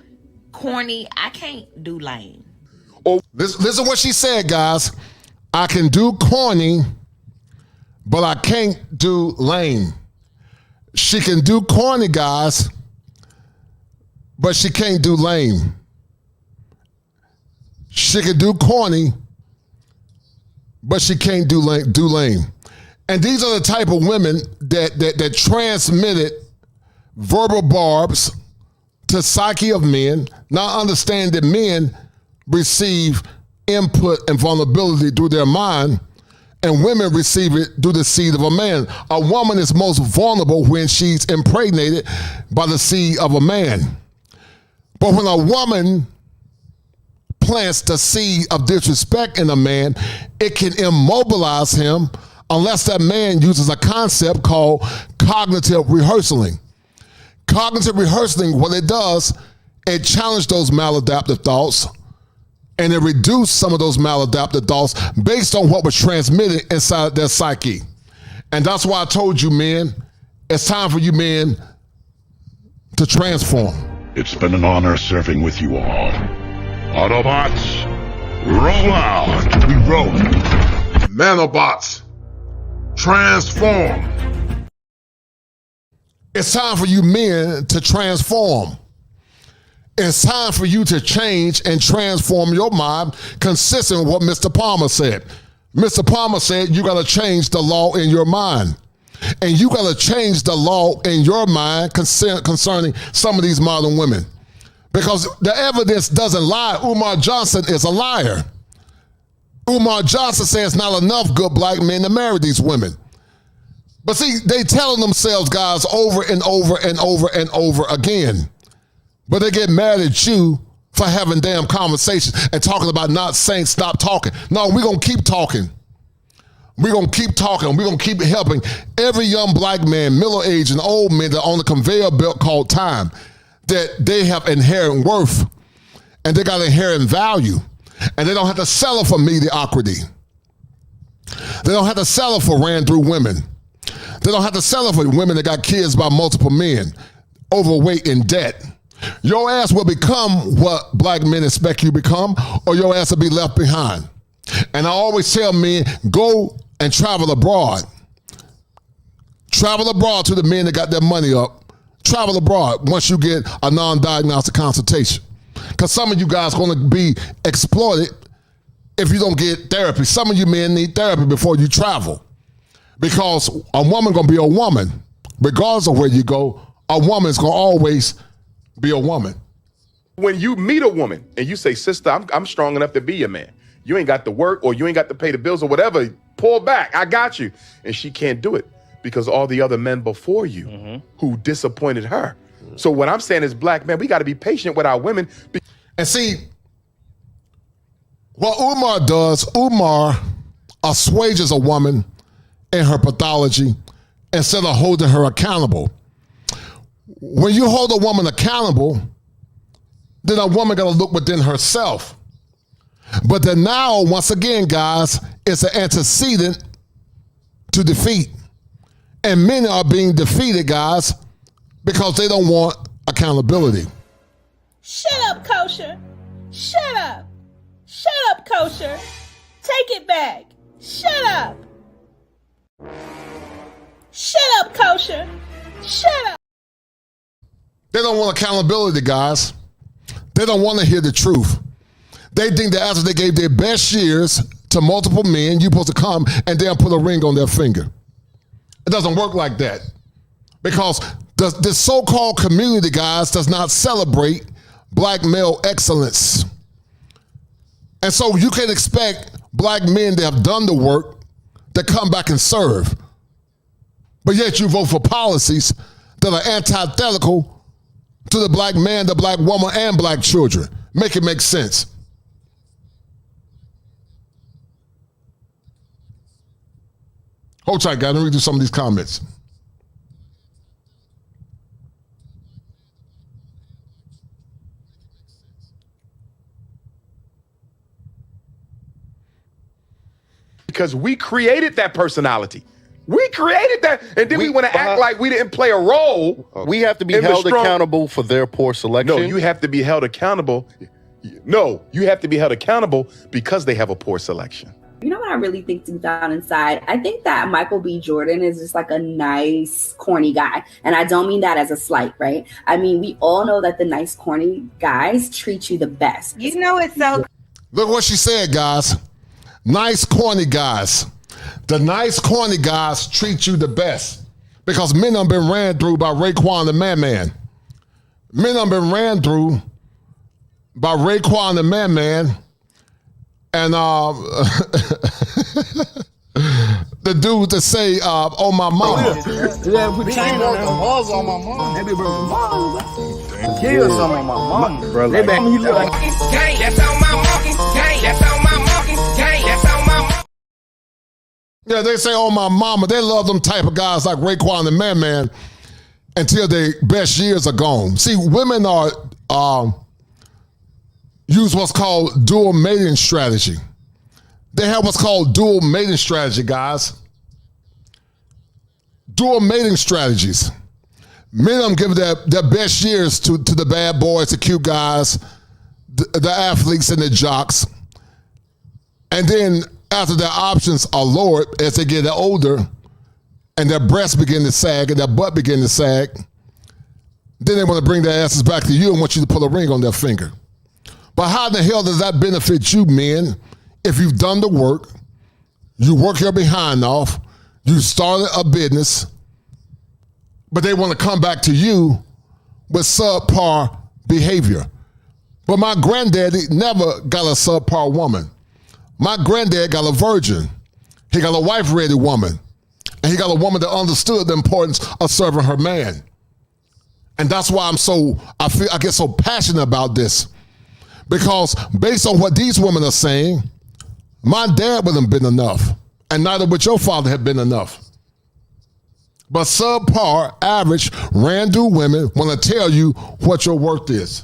corny. I can't do lame. Listen what she said, guys. I can do corny, but I can't do lame. She can do corny, guys, but she can't do lame. She can do corny, but she can't do lame. And these are the type of women that transmitted verbal barbs to psyche of men, not understand that men receive input and vulnerability through their mind, and women receive it through the seed of a man. A woman is most vulnerable when she's impregnated by the seed of a man. But when a woman plants the seed of disrespect in a man, it can immobilize him unless that man uses a concept called cognitive rehearsing. Cognitive rehearsing, what it does, it challenges those maladaptive thoughts, and it reduced some of those maladaptive thoughts based on what was transmitted inside their psyche. And that's why I told you, men, it's time for you men to transform. It's been an honor serving with you all. Autobots, roll out. We roll. Nanobots, transform. It's time for you men to transform. It's time for you to change and transform your mind consistent with what Mr. Palmer said. Mr. Palmer said you got to change the law in your mind. And you got to change the law in your mind concerning some of these modern women. Because the evidence doesn't lie. Umar Johnson is a liar. Umar Johnson says not enough good black men to marry these women. But see, they telling themselves, guys, over and over and over and over again. But they get mad at you for having damn conversations and talking about not saying stop talking. No, we're going to keep talking. We're going to keep talking. We're going to keep helping every young black man, middle-aged and old men that are on the conveyor belt called time, that they have inherent worth and they got inherent value, and they don't have to settle for mediocrity. They don't have to settle for ran-through women. They don't have to settle for women that got kids by multiple men, overweight, in debt. Your ass will become what black men expect you to become, or your ass will be left behind. And I always tell men, go and travel abroad. Travel abroad to the men that got their money up. Travel abroad once you get a non-diagnostic consultation. Because some of you guys are going to be exploited if you don't get therapy. Some of you men need therapy before you travel. Because a woman going to be a woman. Regardless of where you go, a woman is going to always be a woman. When you meet a woman and you say, sister, I'm strong enough to be your man. You ain't got to work or you ain't got to pay the bills or whatever. Pull back. I got you. And she can't do it because all the other men before you who disappointed her. So what I'm saying is, black men, we got to be patient with our women. And see, what Umar does, Umar assuages a woman in her pathology instead of holding her accountable. When you hold a woman accountable, then a woman got to look within herself. But then now, once again, guys, it's an antecedent to defeat. And many are being defeated, guys, because they don't want accountability. Shut up, Kosher. Shut up. Shut up, Kosher. Take it back. Shut up. Shut up, Kosher. Shut up. They don't want accountability, guys. They don't want to hear the truth. They think that after they gave their best years to multiple men, you're supposed to come and they'll put a ring on their finger. It doesn't work like that. Because this so-called community, guys, does not celebrate black male excellence. And so you can expect black men that have done the work to come back and serve. But yet you vote for policies that are antithetical to the black man, the black woman, and black children. Make it make sense. Hold tight, guys. Let me read some of these comments. Because we created that personality. We created that, and then we want to act like we didn't play a role. We have to be held accountable for their poor selection. No, you have to be held accountable. No, you have to be held accountable because they have a poor selection. You know what I really think deep down inside? I think that Michael B. Jordan is just like a nice, corny guy. And I don't mean that as a slight, right? I mean, we all know that the nice, corny guys treat you the best. You know it's so... Look what she said, guys. Nice, corny guys. The nice, corny guys treat you the best. Because men have been ran through by Raekwon the Man. Men have been ran through by Raekwon the Man. And the dude to say, oh, my mama. Yeah, put chain on my mom. They be broken balls. Kill some of my mom. They back me look like That's on my monkey. That's on my monkey. That's on my monkey. Yeah, they say, oh, my mama. They love them type of guys like Raekwon the Man until their best years are gone. See, women are use what's called dual mating strategy. They have what's called dual mating strategy, guys. Dual mating strategies. Many of them give their best years to the bad boys, the cute guys, the athletes and the jocks. And then after their options are lowered as they get older and their breasts begin to sag and their butt begin to sag, then they want to bring their asses back to you and want you to put a ring on their finger. But how the hell does that benefit you, men, if you've done the work, you work your behind off, you started a business, but they want to come back to you with subpar behavior? But my granddaddy never got a subpar woman. My granddad got a virgin. He got a wife-ready woman. And he got a woman that understood the importance of serving her man. And that's why I get so passionate about this. Because based on what these women are saying, my dad wouldn't have been enough, and neither would your father have been enough. But subpar, average, Randu women want to tell you what your worth is.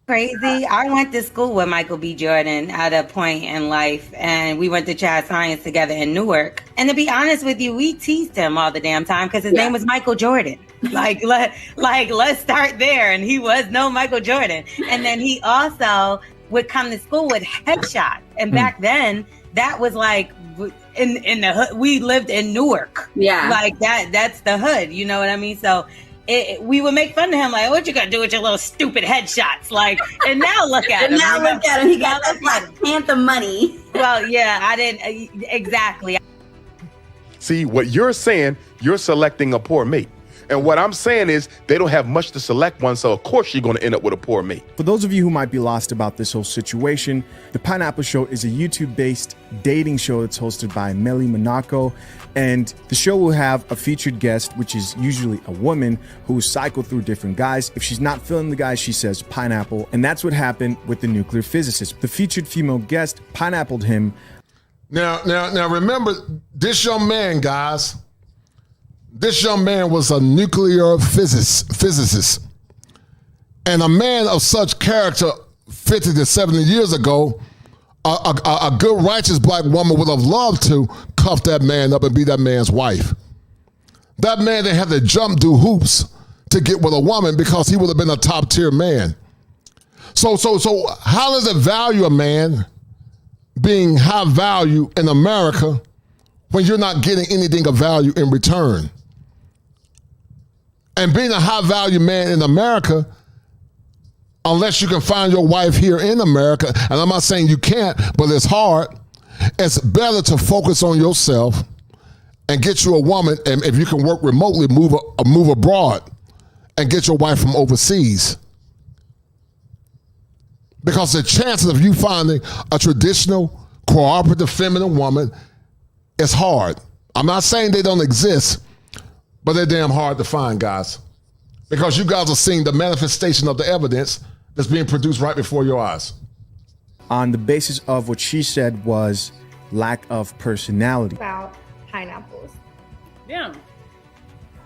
Crazy. I went to school with Michael B. Jordan at a point in life, and we went to Child Science together in Newark. And to be honest with you, we teased him all the damn time because his name was Michael Jordan. Let's start there. And he was no Michael Jordan. And then he also would come to school with headshots. And back then, that was like in the hood. We lived in Newark. Yeah. Like that's the hood. You know what I mean? So we would make fun of him, like, what you gonna do with your little stupid headshots? Like, and now look at him. And now look at him. He got us like Panther money. Well, yeah, I didn't exactly. See, what you're saying, you're selecting a poor mate. And what I'm saying is they don't have much to select one, so of course you're going to end up with a poor mate. For those of you who might be lost about this whole situation, The Pineapple Show is a YouTube-based dating show that's hosted by Melly Monaco. And the show will have a featured guest, which is usually a woman who will cycle through different guys. If she's not feeling the guy, she says pineapple. And that's what happened with the nuclear physicist. The featured female guest pineappled him. Now remember, this young man, guys, this young man was a nuclear physicist. And a man of such character 50 to 70 years ago, a good, righteous black woman would have loved to cuff that man up and be that man's wife. That man didn't have to jump through hoops to get with a woman because he would have been a top tier man. So how does it value a man being high value in America when you're not getting anything of value in return? And being a high value man in America, unless you can find your wife here in America, and I'm not saying you can't, but it's hard, it's better to focus on yourself and get you a woman, and if you can work remotely, move abroad and get your wife from overseas. Because the chances of you finding a traditional, cooperative, feminine woman is hard. I'm not saying they don't exist, but they're damn hard to find, guys. Because you guys are seeing the manifestation of the evidence that's being produced right before your eyes. On the basis of what she said was lack of personality. About pineapples. Yeah.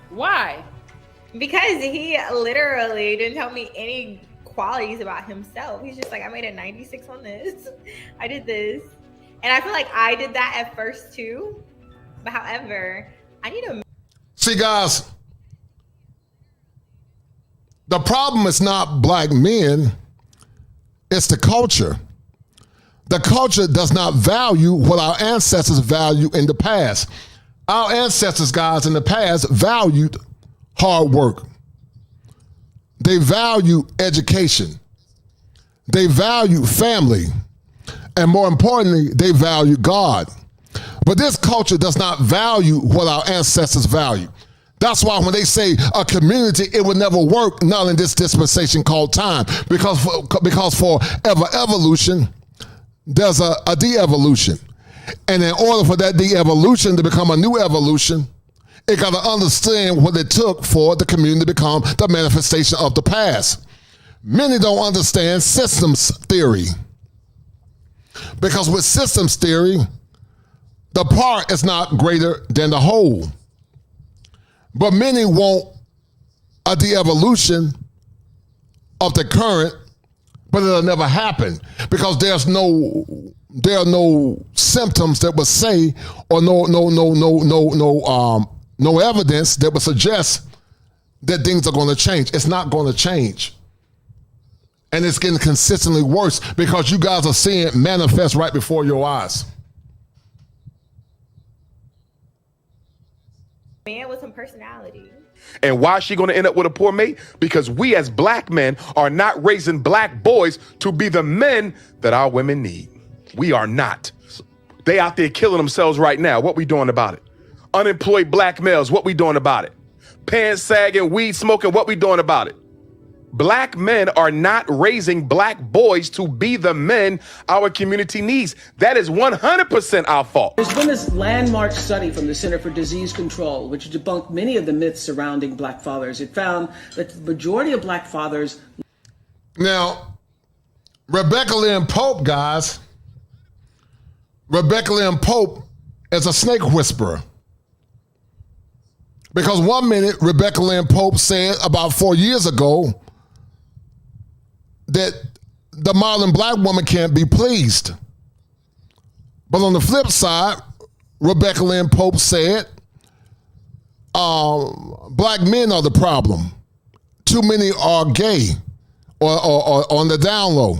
Why? Because he literally didn't tell me any qualities about himself. He's just like, I made a 96 on this. I did this. And I feel like I did that at first too. But however, I need to. See, guys, the problem is not black men, it's the culture. The culture does not value what our ancestors valued in the past. Our ancestors, guys, in the past valued hard work. They value education. They value family. And more importantly, they value God. But this culture does not value what our ancestors value. That's why when they say a community, it would never work, not in this dispensation called time. Because for evolution, there's a de-evolution. And in order for that de-evolution to become a new evolution, it got to understand what it took for the community to become the manifestation of the past. Many don't understand systems theory. Because with systems theory, the part is not greater than the whole. But many want a de-evolution of the current, but it'll never happen because there are no symptoms that would say, or no evidence that would suggest that things are going to change. It's not going to change. And it's getting consistently worse because you guys are seeing it manifest right before your eyes. Man with some personality. And why is she going to end up with a poor mate? Because we as black men are not raising black boys to be the men that our women need. We are not. They out there killing themselves right now. What we doing about it? Unemployed black males, what we doing about it? Pants sagging, weed smoking, what we doing about it? Black men are not raising black boys to be the men our community needs. That is 100% our fault. There's been this landmark study from the Center for Disease Control, which debunked many of the myths surrounding black fathers. It found that the majority of black fathers. Now, Rebecca Lynn Pope, guys, Rebecca Lynn Pope is a snake whisperer. Because one minute, Rebecca Lynn Pope said about 4 years ago that the modern black woman can't be pleased. But on the flip side, Rebecca Lynn Pope said, black men are the problem. Too many are gay or on the down low.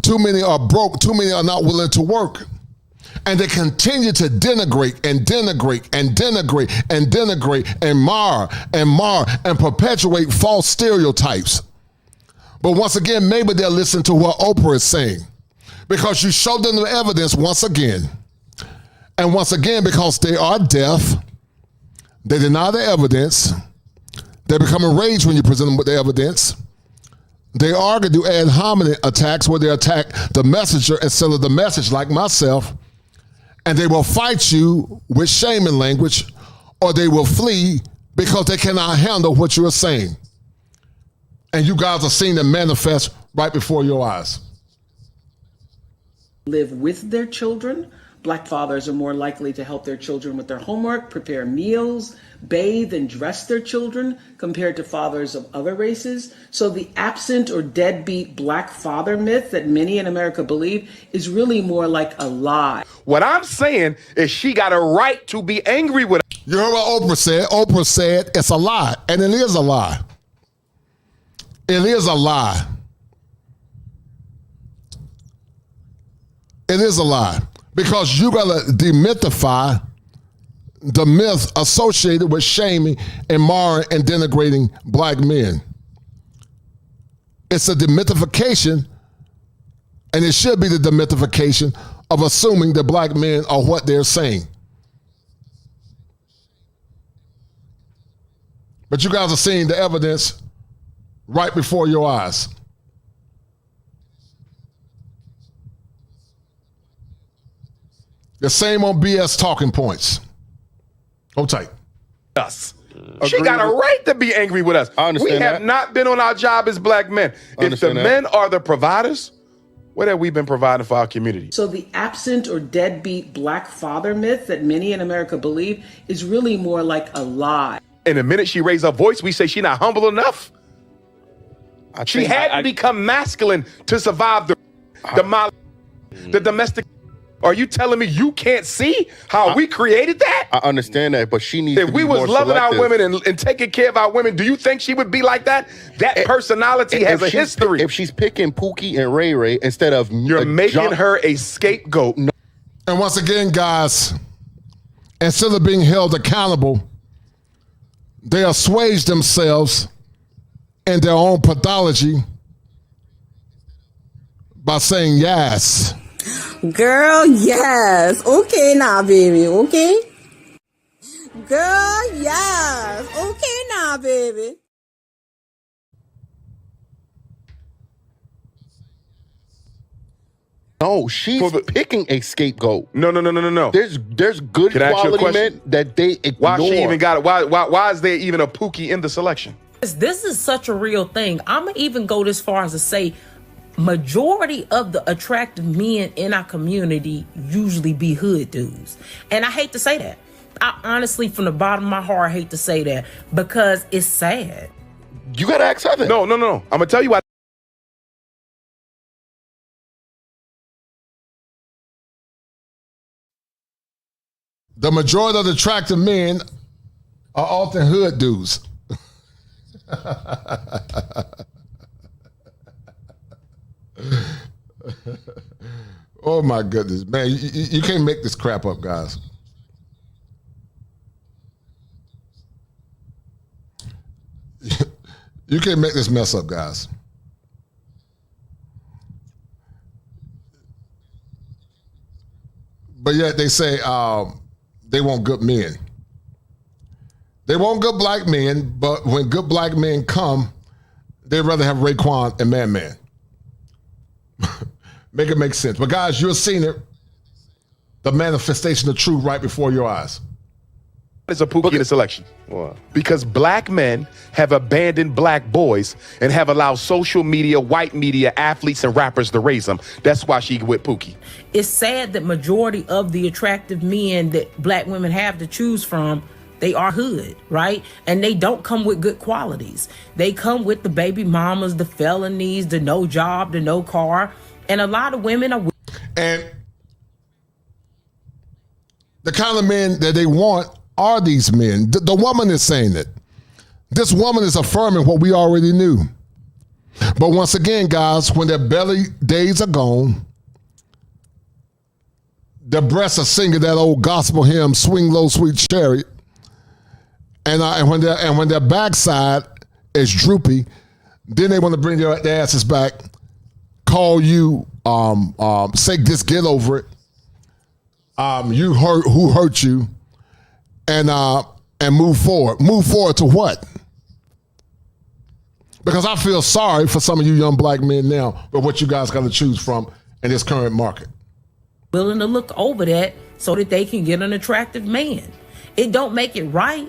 Too many are broke. Too many are not willing to work. And they continue to denigrate and denigrate and denigrate and denigrate and mar and perpetuate false stereotypes. But once again, maybe they'll listen to what Oprah is saying because you show them the evidence once again. And once again, because they are deaf, they deny the evidence. They become enraged when you present them with the evidence. They argue, do ad hominem attacks where they attack the messenger instead of the message, like myself. And they will fight you with shaming language, or they will flee because they cannot handle what you are saying. And you guys are seeing them manifest right before your eyes. Live with their children. Black fathers are more likely to help their children with their homework, prepare meals, bathe and dress their children compared to fathers of other races. So the absent or deadbeat black father myth that many in America believe is really more like a lie. What I'm saying is she got a right to be angry with us. You heard what Oprah said? Oprah said it's a lie, and it is a lie. It is a lie. It is a lie. Because you gotta demythify the myth associated with shaming and marring and denigrating black men. It's a demythification, and it should be the demythification of assuming that black men are what they're saying. But you guys are seeing the evidence right before your eyes. The same on BS talking points. Hold tight. Us. She got a right to be angry with us. I understand we have not been on our job as black men. If the men are the providers, what have we been providing for our community? So the absent or deadbeat black father myth that many in America believe is really more like a lie. And the minute she raised her voice, we say she's not humble enough. She had to become masculine to survive the domestic. Are you telling me you can't see how we created that? I understand that, but she needs if to we be was more loving selective. our women and taking care of our women, do you think she would be like that? That personality has a history. If she's picking Pookie and Ray Ray instead of you're making her a scapegoat. And once again, guys, instead of being held accountable, they assuage themselves in their own pathology by saying yes. Girl, yes. Okay now, baby. Okay? Girl, yes. Okay now, baby. No, she's picking a scapegoat. No. There's good Can I ask you a quality question? men that they ignore. Why she even got it? Why is there even a Pookie in the selection? This is such a real thing. I'm going to even go this far as to say majority of the attractive men in our community usually be hood dudes. And I hate to say that. I honestly, from the bottom of my heart, hate to say that because it's sad. You got to ask her that. No. I'm going to tell you why. The majority of the attractive men are often hood dudes. Oh my goodness, man. You can't make this crap up, guys. You can't make this mess up, guys. But yet they say they want good men. They want good black men, but when good black men come, they'd rather have Raekwon and Man. Make it make sense. But guys, you're seeing it, the manifestation of truth right before your eyes. It's a Pookie in the selection. Wow. Because black men have abandoned black boys and have allowed social media, white media, athletes, and rappers to raise them. That's why she with Pookie. It's sad that majority of the attractive men that black women have to choose from, they are hood, right? And they don't come with good qualities. They come with the baby mamas, the felonies, the no job, the no car. And a lot of women are... And the kind of men that they want are these men. The woman is saying it. This woman is affirming what we already knew. But once again, guys, when their belly days are gone, their breasts are singing that old gospel hymn, "Swing Low, Sweet Chariot," and when their backside is droopy, then they want to bring their asses back, call you, say just get over it. You hurt who hurt you, and move forward. Move forward to what? Because I feel sorry for some of you young black men now, but what you guys got to choose from in this current market. willing to look over that so that they can get an attractive man. It don't make it right.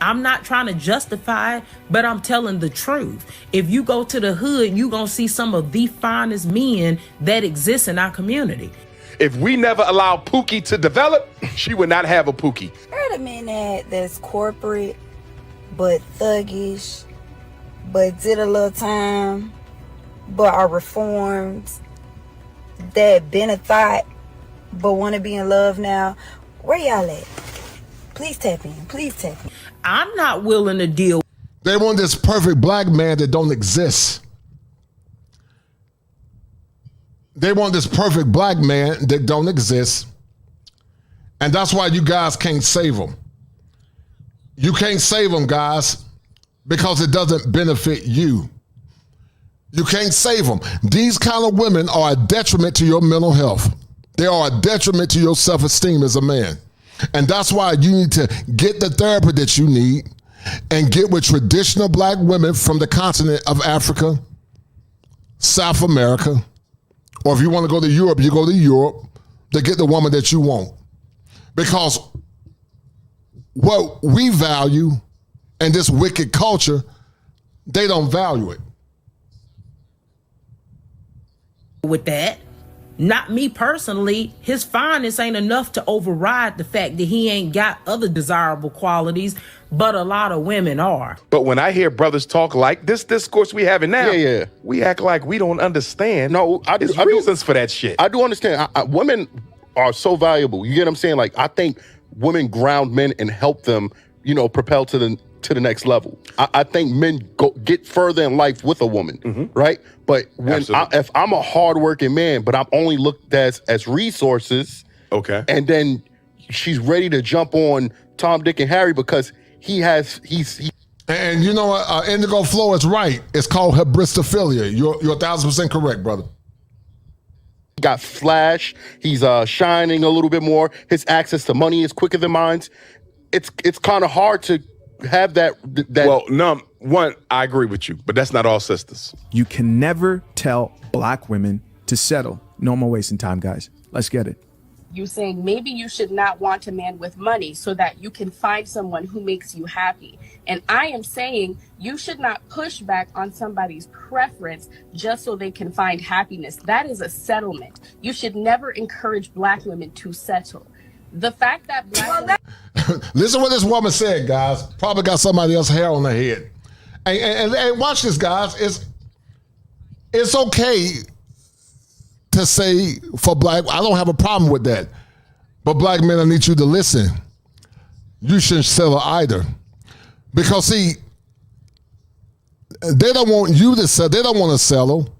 I'm not trying to justify it, but I'm telling the truth. If you go to the hood, you're going to see some of the finest men that exist in our community. If we never allowed Pookie to develop, she would not have a Pookie. There are the men that's corporate, but thuggish, but did a little time, but are reformed, that been a thought, but want to be in love now. Where y'all at? Please tap in. Please tap in. I'm not willing to deal. They want this perfect black man that don't exist. They want this perfect black man that don't exist. And that's why you guys can't save them. You can't save them, guys, because it doesn't benefit you. You can't save them. These kind of women are a detriment to your mental health. They are a detriment to your self-esteem as a man. And that's why you need to get the therapy that you need and get with traditional black women from the continent of Africa, South America, or if you want to go to Europe, you go to Europe to get the woman that you want. Because what we value in this wicked culture, they don't value it. With that, not me personally, his fineness ain't enough to override the fact that he ain't got other desirable qualities, but a lot of women are. But when I hear brothers talk like this discourse we having now, we act like we don't understand. No, There's reasons for that shit. I do understand. Women are so valuable. You get what I'm saying? Like, I think women ground men and help them, propel to the next level. I think men get further in life with a woman, right? But if I'm a hardworking man, but I'm only looked at as resources, okay, and then she's ready to jump on Tom, Dick, and Harry because he's. And you know what? Indigo Flow is right. It's called hybristophilia. You're 1,000% correct, brother. He got flash. He's shining a little bit more. His access to money is quicker than mine. It's kind of hard to have that. Well, no, one, I agree with you, but that's not all sisters. You can never tell black women to settle. No more wasting time, guys. Let's get it. You saying maybe you should not want a man with money so that you can find someone who makes you happy. And I am saying you should not push back on somebody's preference just so they can find happiness. That is a settlement. You should never encourage black women to settle. The fact that black women... Listen what this woman said, guys. Probably got somebody else's hair on her head. And watch this, guys. It's okay to say for black, I don't have a problem with that. But black men, I need you to listen. You shouldn't settle either. Because see, they don't want you to settle. They don't want to settle.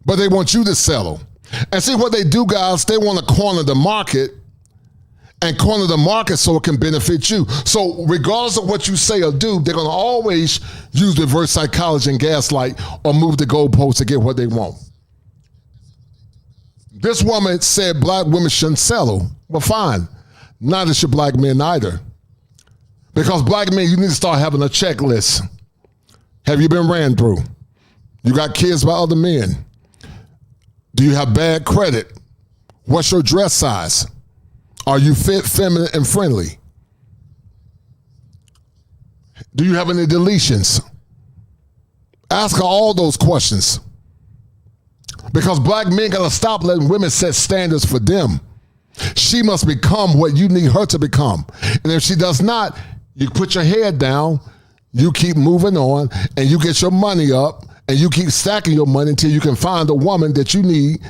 But they want you to settle. And see what they do, guys, they want to corner the market and corner the market so it can benefit you. So regardless of what you say or do, they're going to always use reverse psychology and gaslight or move the goalposts to get what they want. This woman said black women shouldn't settle. Well, fine. Neither should black men either. Because black men, you need to start having a checklist. Have you been ran through? You got kids by other men? Do you have bad credit? What's your dress size? Are you fit, feminine, and friendly? Do you have any deletions? Ask her all those questions. Because black men gotta stop letting women set standards for them. She must become what you need her to become. And if she does not, you put your head down, you keep moving on, and you get your money up, and you keep stacking your money until you can find a woman that you need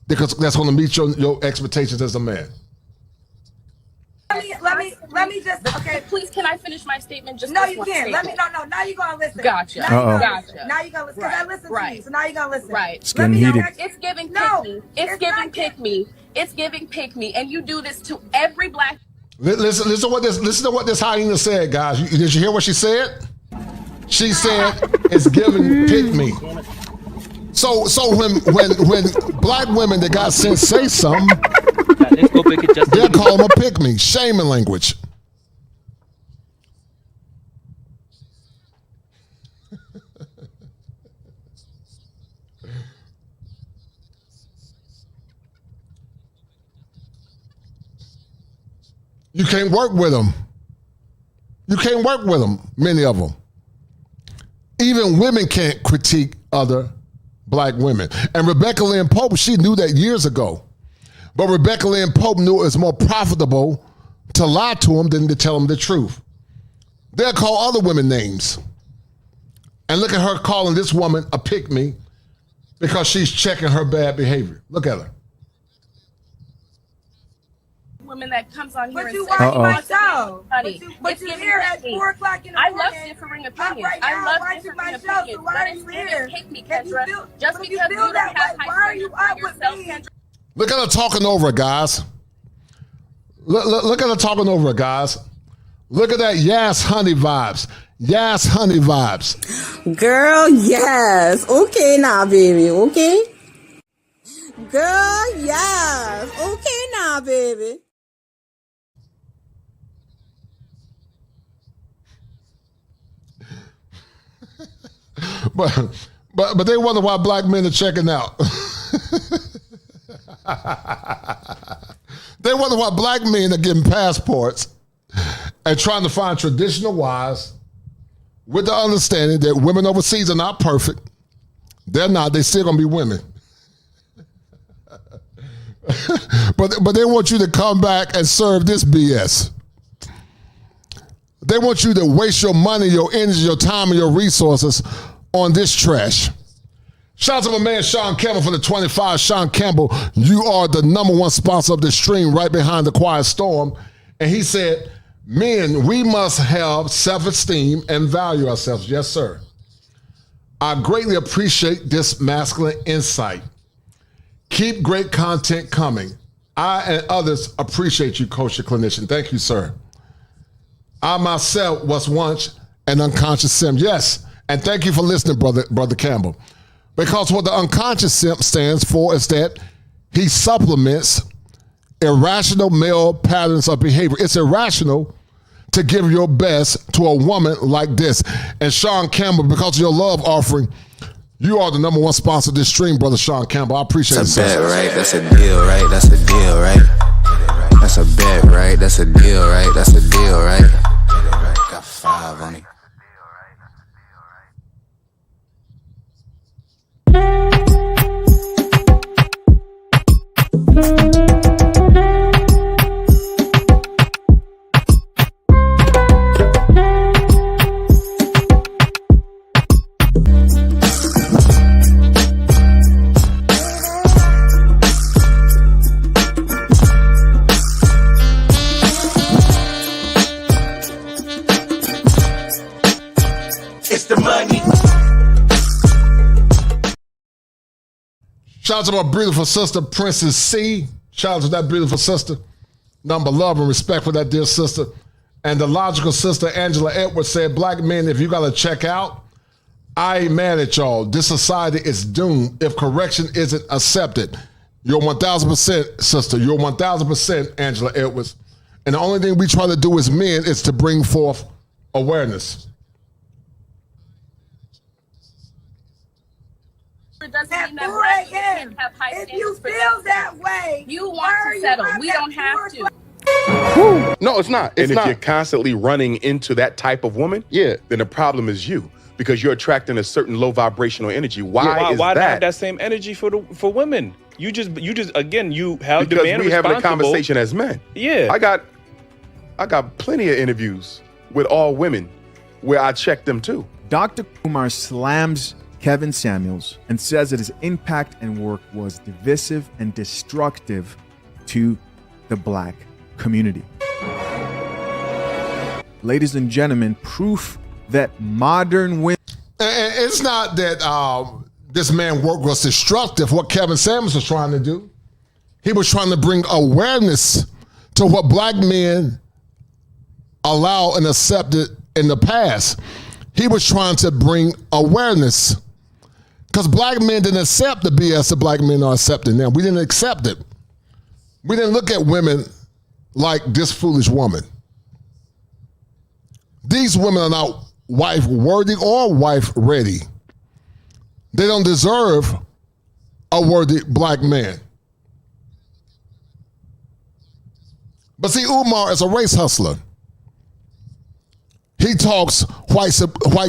because that's gonna meet your expectations as a man. Let me just, okay, please, can I finish my statement? Just no, you can't. Now you're gonna listen. Gotcha. Gotcha. Now you're gonna listen. Because I listened to you, so now you're gonna listen. Right. It's getting heated. It's giving pick me. It's giving pick me. It's giving pick me. And you do this to every black. Listen to what this hyena said, guys. Did you hear what she said? She said it's giving pick me. So when black women that got sense say something, they'll call them a pick me. Shaming language. You can't work with them. You can't work with them, many of them. Even women can't critique other black women. And Rebecca Lynn Pope, she knew that years ago. But Rebecca Lynn Pope knew it was more profitable to lie to them than to tell them the truth. They'll call other women names. And look at her calling this woman a pick-me because she's checking her bad behavior. Look at her. Women that comes on here But and you says, watch my show. honey, But it's you giving here pick at me. 4 o'clock in the I morning. love differing opinions. Right I now, love watching differing my show, opinions. so why But are it's you giving here? pick me, If you Kendra. feel- Just but if because you you feel don't that have way, high why are you standards out for with yourself, me? Kendra. Look at her talking over her, guys. Look at her talking over her, guys. Look at that Yas Honey vibes. Yas Honey vibes. Girl, yes. Okay now, baby. Okay? Girl, yes. Okay now, baby. But they wonder why black men are checking out. They wonder why black men are getting passports and trying to find traditional wives with the understanding that women overseas are not perfect. They're not. They're still going to be women. But they want you to come back and serve this BS. They want you to waste your money, your energy, your time, and your resources on this trash. Shout out to my man Sean Campbell for the 25. Sean Campbell, you are the #1 sponsor of this stream right behind the Quiet Storm. And he said, men, we must have self-esteem and value ourselves. Yes, sir. I greatly appreciate this masculine insight. Keep great content coming. I and others appreciate you, Coach the Clinician. Thank you, sir. I myself was once an unconscious simp. Yes, and thank you for listening, Brother Campbell. Because what the unconscious simp stands for is that he supplements irrational male patterns of behavior. It's irrational to give your best to a woman like this. And Sean Campbell, because of your love offering, you are the #1 sponsor of this stream, Brother Sean Campbell. I appreciate it. That's a bet, right? That's a deal, right? That's a deal, right? That's a bet, right? That's a deal, right? That's a deal, right? Got 5 on it. Shout out to my beautiful sister, Princess C. Shout out to that beautiful sister. Nothing but love and respect for that dear sister. And the logical sister, Angela Edwards, said, black men, if you got to check out, I ain't mad at y'all. This society is doomed if correction isn't accepted. You're 1,000%, sister. You're 1,000%, Angela Edwards. And the only thing we try to do as men is to bring forth awareness. It doesn't mean that 4 black people a.m. can't have high If you standards for feel them. that way, You why want are to you settle. up We at don't have 4 to. No, it's not. It's And if not. you're constantly running into that type of woman, Yeah. then the problem is you because you're attracting a certain low vibrational energy. Why is Why not have that? that same energy for women? You just again you have Because the man we having a responsible. conversation as men. Yeah. I got plenty of interviews with all women where I check them too. Dr. Kumar slams Kevin Samuels and says that his impact and work was divisive and destructive to the black community. Ladies and gentlemen, proof that modern women... And it's not that this man's work was destructive. What Kevin Samuels was trying to do, he was trying to bring awareness to what black men allowed and accepted in the past. He was trying to bring awareness because black men didn't accept the BS that black men are accepting now. We didn't accept it. We didn't look at women like this foolish woman. These women are not wife worthy or wife ready. They don't deserve a worthy black man. But see, Umar is a race hustler. He talks white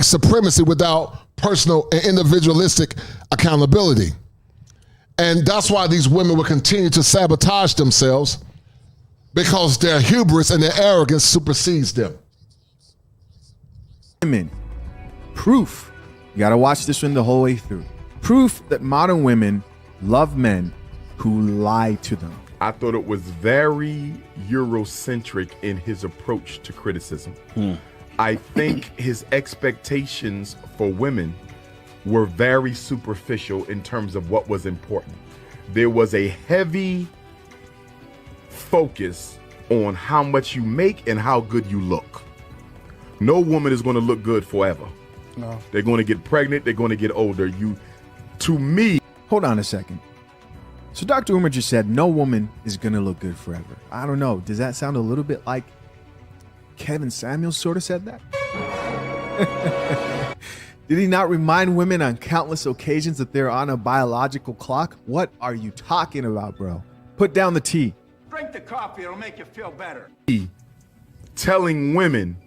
supremacy without personal and individualistic accountability. And that's why these women will continue to sabotage themselves because their hubris and their arrogance supersedes them. Women, proof, you gotta watch this one the whole way through. Proof that modern women love men who lie to them. I thought it was very Eurocentric in his approach to criticism. I think his expectations for women were very superficial in terms of what was important. There was a heavy focus on how much you make and how good you look. No woman is going to look good forever. No. They're going to get pregnant. They're going to get older. To me. Hold on a second. So Dr. Umar just said no woman is going to look good forever. I don't know. Does that sound a little bit like Kevin Samuels sort of said that? Did he not remind women on countless occasions that they're on a biological clock? What are you talking about, bro? Put down the tea. Drink the coffee, it'll make you feel better. Telling women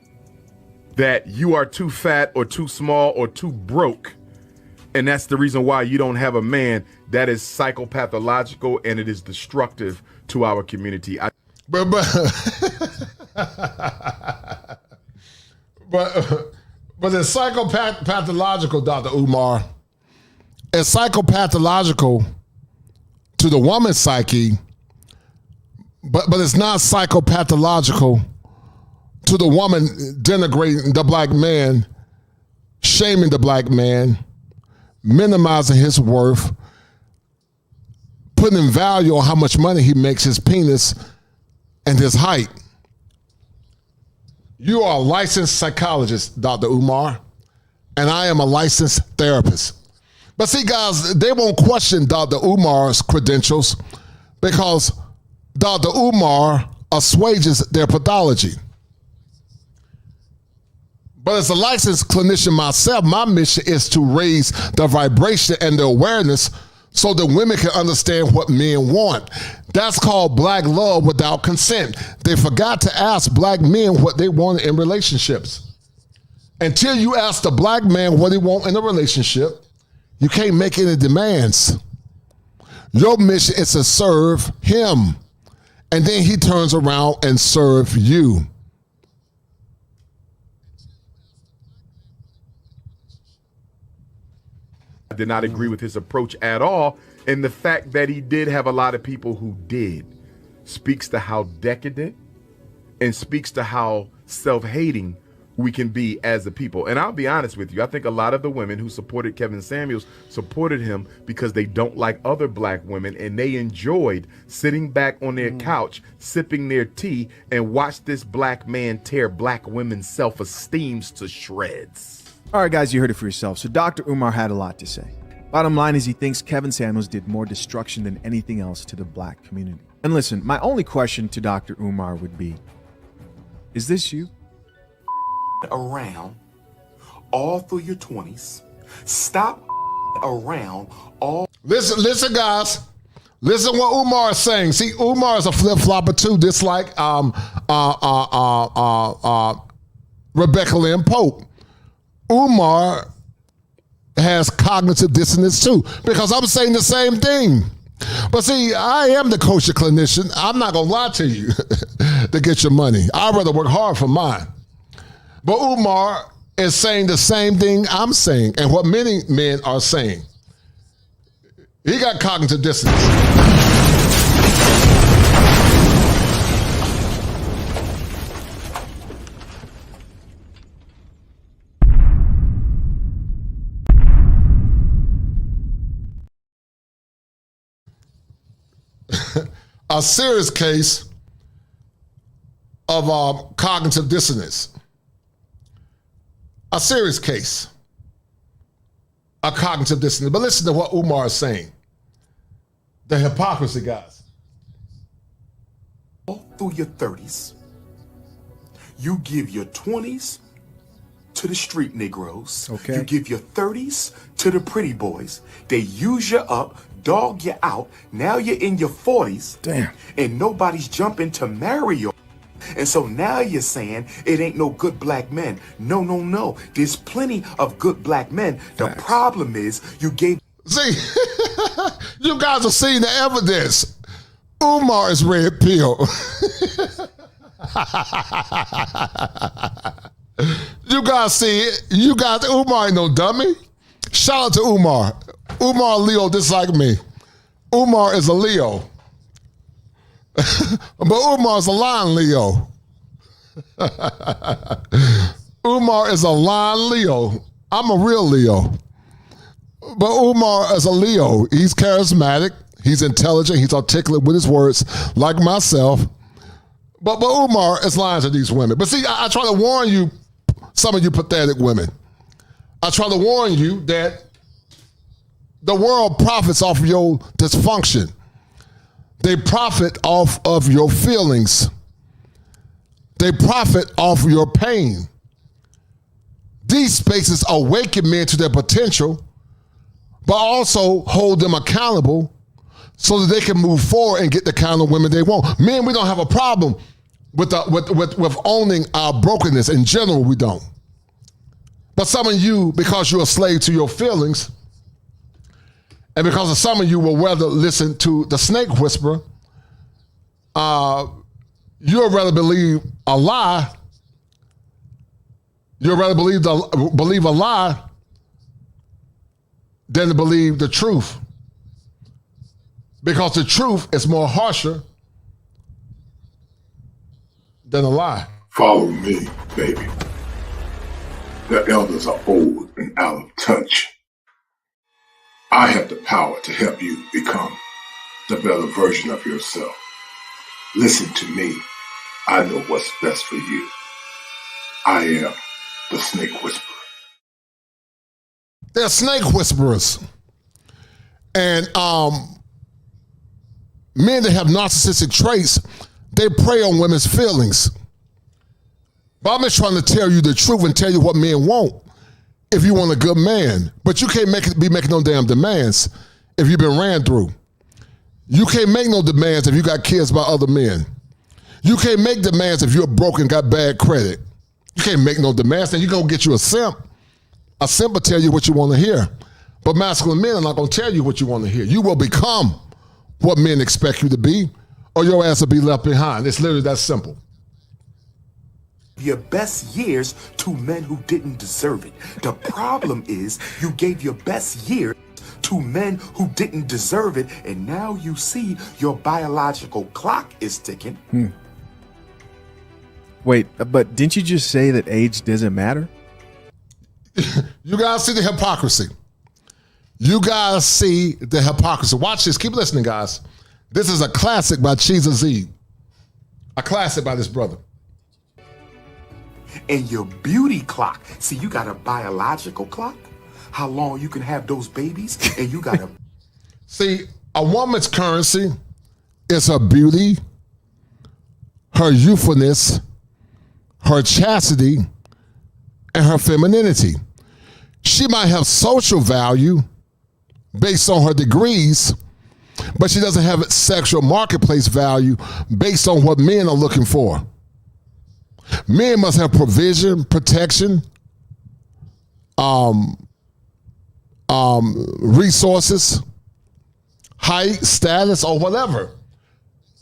that you are too fat or too small or too broke, and that's the reason why you don't have a man, that is psychopathological and it is destructive to our community. But it's psychopathological, Dr. Umar. It's psychopathological to the woman's psyche, but it's not psychopathological to the woman denigrating the black man, shaming the black man, minimizing his worth, putting in value on how much money he makes, his penis, and his height. You are a licensed psychologist, Dr. Umar, and I am a licensed therapist. But see, guys, they won't question Dr. Umar's credentials because Dr. Umar assuages their pathology. But as a licensed clinician myself, my mission is to raise the vibration and the awareness so that women can understand what men want. That's called black love without consent. They forgot to ask black men what they want in relationships. Until you ask the black man what he wants in a relationship, you can't make any demands. Your mission is to serve him, and then he turns around and serve you. I did not agree with his approach at all, and the fact that he did have a lot of people who did speaks to how decadent and speaks to how self-hating we can be as a people. And I'll be honest with you, I think a lot of the women who supported Kevin Samuels supported him because they don't like other black women, and they enjoyed sitting back on their couch, sipping their tea, and watch this black man tear black women's self-esteems to shreds. All right, guys, you heard it for yourself. So Dr. Umar had a lot to say. Bottom line is he thinks Kevin Samuels did more destruction than anything else to the black community. And listen, my only question to Dr. Umar would be, is this you? Around all through your 20s. Stop around all. Listen, guys. Listen what Umar is saying. See, Umar is a flip-flopper too, just like Rebecca Lynn Pope. Umar has cognitive dissonance too, because I'm saying the same thing. But see, I am the kosher clinician. I'm not gonna lie to you to get your money. I'd rather work hard for mine. But Umar is saying the same thing I'm saying, and what many men are saying. He got cognitive dissonance. A serious case of cognitive dissonance. A serious case of cognitive dissonance. But listen to what Umar is saying. The hypocrisy, guys. All through your 30s, you give your 20s to the street Negroes. Okay. You give your 30s to the pretty boys. They use you up, dog you out. Now you're in your 40s. Damn. And nobody's jumping to marry you. And so now you're saying it ain't no good black men. No. There's plenty of good black men. The problem is you gave... See, you guys are seeing the evidence. Umar is red pill. You guys see it. You guys, Umar ain't no dummy. Shout out to Umar. Umar Leo, just like me. Umar is a Leo. But Umar's a lion Leo. Umar is a lion Leo. I'm a real Leo. But Umar is a Leo. He's charismatic. He's intelligent. He's articulate with his words, like myself. But Umar is lying to these women. But see, I try to warn you, some of you pathetic women. I try to warn you that the world profits off of your dysfunction. They profit off of your feelings. They profit off your pain. These spaces awaken men to their potential, but also hold them accountable so that they can move forward and get the kind of women they want. Men, we don't have a problem with owning our brokenness. In general, we don't. But some of you, because you're a slave to your feelings, and because of some of you will rather listen to the snake whisperer, you'll rather believe a lie. You'll rather believe a lie than to believe the truth. Because the truth is more harsher than a lie. Follow me, baby. The elders are old and out of touch. I have the power to help you become the better version of yourself. Listen to me. I know what's best for you. I am the snake whisperer. They're snake whisperers. And men that have narcissistic traits, they prey on women's feelings. But I'm just trying to tell you the truth and tell you what men want if you want a good man. But you can't be making no damn demands if you've been ran through. You can't make no demands if you got kids by other men. You can't make demands if you're broke and got bad credit. You can't make no demands. Then you're going to get you a simp. A simp will tell you what you want to hear. But masculine men are not going to tell you what you want to hear. You will become what men expect you to be, or your ass will be left behind. It's literally that simple. Your best years to men who didn't deserve it. The problem is you gave your best years to men who didn't deserve it, and now you see your biological clock is ticking. Wait, but didn't you just say that age doesn't matter? You guys see the hypocrisy. You guys see the hypocrisy. Watch this. Keep listening, guys. This is a classic by Chiza Zeed. A classic by this brother. And your beauty clock. See, you got a biological clock. How long you can have those babies, and you got a... See, a woman's currency is her beauty, her youthfulness, her chastity, and her femininity. She might have social value based on her degrees, but she doesn't have sexual marketplace value based on what men are looking for. Men must have provision, protection, resources, height, status, or whatever.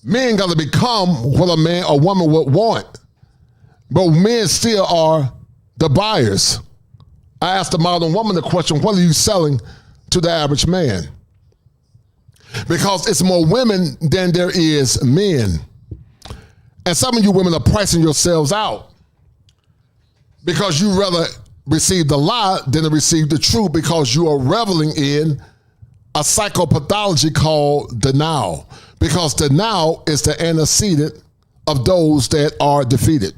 Men got to become what a man or woman would want. But men still are the buyers. I asked the modern woman the question, what are you selling to the average man? Because it's more women than there is men. And some of you women are pricing yourselves out because you rather receive the lie than to receive the truth, because you are reveling in a psychopathology called denial. Because denial is the antecedent of those that are defeated.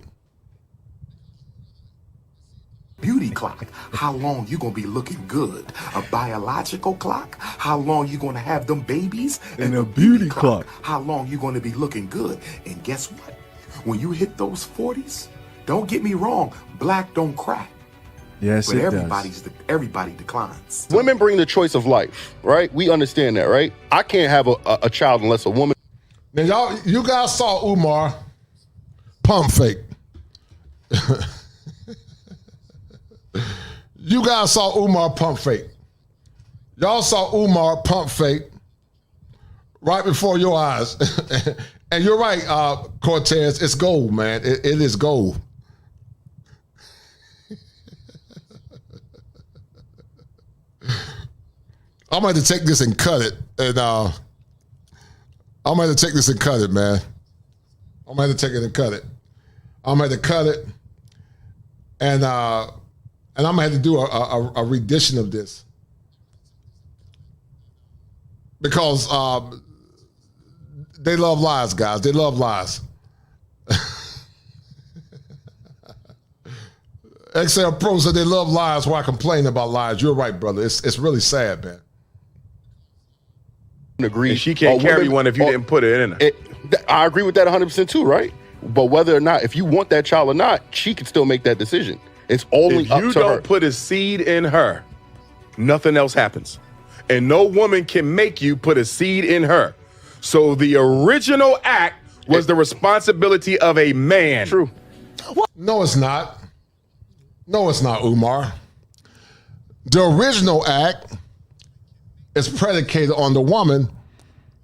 Beauty clock. How long you gonna be looking good? A biological clock. How long you gonna have them babies? And a beauty clock. How long you gonna be looking good? And guess what? When you hit those 40s, don't get me wrong, black don't crack. Yes, but it does. Everybody declines. Women bring the choice of life, right? We understand that, right? I can't have a child unless a woman. Now, you guys saw Umar pump fake. You guys saw Umar pump fake. Y'all saw Umar pump fake right before your eyes. And you're right, Cortez, it's gold, man. It is gold. I'm going to take this and cut it. And I'm going to take this and cut it, man. I'm going to take it and cut it. I'm going to cut it. And I'm going to have to do a rendition of this. Because they love lies, guys. They love lies. XL Pro said they love lies while complaining about lies. You're right, brother. It's really sad, man. Agree. And she can't carry one if you didn't put it in her. I agree with that 100% too, right? But whether or not, if you want that child or not, she can still make that decision. It's only up to her. If you don't put a seed in her, nothing else happens. And no woman can make you put a seed in her. So the original act was the responsibility of a man. True. No, it's not. No, it's not, Umar. The original act is predicated on the woman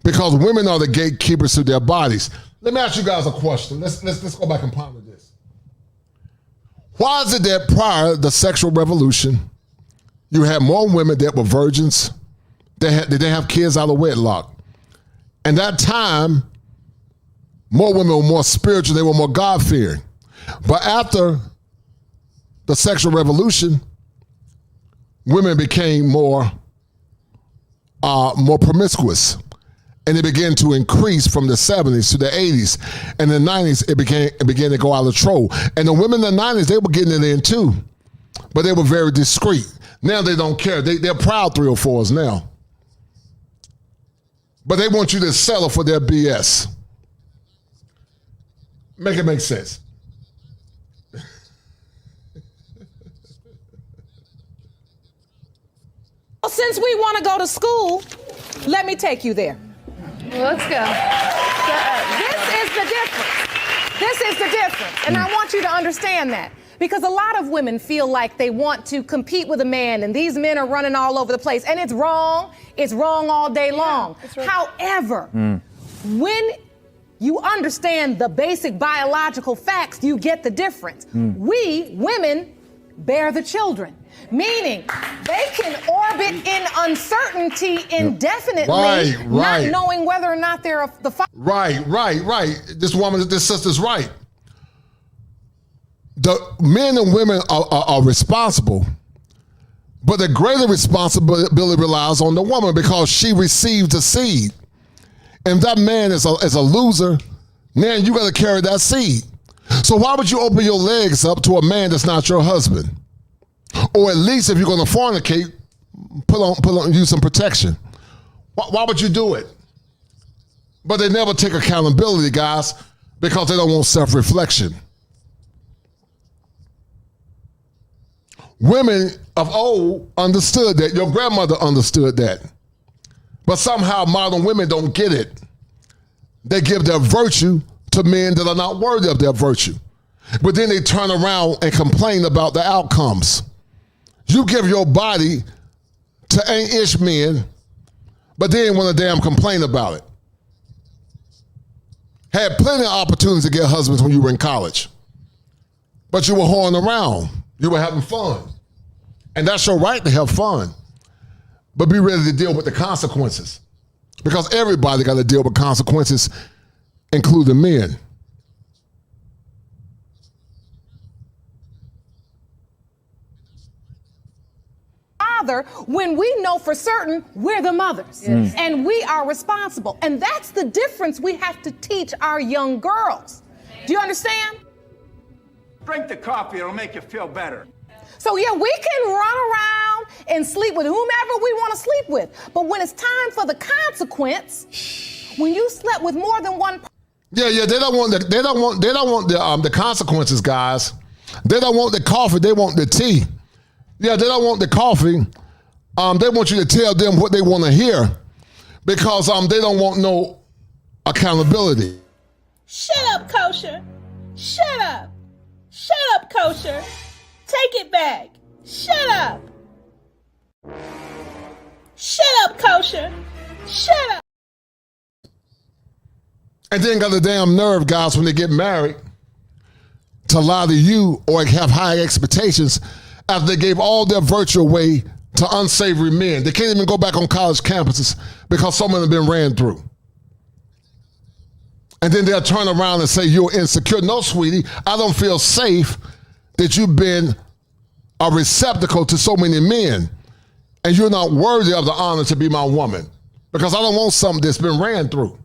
because women are the gatekeepers to their bodies. Let me ask you guys a question. Let's go back and ponder this. Why is it that prior to the sexual revolution, you had more women that were virgins. They didn't have kids out of wedlock. And that time, more women were more spiritual. They were more God-fearing. But after the sexual revolution, women became more promiscuous. And it began to increase from the 70s to the 80s. And in the 90s, it began to go out of control. And the women in the 90s, they were getting it in too. But they were very discreet. Now they don't care. They're proud 304s now. But they want you to settle for their BS. Make it make sense. Well, since we want to go to school, let me take you there. Well, let's go. This is the difference. This is the difference. And I want you to understand that. Because a lot of women feel like they want to compete with a man, and these men are running all over the place. And it's wrong. It's wrong all day long. Right. However, when you understand the basic biological facts, you get the difference. We, women, bear the children. Meaning, they can orbit in uncertainty indefinitely, not knowing whether or not they're the father. Right. This sister's right. The men and women are responsible, but the greater responsibility relies on the woman because she received the seed. And if that man is a loser, now you got to carry that seed. So why would you open your legs up to a man that's not your husband? Or at least if you're going to fornicate, use some protection. Why would you do it? But they never take accountability, guys, because they don't want self-reflection. Women of old understood that. Your grandmother understood that. But somehow modern women don't get it. They give their virtue to men that are not worthy of their virtue. But then they turn around and complain about the outcomes. You give your body to ain't-ish men, but they ain't want to damn complain about it. Had plenty of opportunities to get husbands when you were in college. But you were whoring around. You were having fun. And that's your right to have fun. But be ready to deal with the consequences. Because everybody got to deal with consequences, including men. When we know for certain we're the mothers and we are responsible. And that's the difference we have to teach our young girls. Do you understand? Drink the coffee, it'll make you feel better. So yeah, we can run around and sleep with whomever we want to sleep with. But when it's time for the consequence, when you slept with more than one person. Yeah, they don't want the consequences, guys. They don't want the coffee, they want the tea. Yeah, they don't want the coffee. They want you to tell them what they want to hear because they don't want no accountability. Shut up, Kosher. Shut up. Shut up, Kosher. Take it back. Shut up. Shut up, Kosher. Shut up. And then got the damn nerve, guys, when they get married to lie to you or have high expectations after they gave all their virtue away to unsavory men. They can't even go back on college campuses because some of them have been ran through. And then they'll turn around and say, you're insecure. No, sweetie, I don't feel safe that you've been a receptacle to so many men and you're not worthy of the honor to be my woman because I don't want something that's been ran through.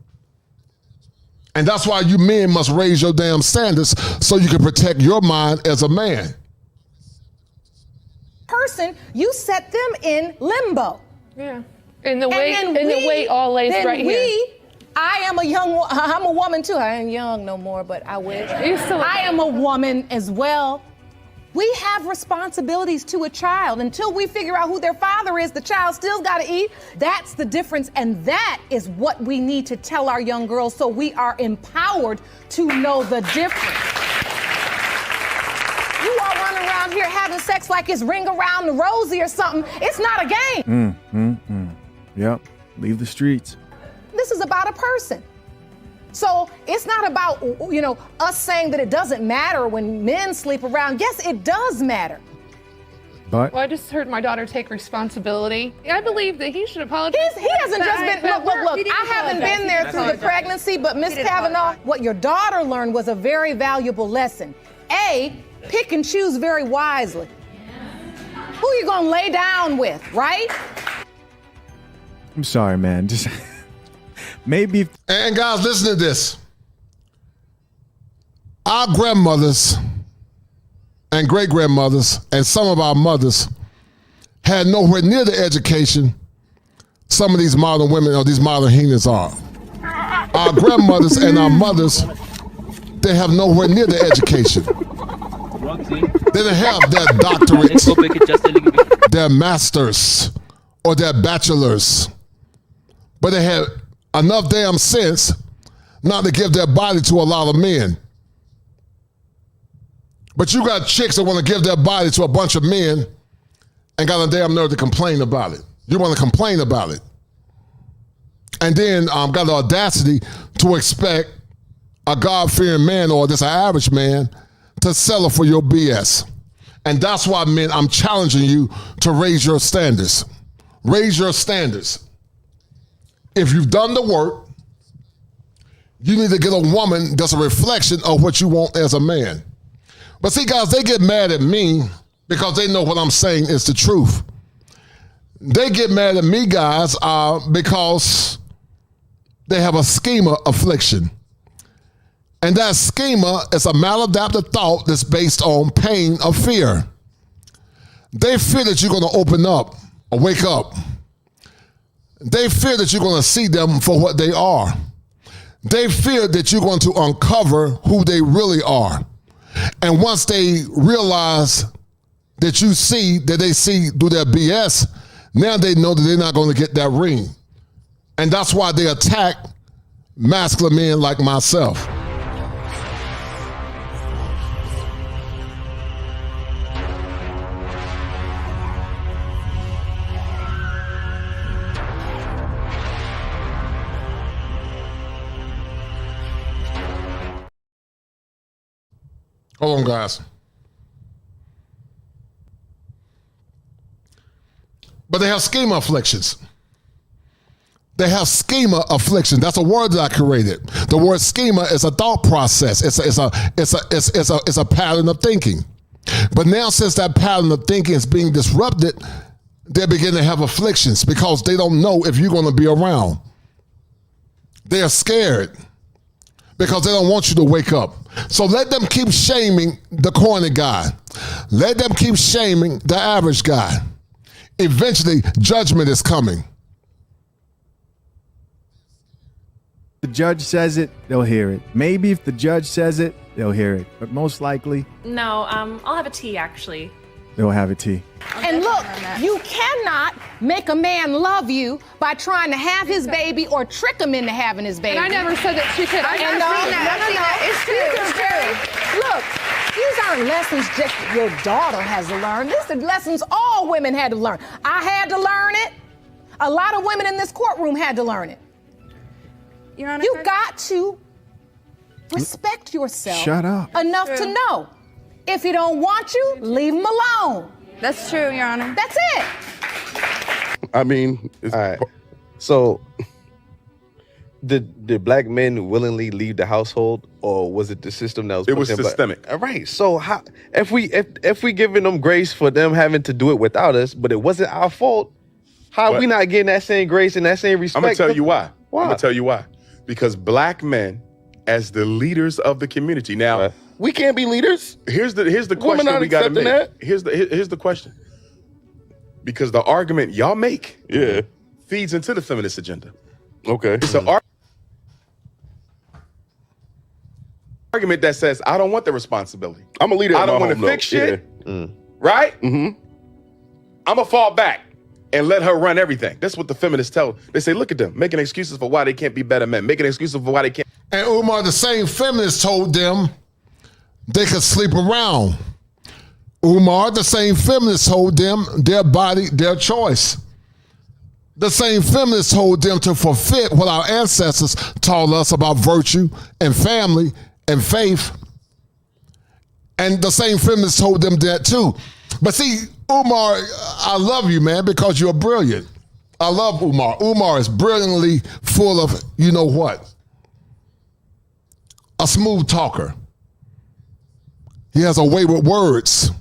And that's why you men must raise your damn standards so you can protect your mind as a man. Person, you set them in limbo. Yeah. In the way all lays right here. I'm a woman too. I ain't young no more, but I wish. I am a woman as well. We have responsibilities to a child. Until we figure out who their father is, the child still got to eat. That's the difference. And that is what we need to tell our young girls so we are empowered to know the difference. You all running around here having sex like it's Ring Around the Rosie or something. It's not a game. Yep. Leave the streets. This is about a person. So it's not about, us saying that it doesn't matter when men sleep around. Yes, it does matter. But Well, I just heard my daughter take responsibility. I believe that he should apologize. He hasn't just been, look, I haven't been there through the pregnancy, but Miss Kavanaugh, what your daughter learned was a very valuable lesson. A, pick and choose very wisely. Who you gonna lay down with, right? I'm sorry, man. Just maybe. And guys, listen to this. Our grandmothers and great-grandmothers and some of our mothers had nowhere near the education some of these modern women or these modern hyenas are. Our grandmothers and our mothers, they have nowhere near the education. They didn't have their doctorates, their masters, or their bachelors. But they had enough damn sense not to give their body to a lot of men. But you got chicks that want to give their body to a bunch of men and got a damn nerve to complain about it. You want to complain about it. And then got the audacity to expect a God-fearing man or just an average man to settle for your BS. And that's why, men, I'm challenging you to raise your standards. Raise your standards. If you've done the work, you need to get a woman that's a reflection of what you want as a man. But see, guys, they get mad at me because they know what I'm saying is the truth. They get mad at me, guys, because they have a schema affliction. And that schema is a maladaptive thought that's based on pain or fear. They fear that you're going to open up or wake up. They fear that you're going to see them for what they are. They fear that you're going to uncover who they really are. And once they realize that you see, that they see through their BS, now they know that they're not going to get that ring. And that's why they attack masculine men like myself. Hold on, guys. But they have schema afflictions. They have schema affliction. That's a word that I created. The word schema is a thought process. It's a pattern of thinking. But now, since that pattern of thinking is being disrupted, they begin to have afflictions because they don't know if you're going to be around. They are scared because they don't want you to wake up. So let them keep shaming the corny guy. Let them keep shaming the average guy. Eventually, judgment is coming. The judge says it, they'll hear it. Maybe if the judge says it, they'll hear it. But most likely, No, I'll have a tea, actually. they'll have a tea. And look, you cannot make a man love you by trying to have his baby or trick him into having his baby. And I never said that she could. It's true. Look, these aren't lessons just your daughter has to learn. These are lessons all women had to learn. I had to learn it. A lot of women in this courtroom had to learn it. Your Honor, you got to respect yourself Shut up. enough to know. If he don't want you, leave him alone. That's true, Your Honor. That's it. I mean, all right. So, did black men willingly leave the household, or was it the system that was? It was pushing systemic. All right. So, how if we giving them grace for them having to do it without us, but it wasn't our fault? How are we not getting that same grace and that same respect? I'm gonna tell you why. Why? I'm gonna tell you why. Because black men, as the leaders of the community, now we can't be leaders. Here's the question we got to make. Here's the question. Because the argument y'all make, feeds into the feminist agenda. Okay, it's an argument that says I don't want the responsibility. I'm a leader. I don't want to fix shit. Right? Mm-hmm. I'm gonna fall back and let her run everything. That's what the feminists tell. They say, look at them, making excuses for why they can't be better men, making excuses for why they can't. And Umar, the same feminists told them they could sleep around. Umar, the same feminists told them their body, their choice. The same feminists told them to forfeit what our ancestors taught us about virtue and family and faith. And the same feminists told them that too. But see, Umar, I love you, man, because you're brilliant. I love Umar. Umar is brilliantly full of, you know what? A smooth talker. He has a way with words.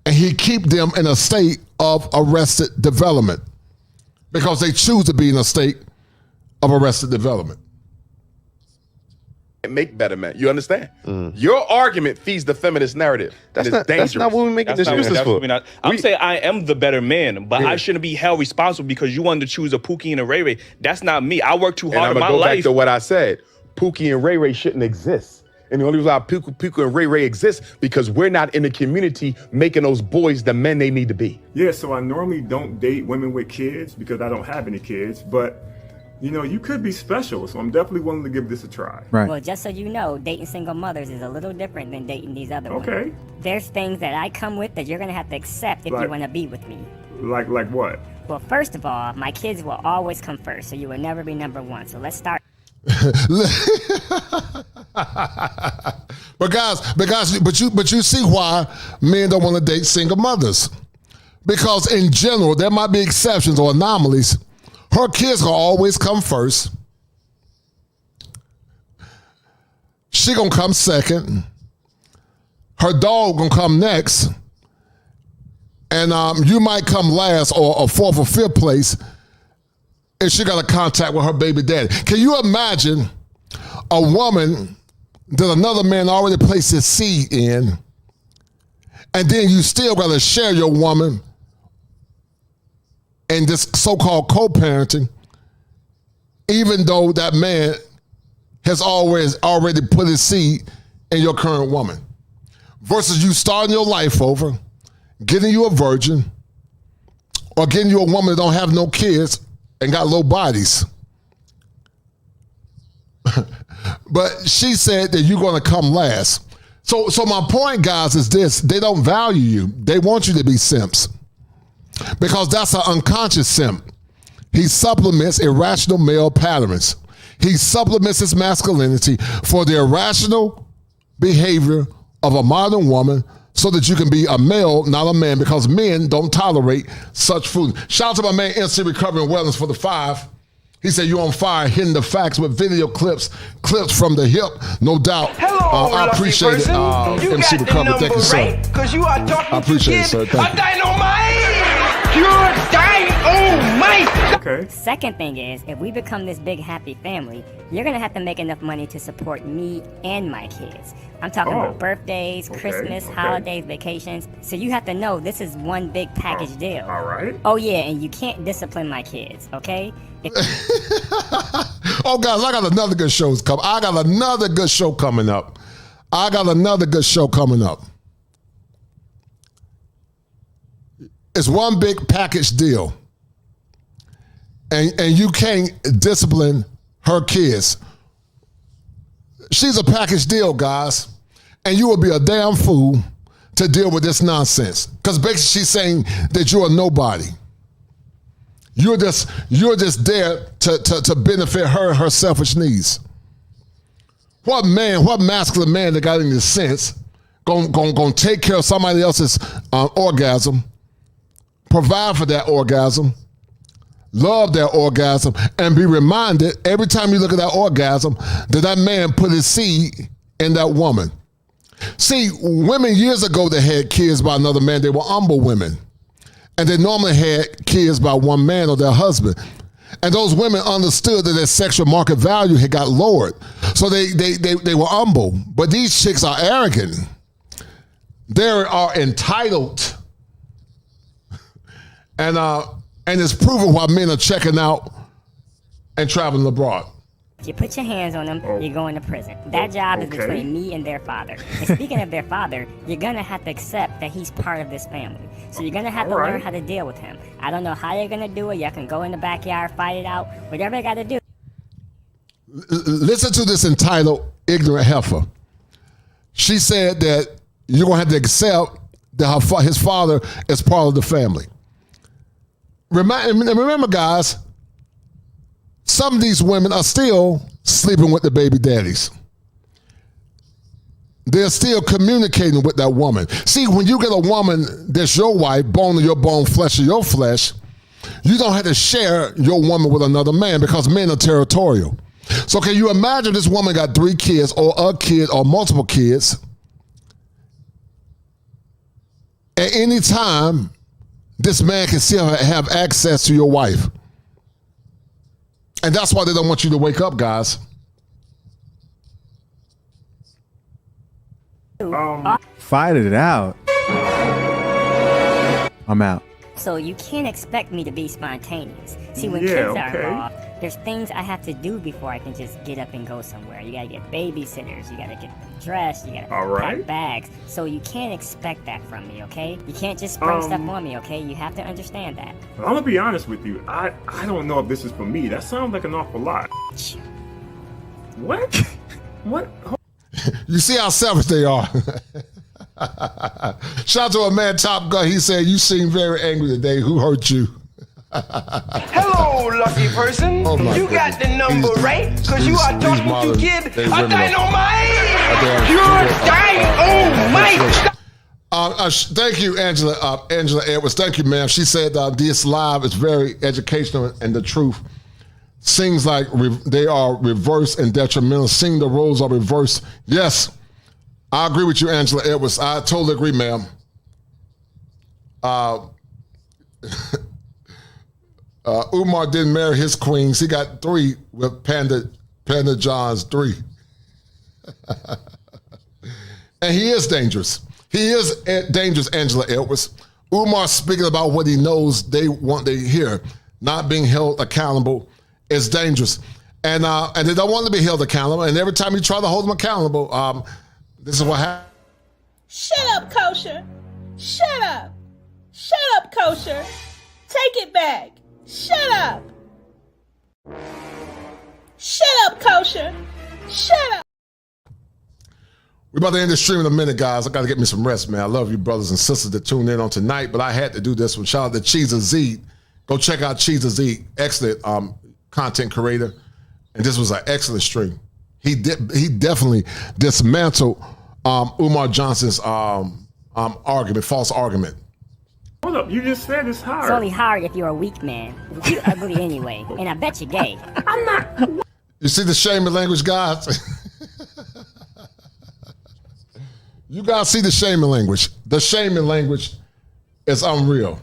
And he keep them in a state of arrested development because they choose to be in a state of arrested development. Make better men. You understand? Your argument feeds the feminist narrative. That's not what we're making excuses for. I'm saying I am the better man, but I shouldn't be held responsible because you wanted to choose a Pookie and a Ray Ray. That's not me. I worked too hard in my go life. back to what I said. Pookie and Ray Ray shouldn't exist. And the only reason why Pookie and Ray Ray exist because we're not in the community making those boys the men they need to be. Yeah, so I normally don't date women with kids because I don't have any kids, but you know, you could be special, so I'm definitely willing to give this a try. Right. Well, just so you know, dating single mothers is a little different than dating these other women. Okay. There's things that I come with that you're going to have to accept if you want to be with me. Like what? Well, first of all, my kids will always come first, so you will never be number one. So let's start. But you see why men don't want to date single mothers. Because in general, there might be exceptions or anomalies. Her kids will always come first. She gonna come second. Her dog gonna come next. And you might come last or fourth or fifth place. And she got a contact with her baby daddy. Can you imagine a woman that another man already placed his seed in, and then you still got to share your woman in this so-called co-parenting, even though that man has already put his seed in your current woman, versus you starting your life over, getting you a virgin, or getting you a woman that don't have no kids and got low bodies. But she said that you're going to come last. So my point, guys, is this. They don't value you. They want you to be simps. Because that's an unconscious simp. He supplements irrational male patterns. He supplements his masculinity for the irrational behavior of a modern woman so that you can be a male, not a man, because men don't tolerate such food. Shout out to my man, NC Recovery and Wellness for the 5. He said, you're on fire, hitting the facts with video clips from the hip, no doubt. Hello, I appreciate it, MC Recovery. Thank you, sir. Because you are talking I appreciate it, sir. Thank you. Dynamite! Pure dynamite! Okay. Second thing is, if we become this big happy family, you're going to have to make enough money to support me and my kids. I'm talking about birthdays, Christmas, holidays, vacations. So you have to know this is one big package deal. All right. Oh, yeah, and you can't discipline my kids, okay? Oh, guys, I got another good show coming. I got another good show coming up. It's one big package deal. And you can't discipline her kids. She's a package deal, guys. And you will be a damn fool to deal with this nonsense. Because basically she's saying that you're a nobody. You're just there to benefit her selfish needs. What masculine man that got any sense gonna take care of somebody else's orgasm, provide for that orgasm, love that orgasm, and be reminded every time you look at that orgasm that man put his seed in that woman. See, women years ago that had kids by another man, they were humble women. And they normally had kids by one man or their husband. And those women understood that their sexual market value had got lowered. So they were humble. But these chicks are arrogant. They are entitled. And it's proven why men are checking out and traveling abroad. If you put your hands on them, you're going to prison. That job is between me and their father. And speaking of their father, you're going to have to accept that he's part of this family. So you're going to have to learn how to deal with him. I don't know how you're going to do it. You can go in the backyard, fight it out, whatever you got to do. Listen to this entitled ignorant heifer. She said that you're going to have to accept that his father is part of the family. Remember, guys, some of these women are still sleeping with the baby daddies. they're still communicating with that woman. See, when you get a woman that's your wife, bone of your bone, flesh of your flesh, you don't have to share your woman with another man because men are territorial. So can you imagine this woman got 3 kids or a kid or multiple kids? At any time, this man can still have access to your wife. And that's why they don't want you to wake up, guys. Fight it out. I'm out. So you can't expect me to be spontaneous. See, when kids are involved, there's things I have to do before I can just get up and go somewhere. You gotta get babysitters, you gotta get dressed, you gotta pack bags. So you can't expect that from me, okay? You can't just spring stuff on me, okay? You have to understand that. I'm gonna be honest with you. I don't know if this is for me. That sounds like an awful lot. What? What? You see how selfish they are. Shout out to a man, Top Gun. He said, you seem very angry today. Who hurt you? Hello, lucky person. Oh my you goodness. got the number right, because you are talking to kid a dynamite. You're dynamite. Thank you, Angela Edwards. Thank you, ma'am. She said this live is very educational and the truth. Seems like they are reversed and detrimental. Seeing the roles are reversed. Yes, I agree with you, Angela Edwards. I totally agree, ma'am. Umar didn't marry his queens. He got 3 with Panda John's 3. And he is dangerous. He is dangerous, Angela Edwards. Umar speaking about what he knows they want to hear, not being held accountable. It's dangerous. And they don't want to be held accountable. And every time you try to hold them accountable, this is what happens. Shut up, Kosher. Shut up. Shut up, Kosher. Take it back. Shut up. Shut up, Kosher. Shut up. We're about to end the stream in a minute, guys. I got to get me some rest, man. I love you brothers and sisters that tuned in on tonight, but I had to do this one. Shout out to Chiza Zeed. Go check out Chiza Zeed. Excellent content creator. And this was an excellent stream. He definitely dismantled Umar Johnson's argument, false argument. Hold up, you just said it's hard. It's only hard if you're a weak man. You're ugly anyway, and I bet you're gay. I'm not. You see the shame in language, guys? You guys see the shame in language. The shame in language is unreal.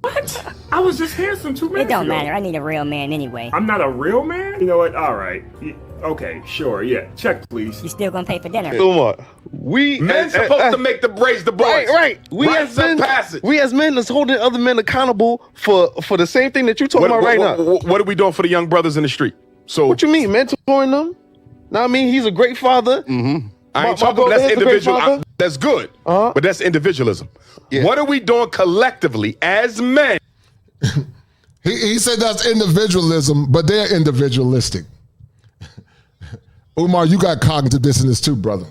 What? I was just here some 2 minutes It don't ago. matter. I need a real man anyway. I'm not a real man? You know what? All right. Okay, sure, yeah. Check, please. You still gonna pay for dinner? Umar, we Men supposed to make the raise the boys. Right. We as men is holding other men accountable for the same thing that you're talking about right now. What are we doing for the young brothers in the street? So what you mean, mentoring them? Now I mean he's a great father. Mm-hmm. I ain't talking about that's individual. That's good, but that's individualism. Yeah. What are we doing collectively as men? He said that's individualism, but they're individualistic. Umar, you got cognitive dissonance too, brother.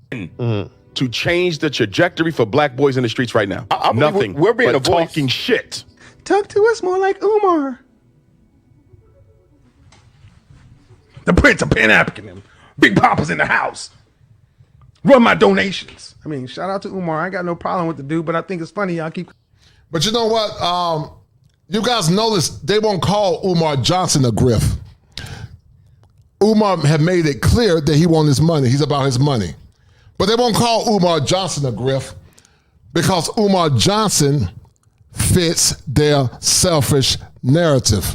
To change the trajectory for black boys in the streets right now. I Nothing. We're being but a voice. talking shit. Talk to us more like Umar. The Prince of Pan African. Big Papa's in the house. Run my donations. I mean, shout out to Umar. I ain't got no problem with the dude, but I think it's funny y'all keep. But you know what? You guys notice they won't call Umar Johnson a griff. Umar had made it clear that he wants his money. He's about his money. But they won't call Umar Johnson a griff because Umar Johnson fits their selfish narrative.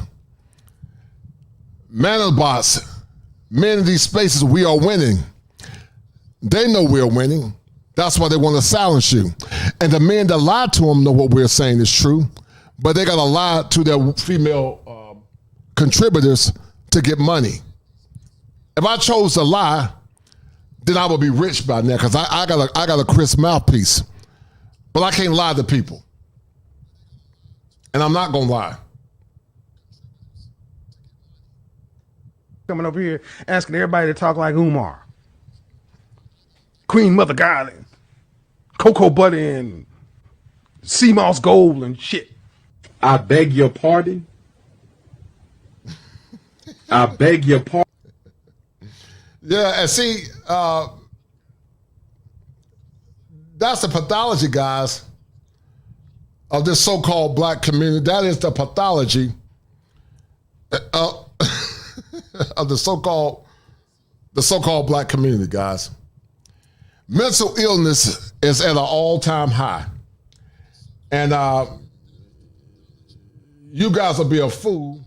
Manobots, men in these spaces, we are winning. They know we're winning. That's why they want to silence you. And the men that lied to them know what we're saying is true, but they got to lie to their female contributors to get money. If I chose to lie, then I would be rich by now because I got a crisp mouthpiece. But I can't lie to people. And I'm not going to lie. Coming over here asking everybody to talk like Umar. Queen Mother Garland, Cocoa Butter and Sea Moss Gold and shit. I beg your pardon. I beg your pardon. Yeah, and see, that's the pathology, guys, of this so-called black community. That is the pathology of the so-called black community, guys. Mental illness is at an all-time high. And you guys will be a fool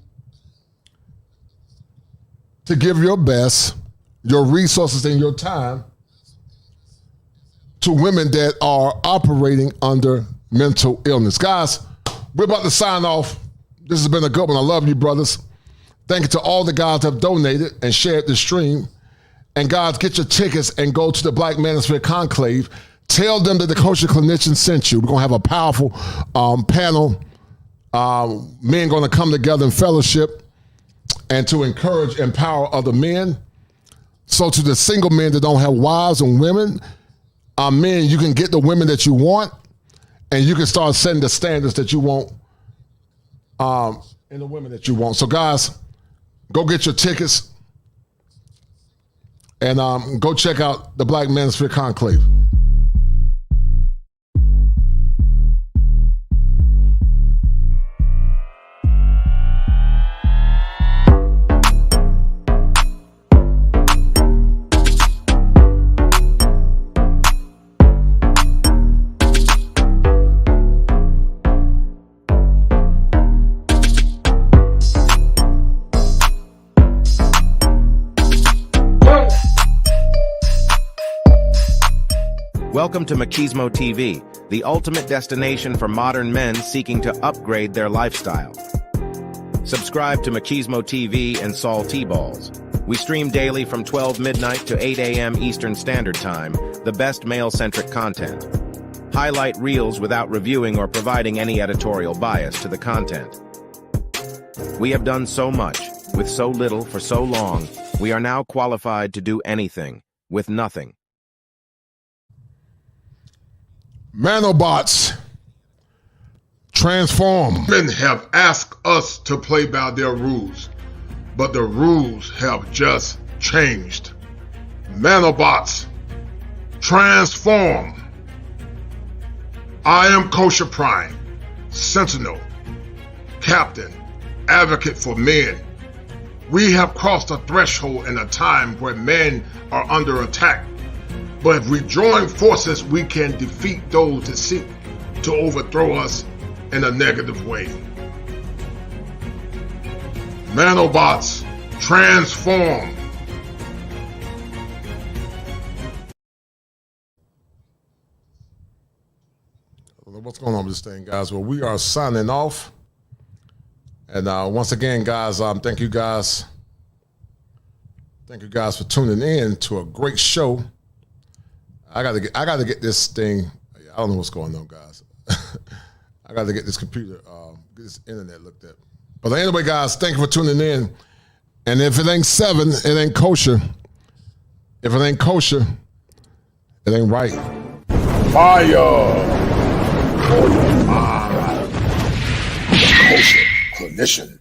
to give your best, your resources, and your time to women that are operating under mental illness. Guys, we're about to sign off. This has been a good one. I love you, brothers. Thank you to all the guys that have donated and shared the stream. And guys, get your tickets and go to the Black Manosphere Conclave. Tell them that the Kosher Clinician sent you. We're going to have a powerful panel. Men going to come together in fellowship and to encourage, empower other men. So to the single men that don't have wives and women, men, you can get the women that you want, and you can start setting the standards that you want and the women that you want. So guys, go get your tickets and go check out the Black Manosphere Conclave. Welcome to Machismo TV, the ultimate destination for modern men seeking to upgrade their lifestyle. Subscribe to Machismo TV and Saul T-Balls. We stream daily from 12 midnight to 8 a.m. Eastern Standard Time, the best male-centric content. Highlight reels without reviewing or providing any editorial bias to the content. We have done so much, with so little for so long, we are now qualified to do anything, with nothing. Manobots transform. Men have asked us to play by their rules, but the rules have just changed. Manobots transform. I am Kosher Prime, Sentinel, Captain, Advocate for men. We have crossed a threshold in a time where men are under attack. But if we join forces, we can defeat those that seek to overthrow us in a negative way. Manobots, transform. What's going on with this thing, guys? Well, we are signing off. And once again, guys, thank you guys. Thank you guys for tuning in to a great show. I gotta get this thing. I don't know what's going on, guys. I gotta get this computer, get this internet looked at. But anyway, guys, thank you for tuning in. And if it ain't 7, it ain't kosher. If it ain't kosher, it ain't right. Fire! All right. The Kosher Clinician.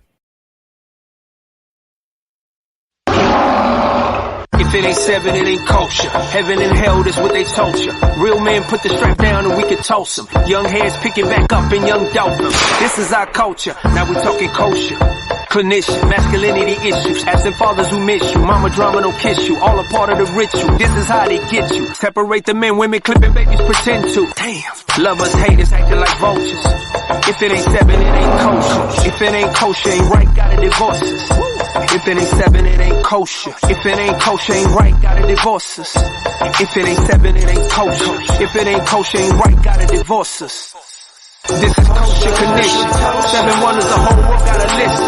If it ain't 7, it ain't kosher. Heaven and hell, that's what they told you. Real men put the strap down and we can toss them. Young heads picking back up and young dope them. This is our culture, now we talking kosher. Clinician, masculinity issues, absent fathers who miss you, mama drama don't kiss you, all a part of the ritual. This is how they get you. Separate the men, women clipping babies pretend to. Damn, lovers, haters acting like vultures. If it ain't 7, it ain't kosher. If it ain't kosher, ain't right, gotta divorce us. If it ain't 7, it ain't kosher. If it ain't kosher, ain't right, gotta divorce us. If it ain't 7, it ain't kosher. If it ain't kosher, ain't right, gotta divorce us. This is kosher condition. 7 wonders, the whole world gotta listen.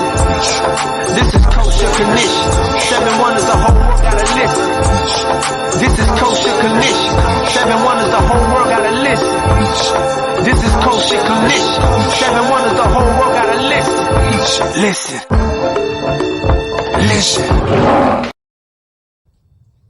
This is kosher condition. 7 wonders, the whole world gotta listen. This is kosher condition. 7 wonders, the whole world gotta listen. This is kosher condition. 7 wonders, the whole world gotta listen. Listen. Listen.